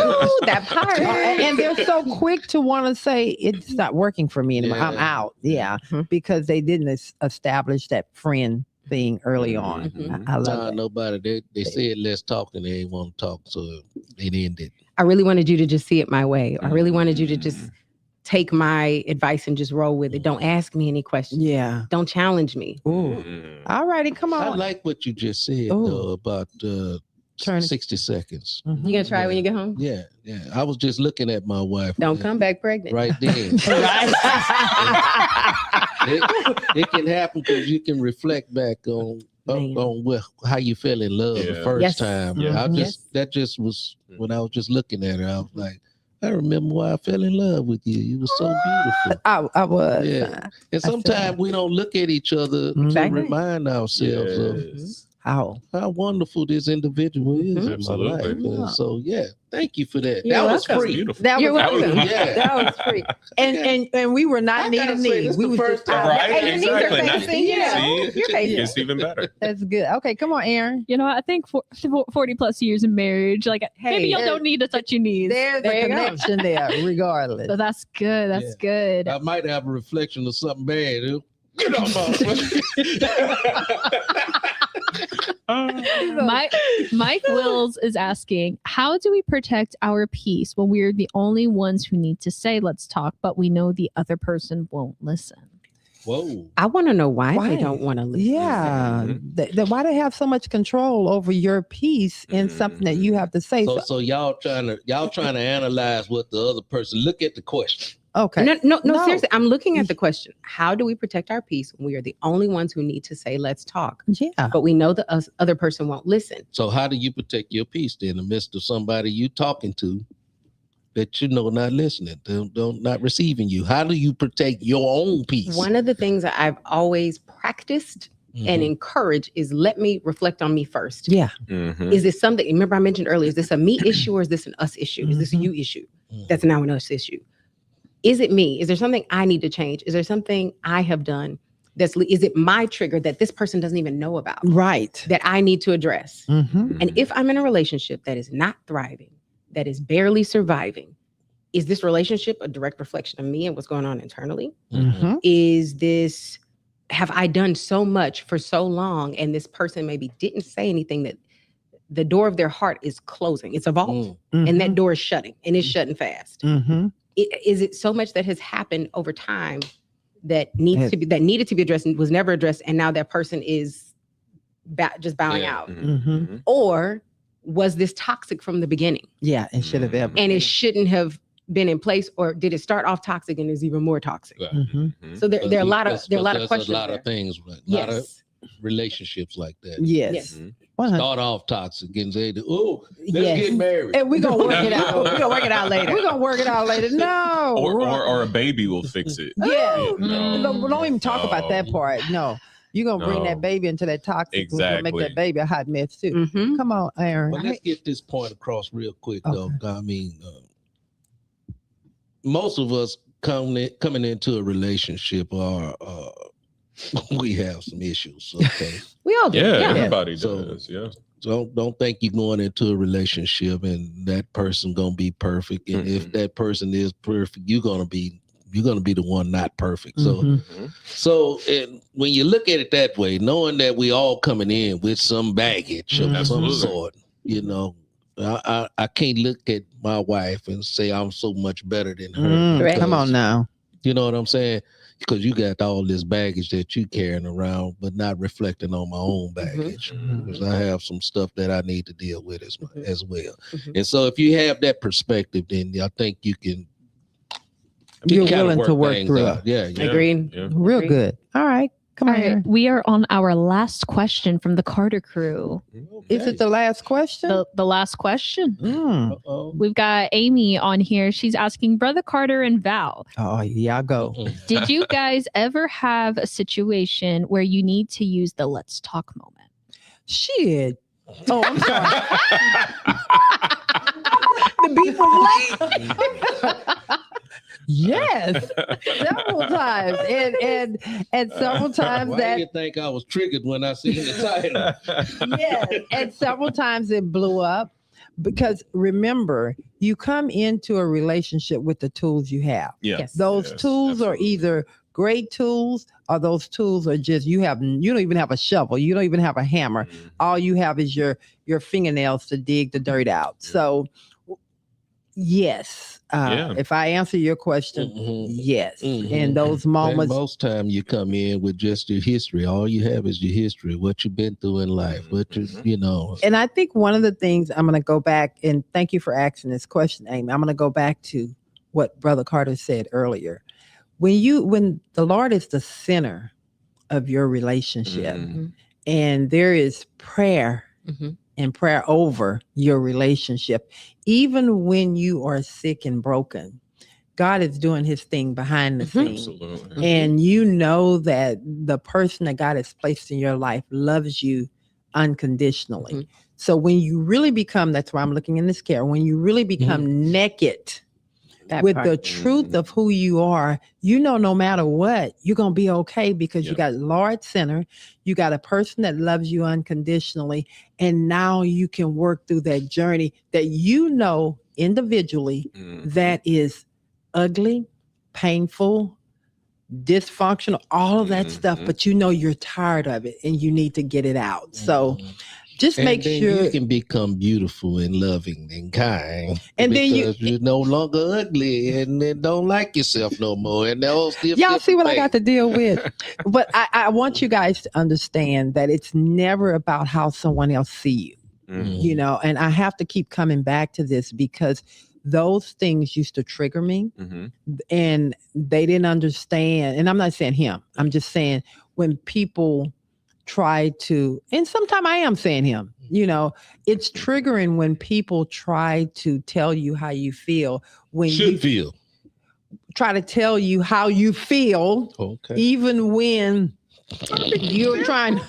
That part. And they're so quick to want to say it's not working for me anymore. I'm Yeah. out. Yeah. Because they didn't establish that friend thing early on. I love Nah, it. nobody. They said let's talk, and they ain't want to talk, so it ended. I really wanted you to just see it my way. I really wanted you to just take my advice and just roll with it. Don't ask me any questions. Yeah. Don't challenge me. Ooh. All righty, come I on. like what you just said Ooh. though about 60 seconds. You gonna try when you get home? Yeah. I was just looking at my wife. Don't come back pregnant. Right then. it can happen because you can reflect back on how you feel in love the first Yes. time. Yeah. That just was when I was just looking at her. I was like, I remember why I fell in love with you. You were so beautiful. I was. Yeah. And sometimes we don't look at each other to Exactly. remind ourselves of how wonderful this individual is in my life. And so thank you for that. You're that was welcome. free. That You're was welcome. Yeah. That was free. And we were not knee to knee. We were just Right? Hey, your knees are Exactly. facing, See, you're facing. it's even better. That's good. Okay, come on, Aaron. You know, I think 40 plus years in marriage, like maybe y'all there- don't need to touch your knees. There's There a you go. connection there, regardless. So that's good. That's good. I might have a reflection of something bad. Get off my Mike Wills is asking, how do we protect our peace when we're the only ones who need to say, let's talk, but we know the other person won't listen? Whoa. I want to know why they don't want to listen. Yeah. Why they have so much control over your peace in something that you have to say? So y'all trying to analyze what the other person. Look at the question. Okay. No, seriously. I'm looking at the question. How do we protect our peace when we are the only ones who need to say, let's talk? Yeah. But we know the other person won't listen. So how do you protect your peace in the midst of somebody you talking to that you know not listening, don't not receiving you? How do you protect your own peace? One of the things that I've always practiced and encouraged is let me reflect on me first. Yeah. Is this something, remember I mentioned earlier, is this a me issue or is this an us issue? Is this a you issue? That's now an us issue. Is it me? Is there something I need to change? Is there something I have done is it my trigger that this person doesn't even know about? Right. That I need to address. And if I'm in a relationship that is not thriving, that is barely surviving, is this relationship a direct reflection of me and what's going on internally? Have I done so much for so long and this person maybe didn't say anything, that the door of their heart is closing? It's a vault and that door is shutting and it's shutting fast. Is it so much that has happened over time that needed to be addressed and was never addressed, and now that person is just bowing out? Or was this toxic from the beginning? Yeah, it should have been. And it shouldn't have been in place, or did it start off toxic and is even more toxic? So there are a lot of questions. A lot of things, a lot of relationships like that. Yes. Start off toxic and say, "Oh, let's get married," and we're gonna work it out. We're gonna work it out later. We're gonna work it out later. No, or a baby will fix it. Yeah, don't even talk about that part. No, you're gonna bring that baby into that toxic. Exactly. Make that baby a hot mess too. Come on, Aaron. But let's get this point across real quick, though. I mean, most of us coming into a relationship are. We have some issues. Okay. We all do. Yeah, everybody does. Yeah. So don't think you're going into a relationship and that person gonna be perfect. And if that person is perfect, you're gonna be the one not perfect. So and when you look at it that way, knowing that we all coming in with some baggage of some sort, you know, I can't look at my wife and say I'm so much better than her. Come on now. You know what I'm saying? Because you got all this baggage that you carrying around, but not reflecting on my own baggage. Because I have some stuff that I need to deal with as well. And so if you have that perspective, then I think you're willing to work through it. Yeah. Agreed. Yeah. Real good. All right. Come on. Right, we are on our last question from the Carter crew. Is it the last question? The last question. We've got Amy on here. She's asking, Brother Carter and Val. Oh, yeah, I'll go. Did you guys ever have a situation where you need to use the let's talk moment? Shit. Oh, I'm sorry. The beat was late. Yes, several times, and several times Why do you think I was triggered when I seen the title? Yes, and several times it blew up because remember, you come into a relationship with the tools you have. Yeah, those tools are either great tools or those tools are just you don't even have a shovel, you don't even have a hammer. All you have is your fingernails to dig the dirt out. So, yes. If I answer your question, yes. In those moments, and most time you come in with just your history. All you have is your history, what you've been through in life, what you know. And I think one of the things I'm going to go back, and thank you for asking this question, Amy. I'm going to go back to what Brother Carter said earlier. When the Lord is the center of your relationship, and there is prayer. And prayer over your relationship. Even when you are sick and broken, God is doing his thing behind the scenes. And you know that the person that God has placed in your life loves you unconditionally. So when you really become, that's why I'm looking in this care, when you really become naked with the truth of who you are, you know, no matter what, you're going to be okay because you got Lord center, you got a person that loves you unconditionally, and now you can work through that journey that you know individually that is ugly, painful, dysfunctional, all of that stuff, but you know you're tired of it and you need to get it out. So just And make then sure you can become beautiful and loving and kind, and then you're no longer ugly and then don't like yourself no more. And those y'all see what I got to deal with. But I want you guys to understand that it's never about how someone else see you, you know, and I have to keep coming back to this because those things used to trigger me and they didn't understand. And I'm not saying him, I'm just saying when people try to, and sometimes I am saying him, you know, it's triggering when people try to tell you how you feel when you try to tell you how you feel, even when you're trying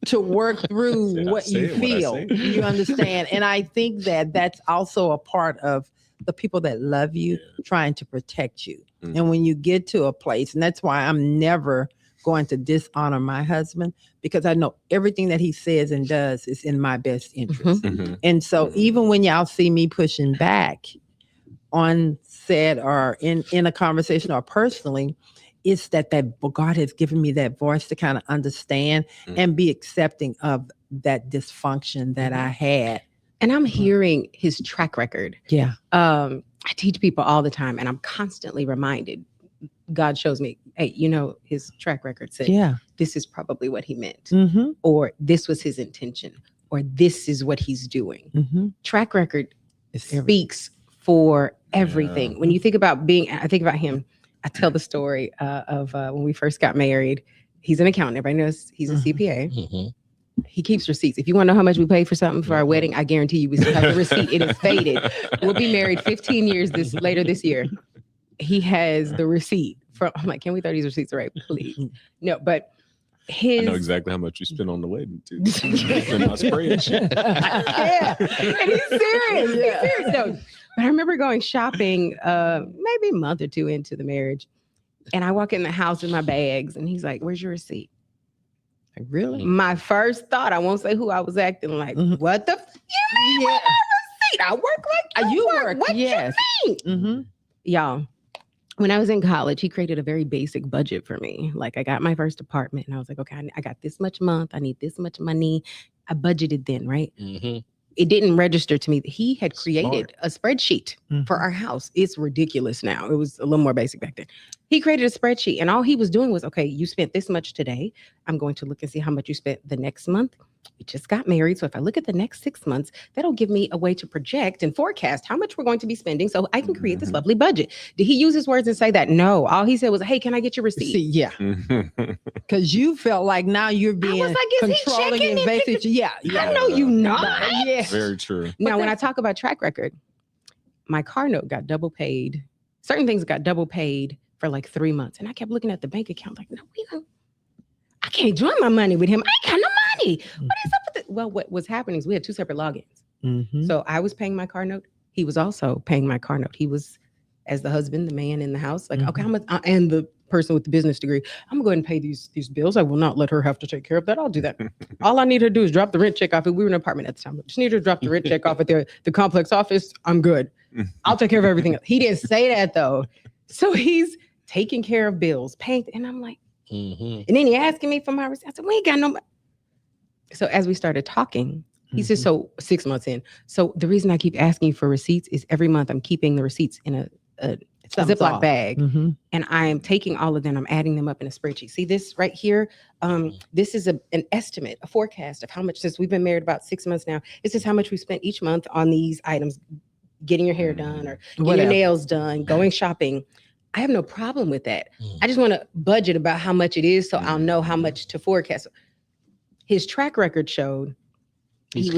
to work through what you feel. You understand? And I think that that's also a part of the people that love you trying to protect you. And when you get to a place, and that's why I'm never going to dishonor my husband, because I know everything that he says and does is in my best interest. And so even when y'all see me pushing back on set or in a conversation or personally, it's that God has given me that voice to kind of understand and be accepting of that dysfunction that I had. And I'm hearing his track record. Yeah. I teach people all the time and I'm constantly reminded. God shows me, hey, you know, his track record said, this is probably what he meant, or this was his intention, or this is what he's doing. Track record speaks for everything. When you think about I think about him, I tell the story of when we first got married. He's an accountant. Everybody knows he's a CPA. He keeps receipts. If you want to know how much we paid for something for our wedding, I guarantee you we still have the receipt. It is faded. We'll be married 15 years later this year. He has the receipt. I'm like, can we throw these receipts away, please? No, but I know exactly how much you spent on the wedding too. It's in my spreadsheet. And he's serious. He's serious. No, but I remember going shopping maybe a month or two into the marriage, and I walk in the house with my bags, and he's like, "Where's your receipt?" Like, really? My first thought, I won't say who I was acting like. What the? You mean with my receipt? I work like you work. What you mean? Y'all. When I was in college, he created a very basic budget for me. Like I got my first apartment and I was like, okay, I got this much a month. I need this much money. I budgeted then, right? It didn't register to me that he had created a spreadsheet for our house. It's ridiculous now. It was a little more basic back then. He created a spreadsheet and all he was doing was, okay, you spent this much today. I'm going to look and see how much you spent the next month. We just got married. So if I look at the next 6 months, that'll give me a way to project and forecast how much we're going to be spending so I can create this lovely budget. Did he use his words and say that? No. All he said was, hey, can I get your receipt? Yeah. Because you felt like now you're being controlling and invasive. Yeah. I know you not. Yeah. Very true. Now, when I talk about track record, my car note got double paid. Certain things got double paid for like 3 months. And I kept looking at the bank account like, no, I can't join my money with him. I ain't got no money. What is up with it? Well, what was happening is we had two separate logins. So I was paying my car note. He was also paying my car note. He was, as the husband, the man in the house, like, okay, how much? And the person with the business degree, I'm gonna go ahead and pay these bills. I will not let her have to take care of that. I'll do that. All I need her to do is drop the rent check off. We were in an apartment at the time. I just need her to drop the rent check off at the complex office. I'm good. I'll take care of everything else. He didn't say that though. So he's taking care of bills, paying, and I'm like, and then he asking me for my receipt. I said, we ain't got no money. So as we started talking, he said, so 6 months in. So the reason I keep asking you for receipts is every month I'm keeping the receipts in a Ziploc bag. And I am taking all of them. I'm adding them up in a spreadsheet. See this right here? This is an estimate, a forecast of how much, since we've been married about 6 months now, this is how much we spent each month on these items, getting your hair done or getting your nails done, going shopping. I have no problem with that. I just want to budget about how much it is so I'll know how much to forecast. His track record showed he's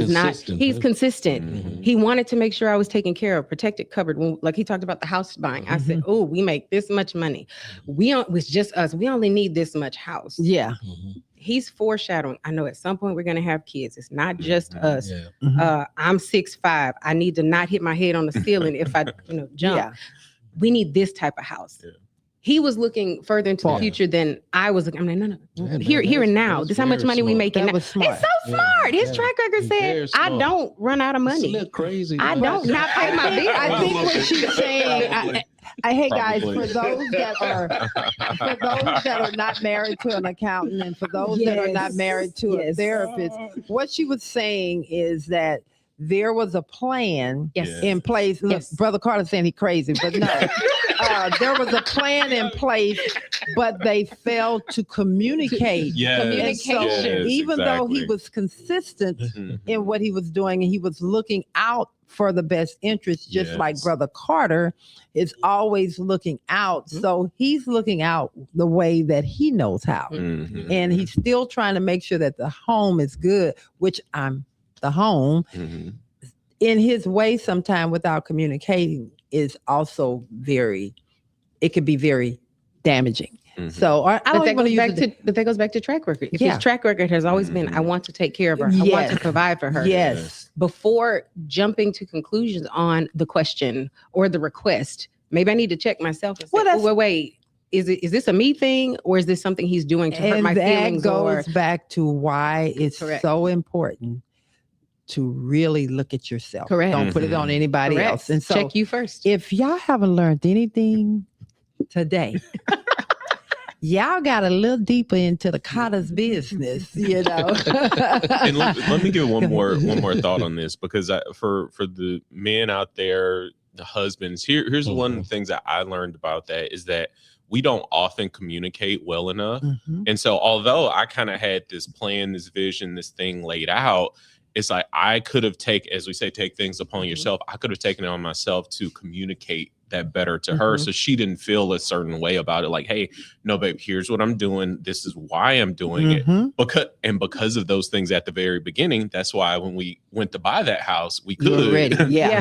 consistent. He wanted to make sure I was taken care of, protected, covered. When, like he talked about the house buying. I said, oh, we make this much money. It's just us. We only need this much house. Yeah. He's foreshadowing. I know at some point we're going to have kids. It's not just us. I'm 6'5". I need to not hit my head on the ceiling if I jump. Yeah. We need this type of house. He was looking further into the future than I was looking. I'm like, no. Here and now. This is how much money we make. It's so smart. His track record said, I don't run out of money. It's a little crazy. I don't not pay my bills. I think what she's saying, Hey guys, Probably. for those that are not married to an accountant, and for those that are not married to a therapist, what she was saying is that there was a plan in place. Look, Brother Carter saying he crazy, but no, there was a plan in place, but they failed to communicate. Communication. So even though he was consistent in what he was doing, and he was looking out for the best interest, just like Brother Carter is always looking out. So he's looking out the way that he knows how. And he's still trying to make sure that the home is good, which I'm the home in his way sometime without communicating is also it could be very damaging. So I don't want to use but that goes back to track record. If his track record has always been, I want to take care of her. I want to provide for her. Before jumping to conclusions on the question or the request, maybe I need to check myself and say, wait, is this a me thing, or is this something he's doing to hurt my feelings? That goes back to why it's so important to really look at yourself. Correct. Don't put it on anybody else. And so check you first. If y'all haven't learned anything today, y'all got a little deeper into the Carter's business, you know. And let me give one more thought on this, because for the men out there, the husbands, here's one of the things that I learned about that is that we don't often communicate well enough. And so although I kind of had this plan, this vision, this thing laid out, it's like I could have as we say, take things upon yourself. I could have taken it on myself to communicate that better to her, so she didn't feel a certain way about it. Like, hey, no, babe, here's what I'm doing. This is why I'm doing it. Because of those things at the very beginning, that's why when we went to buy that house, we could,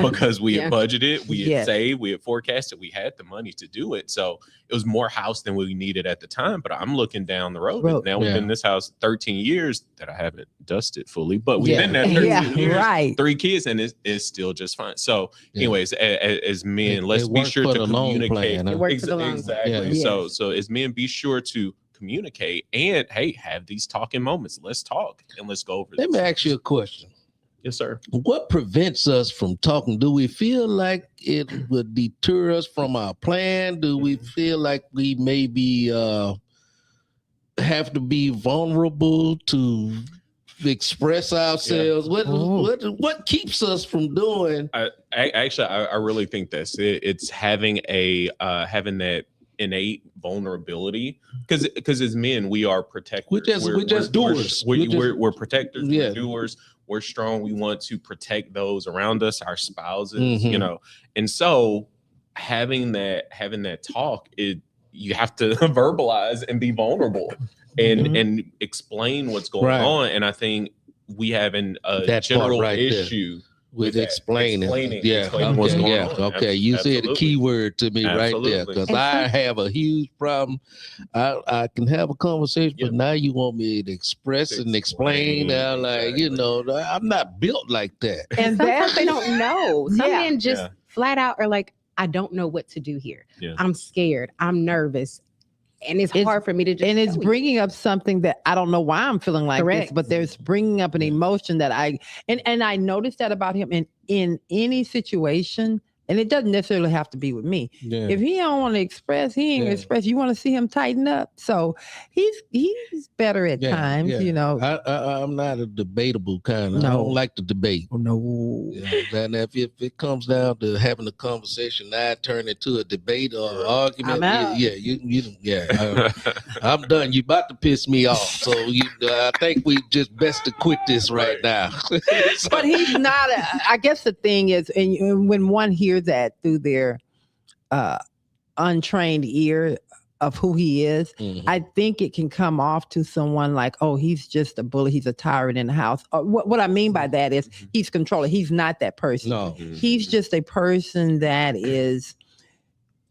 because we had budgeted, we had saved, we had forecasted, we had the money to do it. So it was more house than we needed at the time. But I'm looking down the road. Now we've been in this house 13 years that I haven't dusted fully, but we've been there 13 years, 3 kids, and it's still just fine. So anyways, as men, let's be sure to communicate. Exactly. So as men, be sure to communicate and have these talking moments. Let's talk and let's go over this. Let me ask you a question. Yes, sir. What prevents us from talking? Do we feel like it would deter us from our plan? Do we feel like we maybe have to be vulnerable to express ourselves? What keeps us from doing? I really think that's it. It's having that innate vulnerability, because as men, we are protectors. We're just doers. We're protectors. We're doers. We're strong. We want to protect those around us, our spouses, you know. And so having that talk, you have to verbalize and be vulnerable and explain what's going on. And I think we have a general issue with explaining what's going on. Okay, you said a key word to me right there, because I have a huge problem. I can have a conversation, but now you want me to express and explain. I'm like, I'm not built like that. And sometimes they don't know. Some men just flat out are like, I don't know what to do here. I'm scared. I'm nervous. And it's hard for me to just. And it's bringing up something that I don't know why I'm feeling like this, but there's bringing up an emotion that I noticed that about him in any situation. And it doesn't necessarily have to be with me. If he don't want to express, he ain't express. You want to see him tighten up. So he's better at times, you know. I'm not a debatable kind. I don't like to debate. No. And if it comes down to having a conversation, I turn into a debate or an argument. I'm done. You about to piss me off. So I think we just best to quit this right now. But he's not. I guess the thing is, and when one hears that through their untrained ear of who he is, I think it can come off to someone like, oh, he's just a bully, he's a tyrant in the house. What I mean by that is he's controlling. He's not that person. No, he's just a person that is.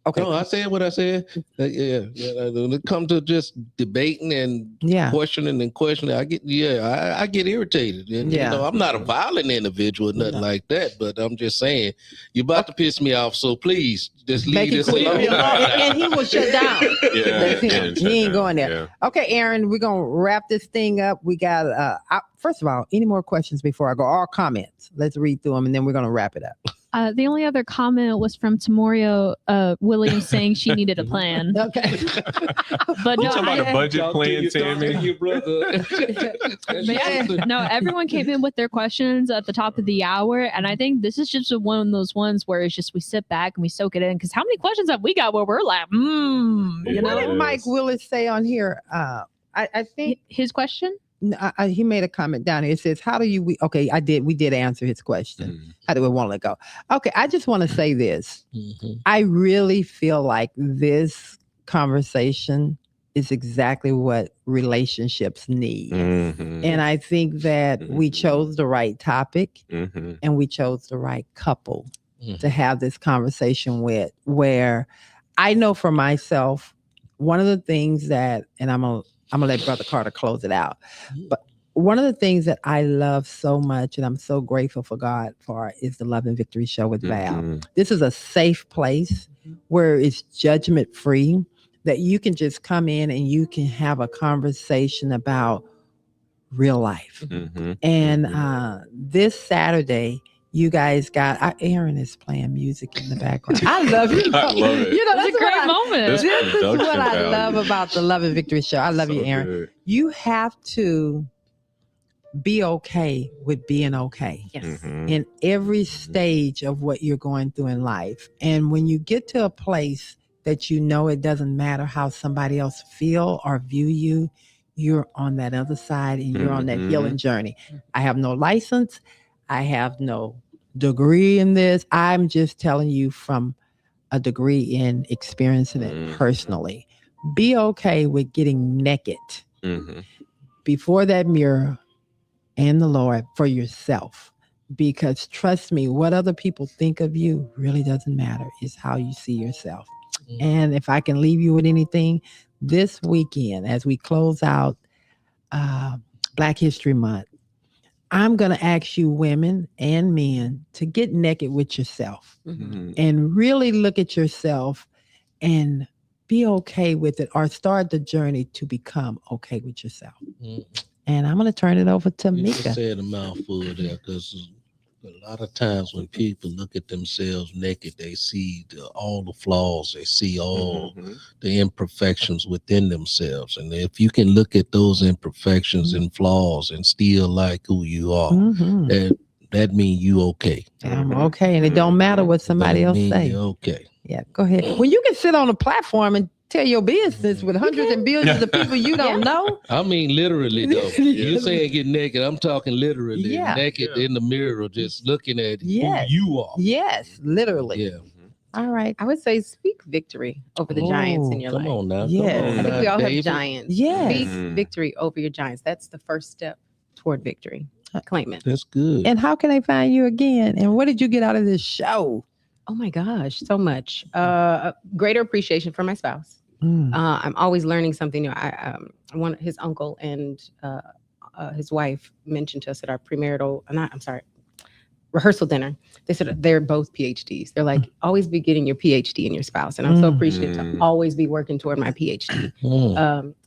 Okay. No, I said what I said. When it comes to just debating and questioning, I get irritated. And I'm not a violent individual or nothing like that, but I'm just saying, you're about to piss me off, so please just leave this alone. And he will shut down. He ain't going there. Okay, Aaron, we're gonna wrap this thing up. We got first of all, any more questions before I go? All comments. Let's read through them, and then we're gonna wrap it up. The only other comment was from Tamorio Williams saying she needed a plan. Okay. But You no, talking about a budget plan, Tammy? no, everyone came in with their questions at the top of the hour. And I think this is just one of those ones where it's just we sit back and we soak it in. Because how many questions have we got where we're like, you What know? did Mike Willis say on here? I think his question. He made a comment down here. It says, "How do you?" Okay, we did answer his question. How do we want to let go? Okay, I just want to say this. I really feel like this conversation is exactly what relationships need, and I think that we chose the right topic and we chose the right couple to have this conversation with. Where I know for myself, one of the things that, and I'm gonna let Brother Carter close it out. But one of the things that I love so much, and I'm so grateful for God for, is the Love and Victory Show with Val. This is a safe place where it's judgment free, that you can just come in and you can have a conversation about real life. And this Saturday, you guys got, Aaron is playing music in the background. I love you. I love it. You know, That's a great moment. This is production what I value. love about the Love and Victory Show. I love you, Aaron. Good. You have to be okay with being okay. Yes. In every stage of what you're going through in life. And when you get to a place that you know it doesn't matter how somebody else feel or view you, you're on that other side and you're on that healing journey. I have no license. I have no degree in this. I'm just telling you from a degree in experiencing it personally. Be okay with getting naked before that mirror and the Lord for yourself. Because trust me, what other people think of you really doesn't matter. It's how you see yourself. And if I can leave you with anything, this weekend, as we close out Black History Month, I'm going to ask you women and men to get naked with yourself and really look at yourself and be okay with it, or start the journey to become okay with yourself. And I'm going to turn it over to You Mika. just said a mouthful there, because a lot of times when people look at themselves naked, they see all the flaws, they see all the imperfections within themselves. And if you can look at those imperfections and flaws and still like who you are, that means you okay. I'm okay. And it don't matter what somebody else say. Okay. Yeah, go ahead. When you can sit on a platform and tell your business with hundreds and billions of people you don't know. I mean, literally, though. You saying get naked. I'm talking literally. Naked in the mirror, just looking at who you are. Yes, literally. Yeah. All right. I would say speak victory over the giants in your life. Come on now. Yeah. Come on I think now, we all David. have giants. Yes. Speak victory over your giants. That's the first step toward victory. Claim it. That's good. And how can they find you again? And what did you get out of this show? Oh my gosh, so much. Greater appreciation for my spouse. I'm always learning something new. One his uncle and his wife mentioned to us at our rehearsal dinner. They said they're both PhDs. They're like, always be getting your PhD in your spouse. And I'm so appreciative to always be working toward my PhD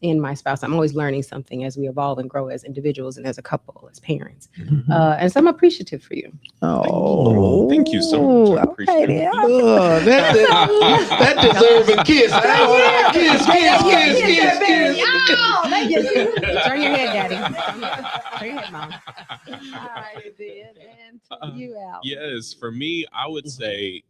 in my spouse. I'm always learning something as we evolve and grow as individuals and as a couple, as parents. And so I'm appreciative for you. Oh, thank you so much. I appreciate it. That deserves a kiss. Turn your head, Daddy. Turn your head, Mom. All right, then. And to you, Al. Yes, for me, I would say,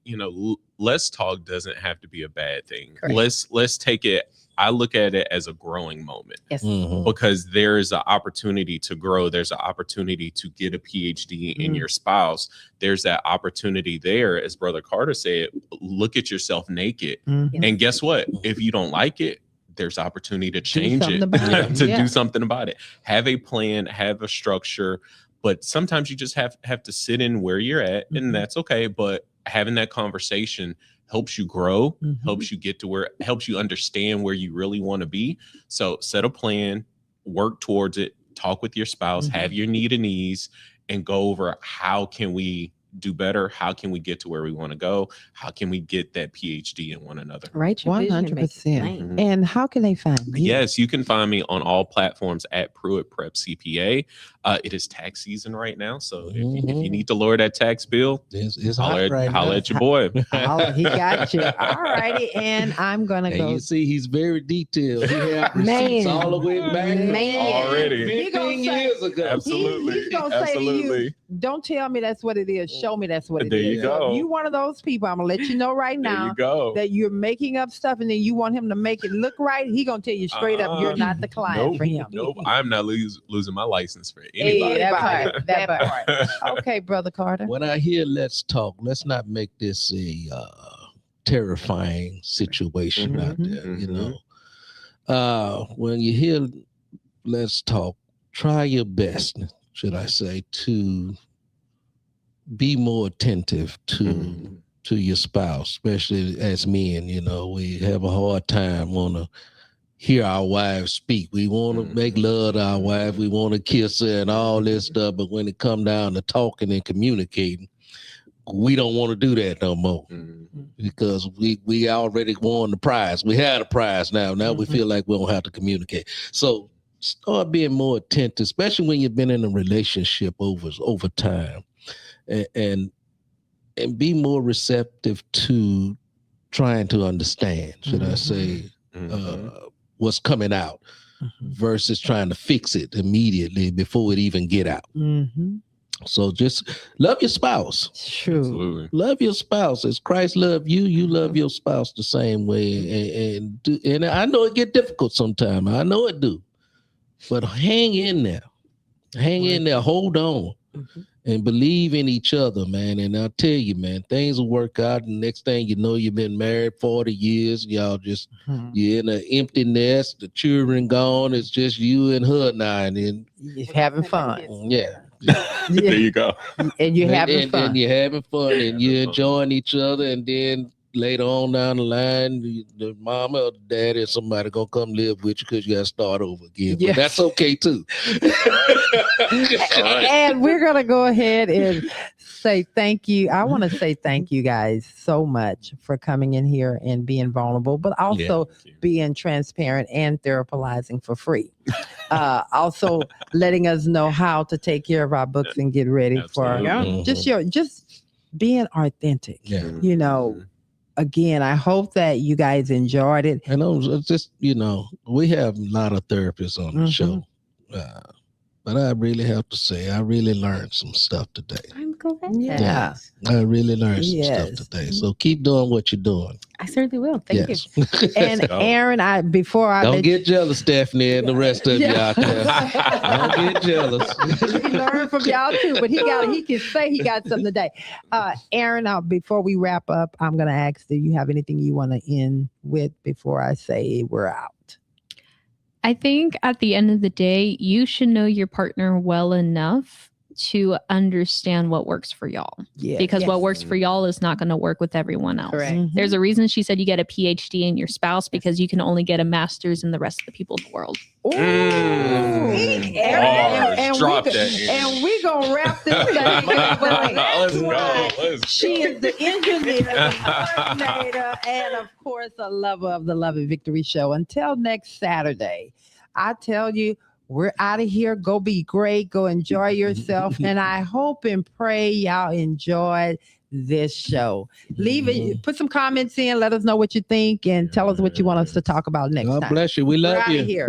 less talk doesn't have to be a bad thing. Correct. Let's take it. I look at it as a growing moment. Yes. Because there's an opportunity to grow. There's an opportunity to get a PhD in your spouse. There's that opportunity there. As Brother Carter said, look at yourself naked. And guess what? If you don't like it, there's opportunity to change it, do something about it. Have a plan, have a structure. But sometimes you just have to sit in where you're at, and that's okay. But having that conversation helps you grow, helps you get to helps you understand where you really want to be. So set a plan, work towards it, talk with your spouse, have your need and ease, and go over how can we do better? How can we get to where we want to go? How can we get that PhD in one another? Right. 100%. And how can they find you? Yes, you can find me on all platforms at Pruitt Prep CPA. It is tax season right now, so if you need to lower that tax bill, holler at your boy. He got you. All righty, and I'm gonna go. You see, he's very detailed. He had receipts all the way back already 15 years ago. Absolutely. He's gonna say to you, "Don't tell me that's what it is. Show me that's what it is." There you go. So if you one of those people, I'm gonna let you know right now There you go. that you're making up stuff, and then you want him to make it look right. He gonna tell you straight up, you're not the client for him. Nope, I'm not losing my license for anybody. That part. Okay, Brother Carter. When I hear "let's talk," let's not make this a terrifying situation out there. You know, when you hear "let's talk," try your best, should I say, to be more attentive to your spouse, especially as men. You know, we have a hard time want to hear our wives speak. We want to make love to our wife. We want to kiss her and all this stuff. But when it come down to talking and communicating, we don't want to do that no more because we already won the prize. We had a prize now. Now we feel like we don't have to communicate. So start being more attentive, especially when you've been in a relationship over time, and be more receptive to trying to understand, should I say, what's coming out versus trying to fix it immediately before it even get out. So just love your spouse. True. Absolutely. Love your spouse as Christ loved you. You love your spouse the same way. And I know it get difficult sometimes. I know it do. But hang in there. Hang in there. Hold on. And believe in each other, man. And I'll tell you, man, things will work out. And next thing you know, you've been married 40 years. Y'all just, you're in an empty nest. The children gone. It's just you and her now. And then you're having fun. Yeah. There you go. And you're having fun. And you're having fun. And you're enjoying each other. And then later on down the line, the mama or the daddy or somebody gonna come live with you because you gotta start over again. But that's okay too. And we're gonna go ahead and say thank you. I want to say thank you guys so much for coming in here and being vulnerable, but also being transparent and therapizing for free. Also letting us know how to take care of our books and get ready for just being authentic. You know. Again, I hope that you guys enjoyed it. And just, you know, we have a lot of therapists on the show. But I really have to say, I really learned some stuff today. I'm glad. Yeah. I really learned some stuff today. So keep doing what you're doing. I certainly will. Thank you. And Aaron, don't get jealous, Stephanie, and the rest of y'all. Don't get jealous. We learn from y'all too, but he can say he got something today. Aaron, before we wrap up, I'm gonna ask, do you have anything you want to end with before I say we're out? I think at the end of the day, you should know your partner well enough to understand what works for y'all. Because what works for y'all is not going to work with everyone else. There's a reason she said you get a PhD in your spouse, because you can only get a master's in the rest of the people in the world. And we're going to wrap this thing up. She is the engineer, the coordinator, and of course, a lover of the Love and Victory Show. Until next Saturday, I tell you, we're out of here. Go be great. Go enjoy yourself. And I hope and pray y'all enjoyed this show. Leave it. Put some comments in. Let us know what you think and tell us what you want us to talk about next time. God bless you. We love you. We're out of here.